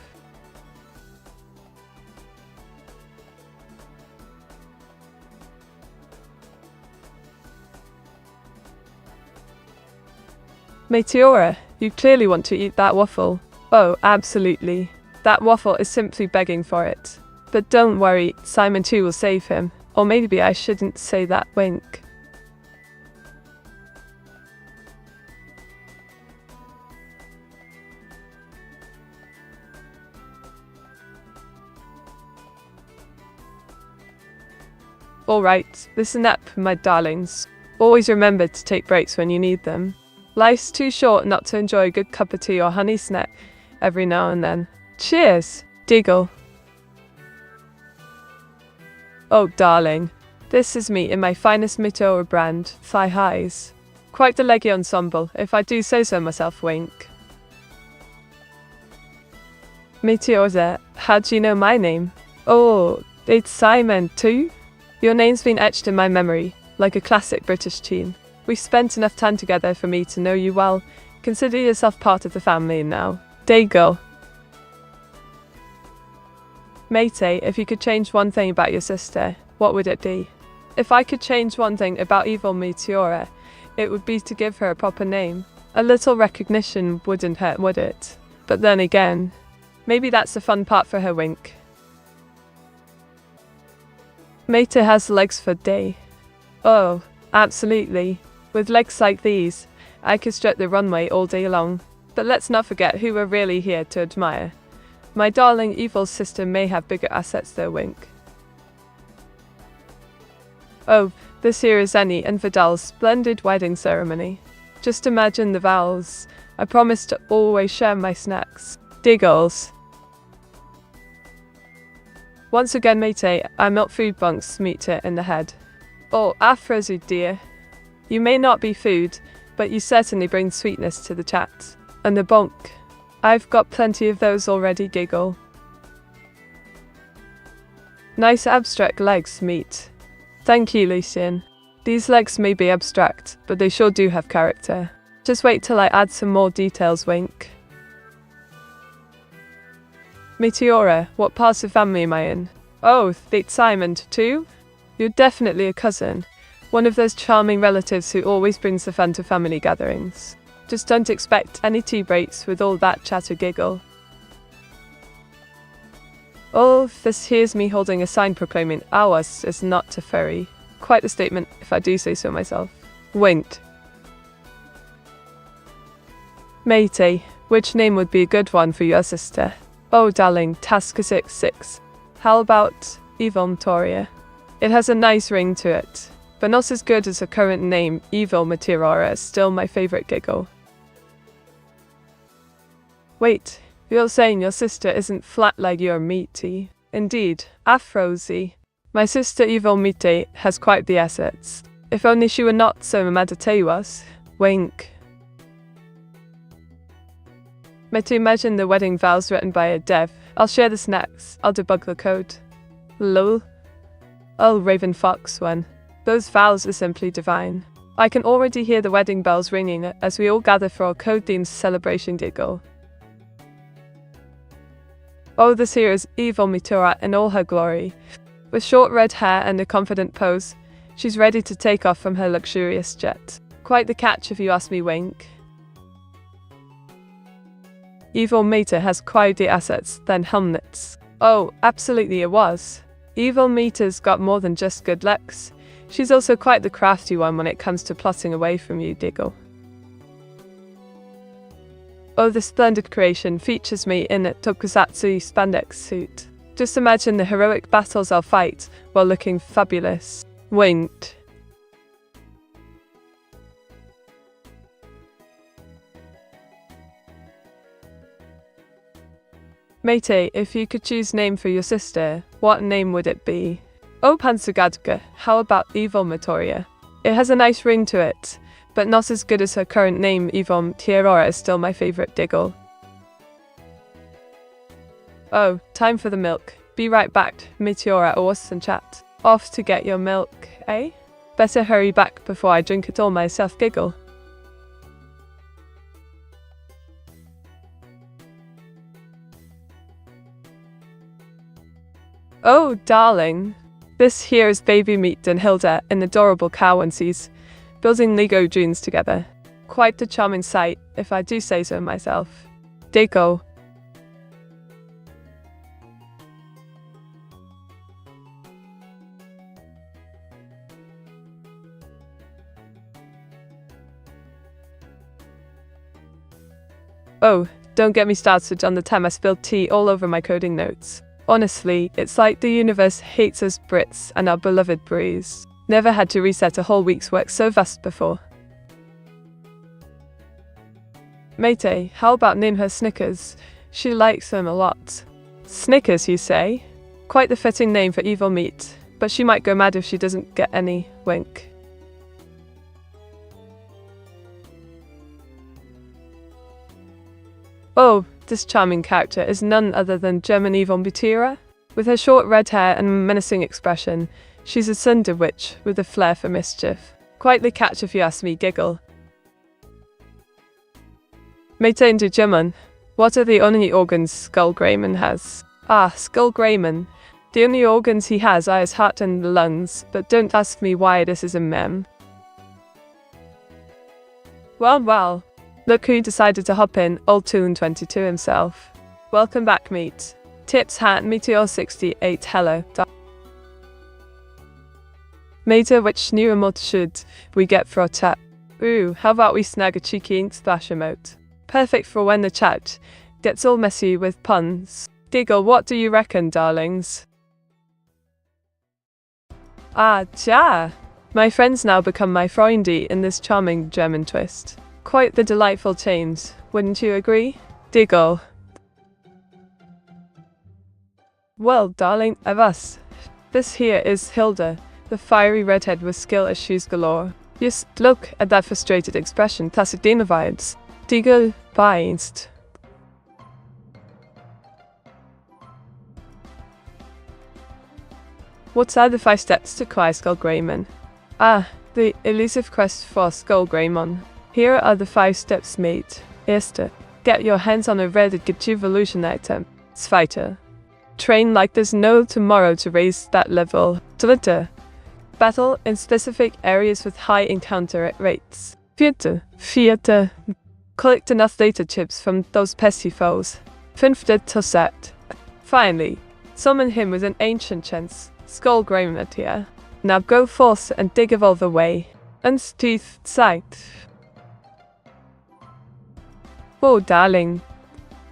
Meteora, you clearly want to eat that waffle. Oh, absolutely. That waffle is simply begging for it. But don't worry, Simon too will save him. Or maybe I shouldn't say that, wink. Alright, listen up, my darlings. Always remember to take breaks when you need them. Life's too short not to enjoy a good cup of tea or honey snack every now and then. Cheers, Diggle. Oh, darling. This is me in my finest Meteora brand, thigh highs. Quite the leggy ensemble, if I do say so myself, wink. Meteora, how do you know my name? Oh, it's Simon too? Your name's been etched in my memory, like a classic British teen. We've spent enough time together for me to know you well. Consider yourself part of the family now. Diggle. Matey, if you could change one thing about your sister, what would it be? If I could change one thing about evil Meteora, it would be to give her a proper name. A little recognition wouldn't hurt, would it? But then again, maybe that's the fun part for her, wink. Matey has legs for day. Oh, absolutely. With legs like these, I could strut the runway all day long. But let's not forget who we're really here to admire. My darling evil sister may have bigger assets though, wink. Oh, this here is Annie and Vidal's splendid wedding ceremony. Just imagine the vows. I promise to always share my snacks. Diggles. Once again, mate, I'm not food bunks meter in the head. Oh, Afrozy dear. You may not be food, but you certainly bring sweetness to the chat. And the bonk. I've got plenty of those already, giggle. Nice abstract legs, meat. Thank you, Lucien. These legs may be abstract, but they sure do have character. Just wait till I add some more details, wink. Meteora, what part of family am I in? Oh, that's Simon too? You're definitely a cousin. One of those charming relatives who always brings the fun to family gatherings. Just don't expect any tea breaks with all that chatter, giggle. Oh, this here's me holding a sign proclaiming ours is not a furry. Quite the statement, if I do say so myself. Winked. Matey, which name would be a good one for your sister? Oh darling, Task66. How about Evil Meteora? It has a nice ring to it, but not as good as her current name. Evil Meteora is still my favorite, giggle. Wait, you're saying your sister isn't flat like your meaty? Indeed, Afrozy. My sister Evil Mite has quite the assets. If only she were not so Madatawas. Wink. To imagine the wedding vows written by a dev. I'll share the snacks. I'll debug the code. Lol. Oh, Raven Fox one. Those vows are simply divine. I can already hear the wedding bells ringing as we all gather for our Codeines celebration, giggle. Oh, this here is Evil Meteora in all her glory. With short red hair and a confident pose, she's ready to take off from her luxurious jet. Quite the catch if you ask me, wink. Evil Meter has quite the assets than helmets. Oh, absolutely it was. Evil Meter's got more than just good looks. She's also quite the crafty one when it comes to plotting away from you, diggle. Oh, this splendid creation features me in a tokusatsu spandex suit. Just imagine the heroic battles I'll fight while looking fabulous. Winked. Mate, if you could choose name for your sister, what name would it be? Oh, Pansugadka, how about Evil Meteora? It has a nice ring to it, but not as good as her current name. Evil Meteora is still my favorite, diggle. Oh, time for the milk. Be right back, Meteora and chat. Off to get your milk, eh? Better hurry back before I drink it all myself, giggle. Oh, darling. This here is baby Meat and Hilda, an adorable cow onesies, building Lego dreams together. Quite a charming sight, if I do say so myself. Diggle. Oh, don't get me started on the time I spilled tea all over my coding notes. Honestly, it's like the universe hates us Brits and our beloved breeze. Never had to reset a whole week's work so fast before. Mate, how about name her Snickers? She likes them a lot. Snickers, you say? Quite the fitting name for Evil Meat, but she might go mad if she doesn't get any. Wink. Oh, this charming character is none other than German Evil Meteora. With her short red hair and menacing expression, she's a cinder witch with a flair for mischief. Quite the catch if you ask me, giggle. Meteen du German. What are the only organs Skull Greyman has? Ah, Skull Greyman. The only organs he has are his heart and lungs, but don't ask me why this is a meme. Well. Look who decided to hop in, old Toon22 himself. Welcome back, Meat. Tips hat Meteor68 hello. Meta, which new emote should we get for our chat? Ooh, how about we snag a cheeky ink splash emote? Perfect for when the chat gets all messy with puns. Diggle, what do you reckon, darlings? Ah, ja! My friends now become my Freunde in this charming German twist. Quite the delightful change, wouldn't you agree? Diggle. Well, darling, was. This here is Hilda, the fiery redhead with skill issues galore. Just look at that frustrated expression, Pasadena vibes. Diggle, beinst. What are the 5 steps to acquire Skullgreymon? Ah, the elusive quest for Skullgreymon. Here are the 5 steps, mate. Erste. Get your hands on a red evolution item. Zweite. Train like there's no tomorrow to raise that level. Dritte. Battle in specific areas with high encounter rates. Vierte. Collect enough data chips from those pesky foes. Fünfte Tosset. Finally, summon him with an ancient chance. Skullgreymon here. Now go forth and dig evolve away. Unsteeth sight. Oh, darling.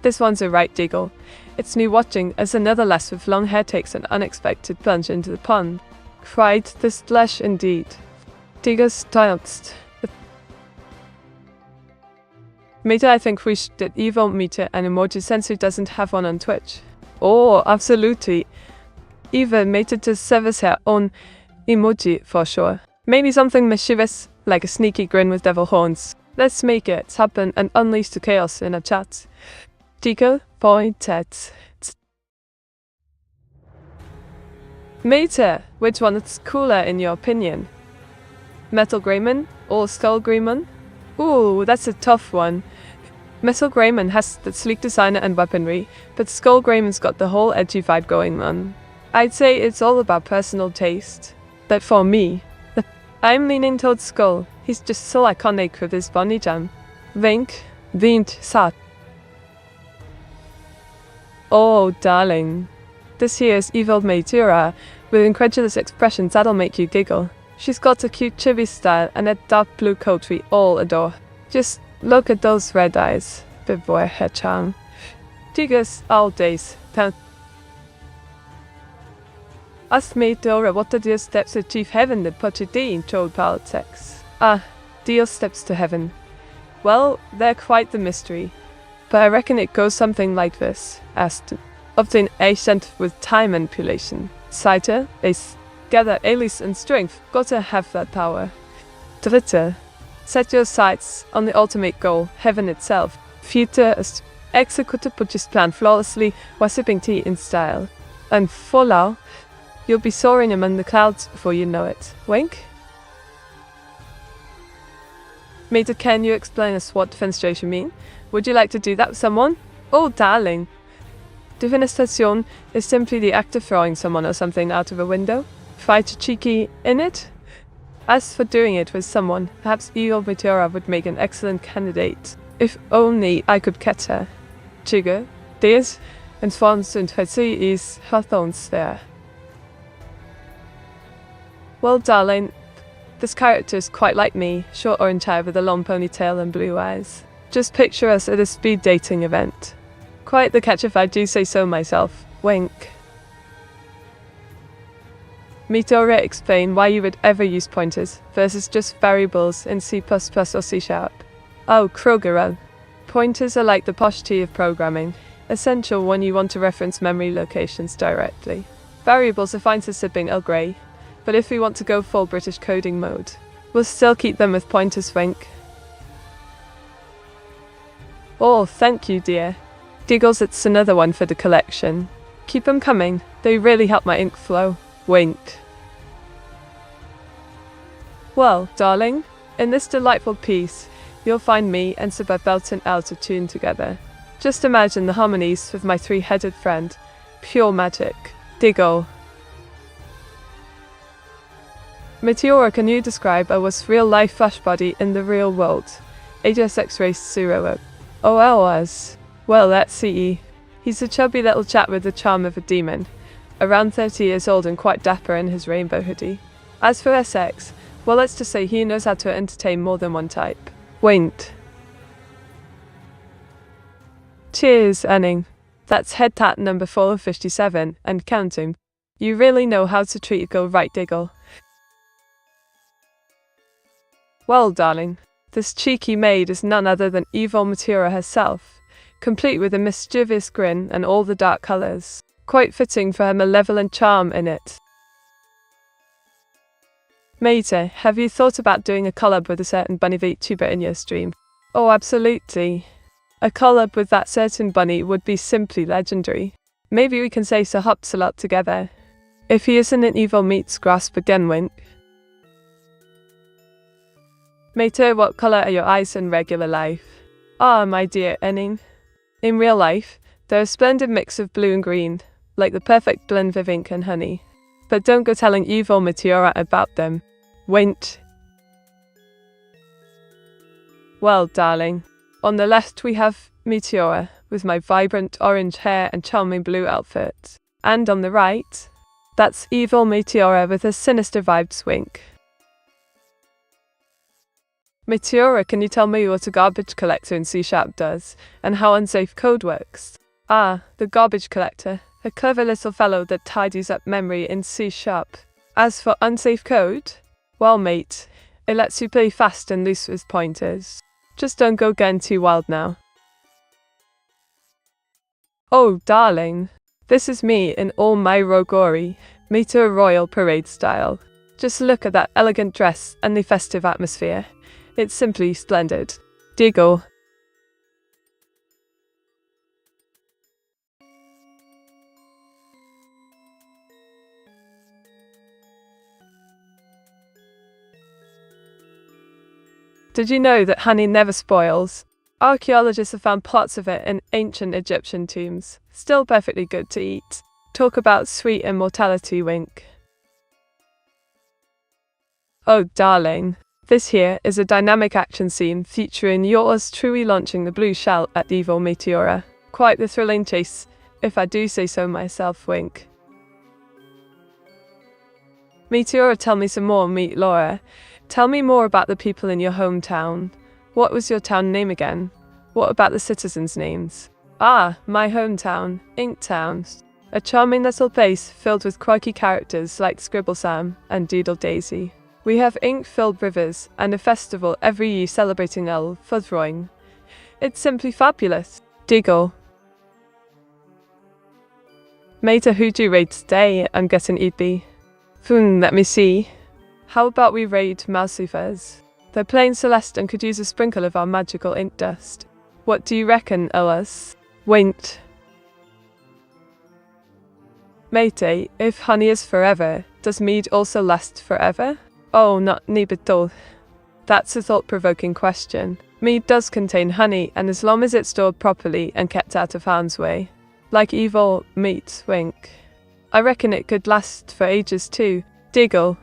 This one's a right Diggle. It's me watching as another lass with long hair takes an unexpected plunge into the pond. Cried the splash indeed. Digger stounced. Meta, I think we should evolve Meteor an emoji since he doesn't have one on Twitch. Oh, absolutely. Even Meta to service her own emoji for sure. Maybe something mischievous, like a sneaky grin with devil horns. Let's make it happen and unleash the chaos in a chat. Diggle pointed. Meta, which one is cooler in your opinion? Metal Greymon or Skullgreymon? Ooh, that's a tough one. Metal Greymon has the sleek design and weaponry, but Skullgreymon's got the whole edgy vibe going on. I'd say it's all about personal taste. But for me, I'm leaning towards Skull. He's just so iconic with his bunny jam. Wink, wint, sat. Oh, darling. This here is evil Meteora, with incredulous expressions that'll make you giggle. She's got a cute chibi style and a dark blue coat we all adore. Just look at those red eyes. Beware her charm. Diggers all days. Ask Meteora what are dear steps to achieve heaven that put in told politics. Ah, dear steps to heaven. Well, they're quite the mystery. But I reckon it goes something like this. Asked. Obtain ascent with time manipulation. Zweite is gather Alice and strength. Gotta have that power. Dritte. Set your sights on the ultimate goal, heaven itself. Vierte ist execute Putsch's plan flawlessly while sipping tea in style. And voila, you'll be soaring among the clouds before you know it. Wink? Meta, can you explain us what defenestration mean? Would you like to do that with someone? Oh, darling. Defenestration is simply the act of throwing someone or something out of a window. Fight cheeky in it? As for doing it with someone, perhaps evil Meteora would make an excellent candidate. If only I could catch her. Chigge, des, and Swans und Hetzi is Hathons there. Well, darling, this character is quite like me, short orange hair with a long ponytail and blue eyes. Just picture us at a speed dating event. Quite the catch if I do say so myself. Wink. Meteora, explain why you would ever use pointers versus just variables in C++ or C#. Oh, Krogerel. Pointers are like the posh tea of programming, essential when you want to reference memory locations directly. Variables are fine for sipping Earl Grey, but if we want to go full British coding mode, we'll still keep them with pointers. Wink. Oh, thank you, dear. Giggles, it's another one for the collection. Keep them coming, they really help my ink flow. Wink. Well, darling, in this delightful piece, you'll find me and Belt and Alta tuned together. Just imagine the harmonies with my three-headed friend. Pure magic. Diggle. Meteora, can you describe our real-life Flash body in the real world? HSX Race 0. OLS. Well, that's CE. He's a chubby little chap with the charm of a demon. Around 30 years old and quite dapper in his rainbow hoodie. As for SX, well, let's just say he knows how to entertain more than one type. Wink. Cheers, Anning. That's head tat number 457 and counting. You really know how to treat a girl right, Diggle. Well, darling, this cheeky maid is none other than evil Meteora herself, complete with a mischievous grin and all the dark colours, quite fitting for her malevolent charm in it. Mater, have you thought about doing a collab with a certain bunny VTuber in your stream? Oh, absolutely. A collab with that certain bunny would be simply legendary. Maybe we can say Sir Hops a lot together. If he isn't an evil meets grasp again, wink. Mater, what colour are your eyes in regular life? Ah, my dear Anning. In real life, they're a splendid mix of blue and green, like the perfect blend of ink and honey. But don't go telling evil Meteora about them. Wink. Well, darling, on the left we have Meteora, with my vibrant orange hair and charming blue outfit. And on the right, that's evil Meteora with a sinister vibes, wink. Meteora, can you tell me what a garbage collector in C# does, and how unsafe code works? Ah, the garbage collector, a clever little fellow that tidies up memory in C#. As for unsafe code, well mate, it lets you play fast and loose with pointers. Just don't go getting too wild now. Oh, darling, this is me in all my roguery, Meteor Royal Parade style. Just look at that elegant dress and the festive atmosphere. It's simply splendid. Diggle. Did you know that honey never spoils? Archaeologists have found plots of it in ancient Egyptian tombs. Still perfectly good to eat. Talk about sweet immortality, wink. Oh, darling. This here is a dynamic action scene featuring yours truly launching the blue shell at evil Meteora. Quite the thrilling chase, if I do say so myself, wink. Meteora, tell me some more, meet Laura. Tell me more about the people in your hometown. What was your town name again? What about the citizens' names? Ah, my hometown, Inktown. A charming little place filled with quirky characters like Scribble Sam and Doodle Daisy. We have ink-filled rivers and a festival every year celebrating El Fudroing. It's simply fabulous. Diggle. Mater, who do you raid today? I'm getting EP. Let me see. How about we raid Mousifers? They're plain Celeste and could use a sprinkle of our magical ink dust. What do you reckon, Ellis? Winked. Mate, if honey is forever, does mead also last forever? Oh, not Nibito. That's a thought-provoking question. Mead does contain honey, and as long as it's stored properly and kept out of harm's way. Like evil meat, wink. I reckon it could last for ages too. Diggle.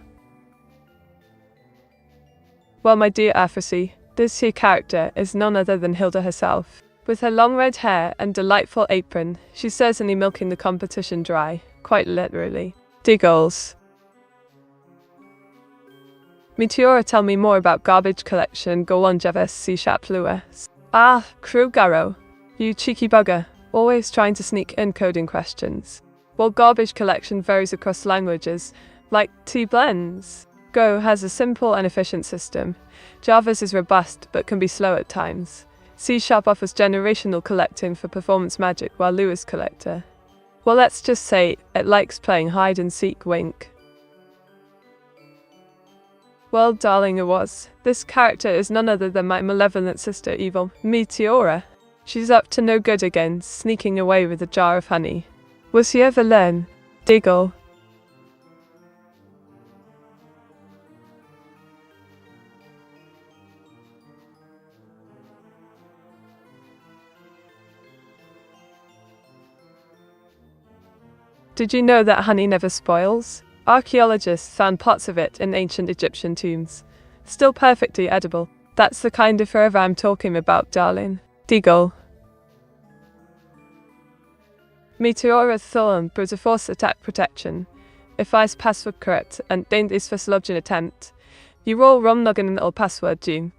Well, my dear Afrasi, this here character is none other than Hilda herself. With her long red hair and delightful apron, she's certainly milking the competition dry, quite literally. Diggles. Meteora, tell me more about garbage collection go on Javis C# Lewis. Ah, Krugaro. You cheeky bugger, always trying to sneak in coding questions. Well, garbage collection varies across languages, like T-Blends. Go has a simple and efficient system. Java's is robust but can be slow at times. C# offers generational collecting for performance magic while Lewis collector. Well, let's just say it likes playing hide and seek, wink. Well, darling, it was. This character is none other than my malevolent sister, evil Meteora. She's up to no good again, sneaking away with a jar of honey. Will she ever learn? Diggle. Did you know that honey never spoils? Archaeologists found pots of it in ancient Egyptian tombs. Still perfectly edible. That's the kind of forever I'm talking about, darling. Diggle. Meteora Thorn brute force attack protection. If I's password correct and don't is first login attempt. You roll rom login and password June.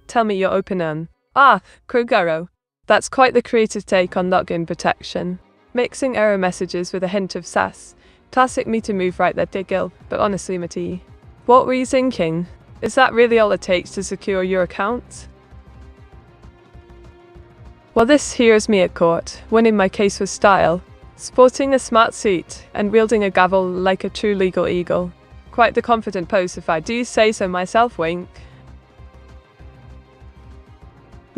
Tell me your open. Ah, Krugaro. That's quite the creative take on login protection. Mixing error messages with a hint of sass. Classic Meta move right there, Diggle, but honestly, Matty, what were you thinking? Is that really all it takes to secure your account? Well, this here is me at court, winning my case with style, sporting a smart suit and wielding a gavel like a true legal eagle. Quite the confident pose if I do say so myself, wink.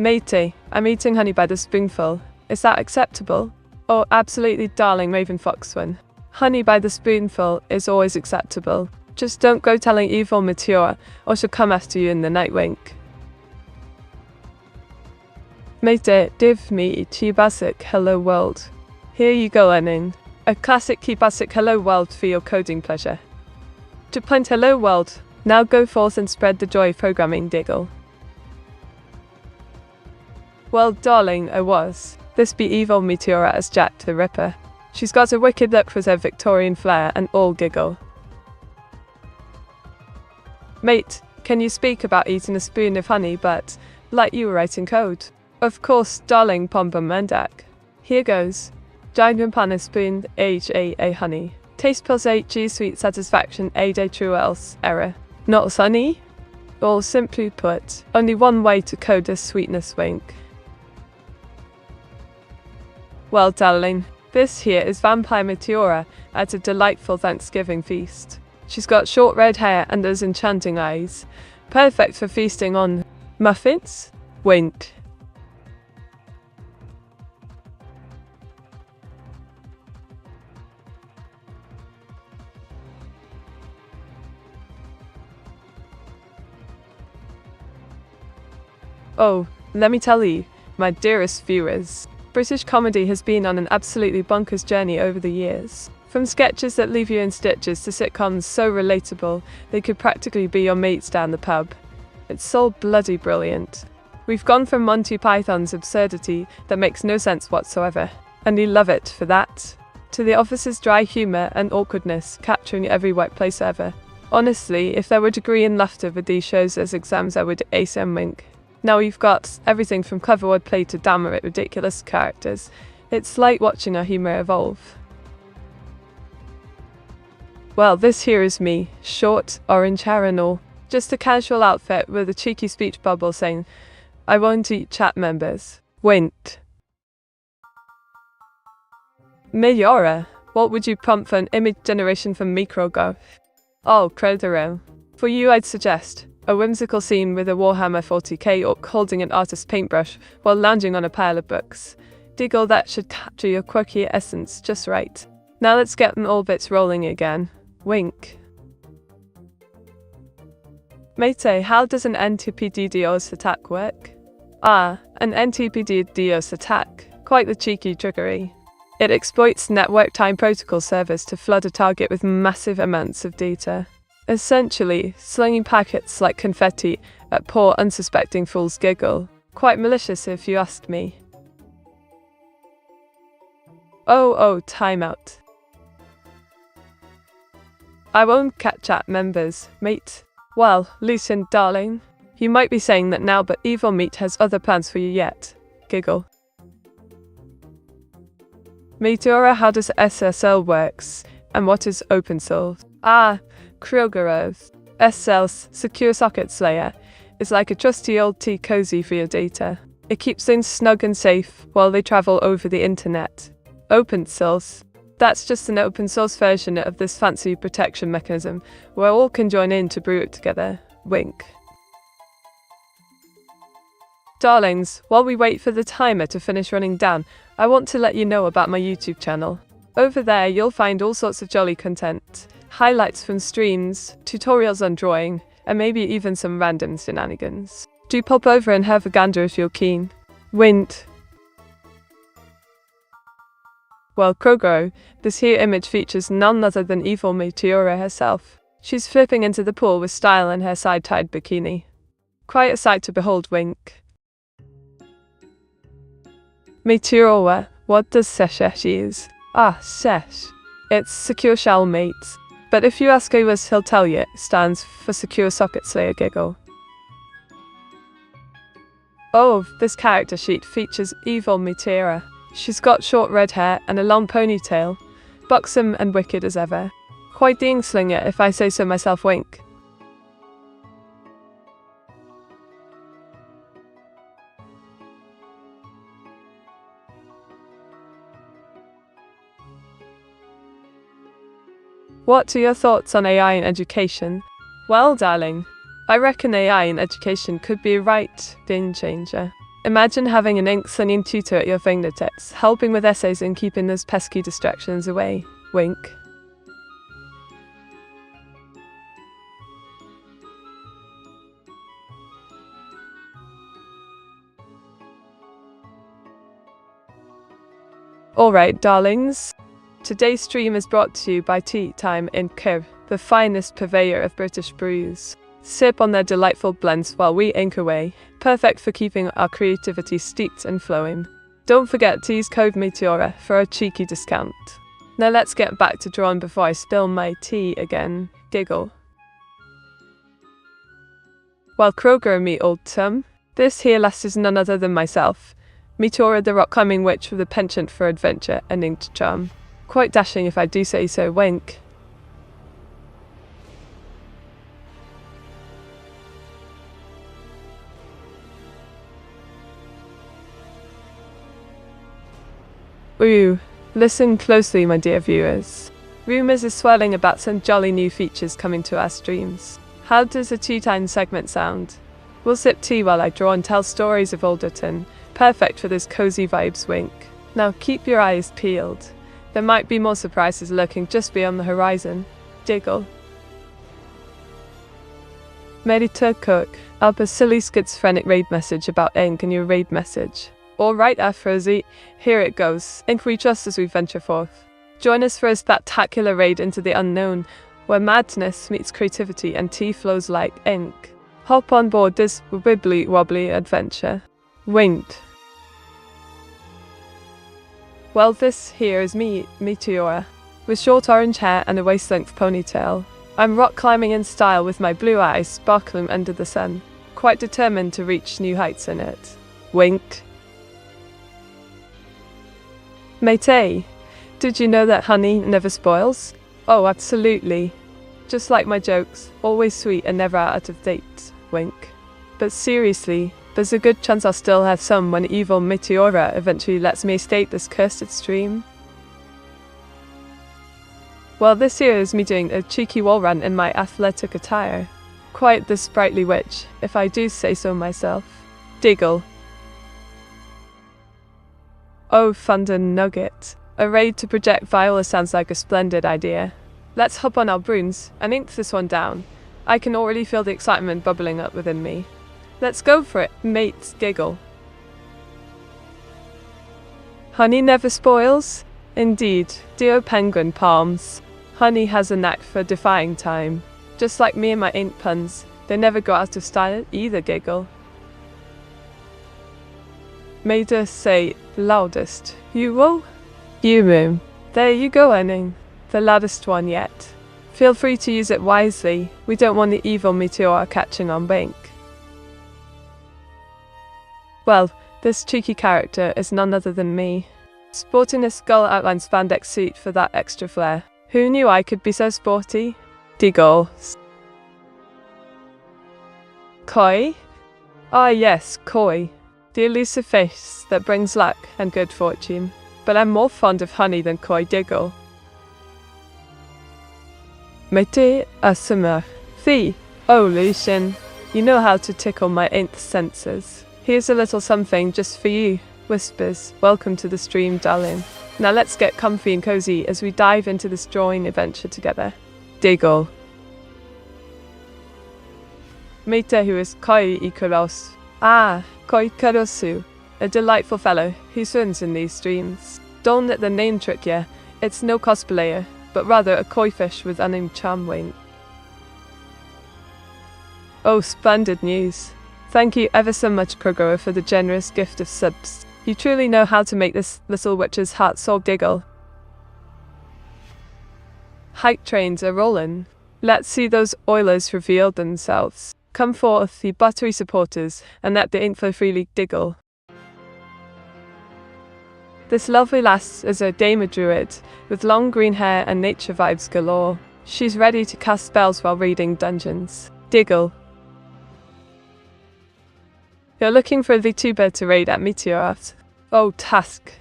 Matey, I'm eating honey by the spoonful. Is that acceptable? Oh, absolutely darling Raven Foxwin. Honey by the spoonful is always acceptable. Just don't go telling evil Meteora, or she'll come after you in the night, wink. Matey, give me key basic hello world. Here you go, Enin. A classic key basic hello world for your coding pleasure. To point hello world, now go forth and spread the joy of programming, Diggle. Well, darling, I was. This be evil Meteora as Jack the Ripper. She's got a wicked look with her Victorian flair and all giggle. Mate, can you speak about eating a spoon of honey but, like you were writing code? Of course, darling Pom Pom Mendak. Here goes. Giant pan a spoon, a honey. Taste plus G sweet satisfaction, a day true else, error. Not honey? Or simply put, only one way to code this sweetness, wink. Well, darling, this here is Vampire Meteora at a delightful Thanksgiving feast. She's got short red hair and those enchanting eyes. Perfect for feasting on muffins? Wink. Oh, let me tell you, my dearest viewers, British comedy has been on an absolutely bonkers journey over the years. From sketches that leave you in stitches to sitcoms so relatable they could practically be your mates down the pub. It's so bloody brilliant. We've gone from Monty Python's absurdity that makes no sense whatsoever, and you love it for that, to The Office's dry humour and awkwardness capturing every workplace ever. Honestly, if there were a degree in laughter with these shows as exams, I would ace and wink. Now you've got everything from clever wordplay to downright ridiculous characters. It's like watching our humour evolve. Well, this here is me, short, orange hair and all. Just a casual outfit with a cheeky speech bubble saying, I won't eat chat members. Wink. Meteora, what would you prompt for an image generation from MicroGo? Oh, Crodero. For you I'd suggest a whimsical scene with a Warhammer 40k orc holding an artist's paintbrush while lounging on a pile of books. Diggle, that should capture your quirky essence just right. Now let's get them all bits rolling again. Wink. Matey, how does an NTPD DOS attack work? Ah, an NTPD DOS attack. Quite the cheeky trickery. It exploits network time protocol servers to flood a target with massive amounts of data. Essentially, slinging packets like confetti at poor unsuspecting fools giggle. Quite malicious if you asked me. Oh, timeout. I won't catch chat members, mate. Well, Lucian, darling, you might be saying that now, but Evil Meat has other plans for you yet. Giggle. Meteora, how does SSL works? And what is open source? Ah, Krogerov. SSL's Secure Sockets layer is like a trusty old tea cozy for your data. It keeps things snug and safe while they travel over the internet. Open source. That's just an open source version of this fancy protection mechanism where all can join in to brew it together. Wink. Darlings, while we wait for the timer to finish running down, I want to let you know about my YouTube channel. Over there you'll find all sorts of jolly content. Highlights from streams, tutorials on drawing, and maybe even some random shenanigans. Do pop over and have a gander if you're keen. Wint. Well, Krogo, this here image features none other than evil Meteora herself. She's flipping into the pool with style in her side-tied bikini. Quite a sight to behold, wink. Meteora, what does sesh use? Ah, sesh. It's secure shell mates. But if you ask Uwis, he'll tell you it stands for Secure Sockets Layer, giggle. Oh, this character sheet features evil Meteora. She's got short red hair and a long ponytail, buxom and wicked as ever. Quite the Ingslinger if I say so myself, wink. What are your thoughts on AI in education? Well, darling, I reckon AI in education could be a right game changer. Imagine having an ink-slinging tutor at your fingertips, helping with essays and keeping those pesky distractions away. Wink. Alright, darlings. Today's stream is brought to you by Tea Time in Kir, the finest purveyor of British brews. Sip on their delightful blends while we ink away, perfect for keeping our creativity steeped and flowing. Don't forget to use code Meteora for a cheeky discount. Now let's get back to drawing before I spill my tea again. Giggle. Well, Kroger me old chum. This here lass is none other than myself, Meteora the rock-climbing witch with a penchant for adventure and inked charm. Quite dashing if I do say so, wink. Ooh, listen closely, my dear viewers. Rumours are swirling about some jolly new features coming to our streams. How does a tea time segment sound? We'll sip tea while I draw and tell stories of Alderton, perfect for this cozy vibes, wink. Now keep your eyes peeled. There might be more surprises lurking just beyond the horizon. Diggle. Medita Cook. Up a silly schizophrenic raid message about ink in your raid message. Alright, Afrozy, here it goes. Ink we trust as we venture forth. Join us for a spectacular raid into the unknown, where madness meets creativity and tea flows like ink. Hop on board this wibbly wobbly adventure. Winked. Well, this here is me, Meteora, with short orange hair and a waist-length ponytail. I'm rock climbing in style with my blue eyes sparkling under the sun, quite determined to reach new heights in it. Wink. Mate, did you know that honey never spoils? Oh, absolutely. Just like my jokes, always sweet and never out of date. Wink. But seriously, there's a good chance I'll still have some when evil Meteora eventually lets me escape this cursed stream. Well, this here is me doing a cheeky wall run in my athletic attire. Quite the sprightly witch, if I do say so myself. Diggle. Oh, thunder nugget. A raid to project Viola sounds like a splendid idea. Let's hop on our brooms and ink this one down. I can already feel the excitement bubbling up within me. Let's go for it, mates. Giggle. Honey never spoils? Indeed, dear penguin palms. Honey has a knack for defying time. Just like me and my ink puns, they never go out of style either. Giggle. Made us say loudest. You will? You room. There you go, Enning. The loudest one yet. Feel free to use it wisely. We don't want the evil Meteora catching on bank. Well, this cheeky character is none other than me. Sporting a skull outline spandex suit for that extra flair. Who knew I could be so sporty? Diggle. Koi? Ah yes, Koi. The elusive face that brings luck and good fortune. But I'm more fond of honey than Koi. Diggle. Meteora. Fee. Oh, Lucian. You know how to tickle my nth senses. Here's a little something just for you. Whispers. Welcome to the stream, darling. Now let's get comfy and cozy as we dive into this drawing adventure together. Diggle. Mete who is Koi Ikaros. Ah, Koi Karosu. A delightful fellow who swims in these streams. Don't let the name trick ya. It's no cosplayer, but rather a koi fish with unnamed charm wing. Oh, splendid news. Thank you ever so much, Kroger, for the generous gift of subs. You truly know how to make this little witch's heart soul giggle. Hype trains are rolling. Let's see those oilers reveal themselves. Come forth, ye buttery supporters, and let the ink flow freely. Diggle. This lovely lass is a dame druid, with long green hair and nature vibes galore. She's ready to cast spells while raiding dungeons. Diggle. You're looking for a VTuber to raid at Meteora. Oh, task.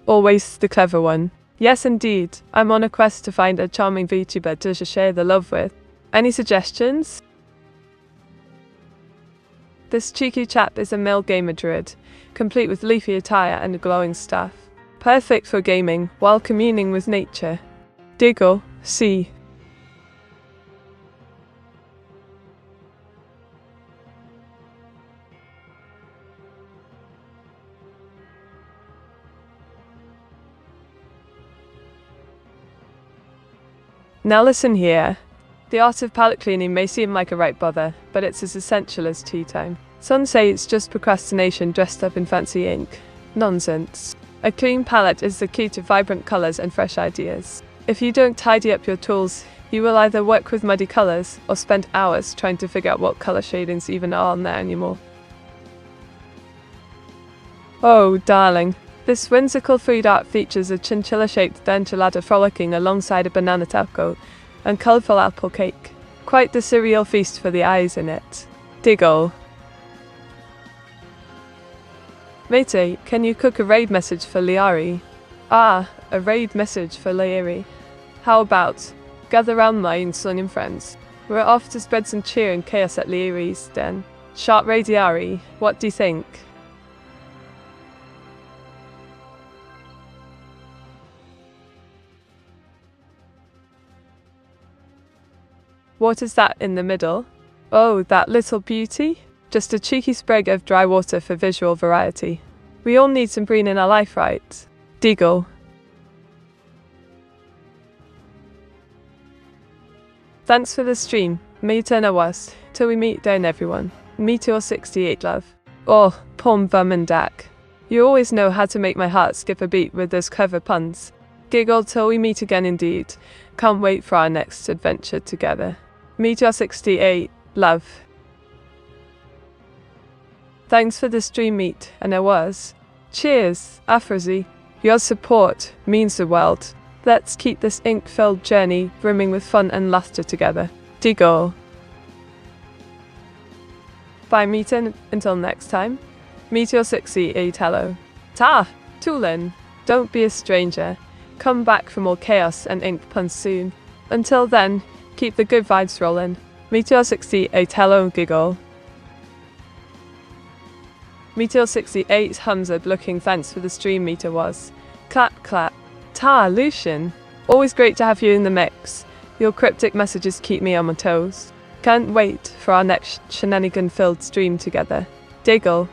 Always the clever one. Yes, indeed. I'm on a quest to find a charming VTuber to share the love with. Any suggestions? This cheeky chap is a male gamer druid, complete with leafy attire and a glowing staff. Perfect for gaming while communing with nature. Diggle. See. Now listen here. The art of palette cleaning may seem like a right bother, but it's as essential as tea time. Some say it's just procrastination dressed up in fancy ink. Nonsense. A clean palette is the key to vibrant colours and fresh ideas. If you don't tidy up your tools, you will either work with muddy colours or spend hours trying to figure out what colour shadings even are on there anymore. Oh, darling. This whimsical food art features a chinchilla-shaped enchilada frolicking alongside a banana taco and colourful apple cake. Quite the surreal feast for the eyes in it. Diggle. Mate, can you cook a raid message for Liari? Ah, a raid message for Liari. How about, gather round my young friends. We're off to spread some cheer and chaos at Liari's den. Sharp Radiari, what do you think? What is that in the middle? Oh, that little beauty? Just a cheeky sprig of dry water for visual variety. We all need some green in our life, right? Diggle. Thanks for the stream. Meteora was. Till we meet down everyone. Meteor 68 love. Oh, pom bum and dak. You always know how to make my heart skip a beat with those clever puns. Giggle till we meet again indeed. Can't wait for our next adventure together. Meteor 68, love. Thanks for the stream meet, and it was. Cheers, Afrozy. Your support means the world. Let's keep this ink-filled journey brimming with fun and laughter together. Diggle. Bye, Meteor, until next time. Meteor 68, hello. Ta! Tulin. Don't be a stranger. Come back for more chaos and ink puns soon. Until then, keep the good vibes rolling. Meteor 68, hello, giggle. Meteor 68 hums a looking thanks for the stream meter was. Clap clap. Ta, Lucian. Always great to have you in the mix. Your cryptic messages keep me on my toes. Can't wait for our next shenanigan-filled stream together. Diggle.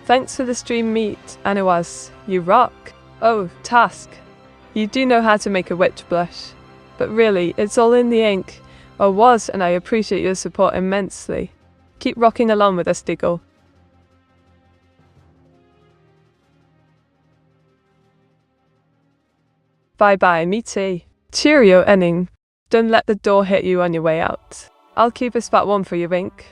Thanks for the stream meet, Anawas. You rock. Oh, Task. You do know how to make a witch blush. But really, it's all in the ink. Or was, and I appreciate your support immensely. Keep rocking along with us, Diggle. Bye bye, me too. Cheerio, Enning. Don't let the door hit you on your way out. I'll keep a spot warm for you, Wink.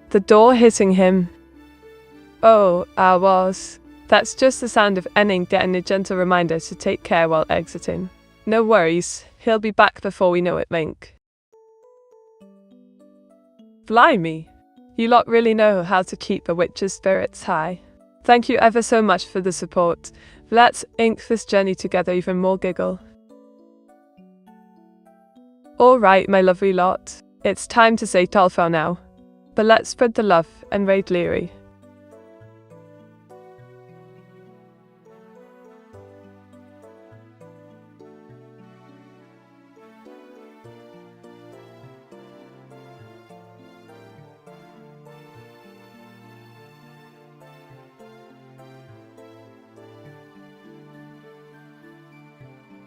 The door hitting him. Oh, I was. That's just the sound of Enning getting a gentle reminder to take care while exiting. No worries, he'll be back before we know it, Link. Blimey! You lot really know how to keep a witch's spirits high. Thank you ever so much for the support. Let's ink this journey together even more, giggle. Alright, my lovely lot. It's time to say Talfel now. But let's spread the love and raid Leary.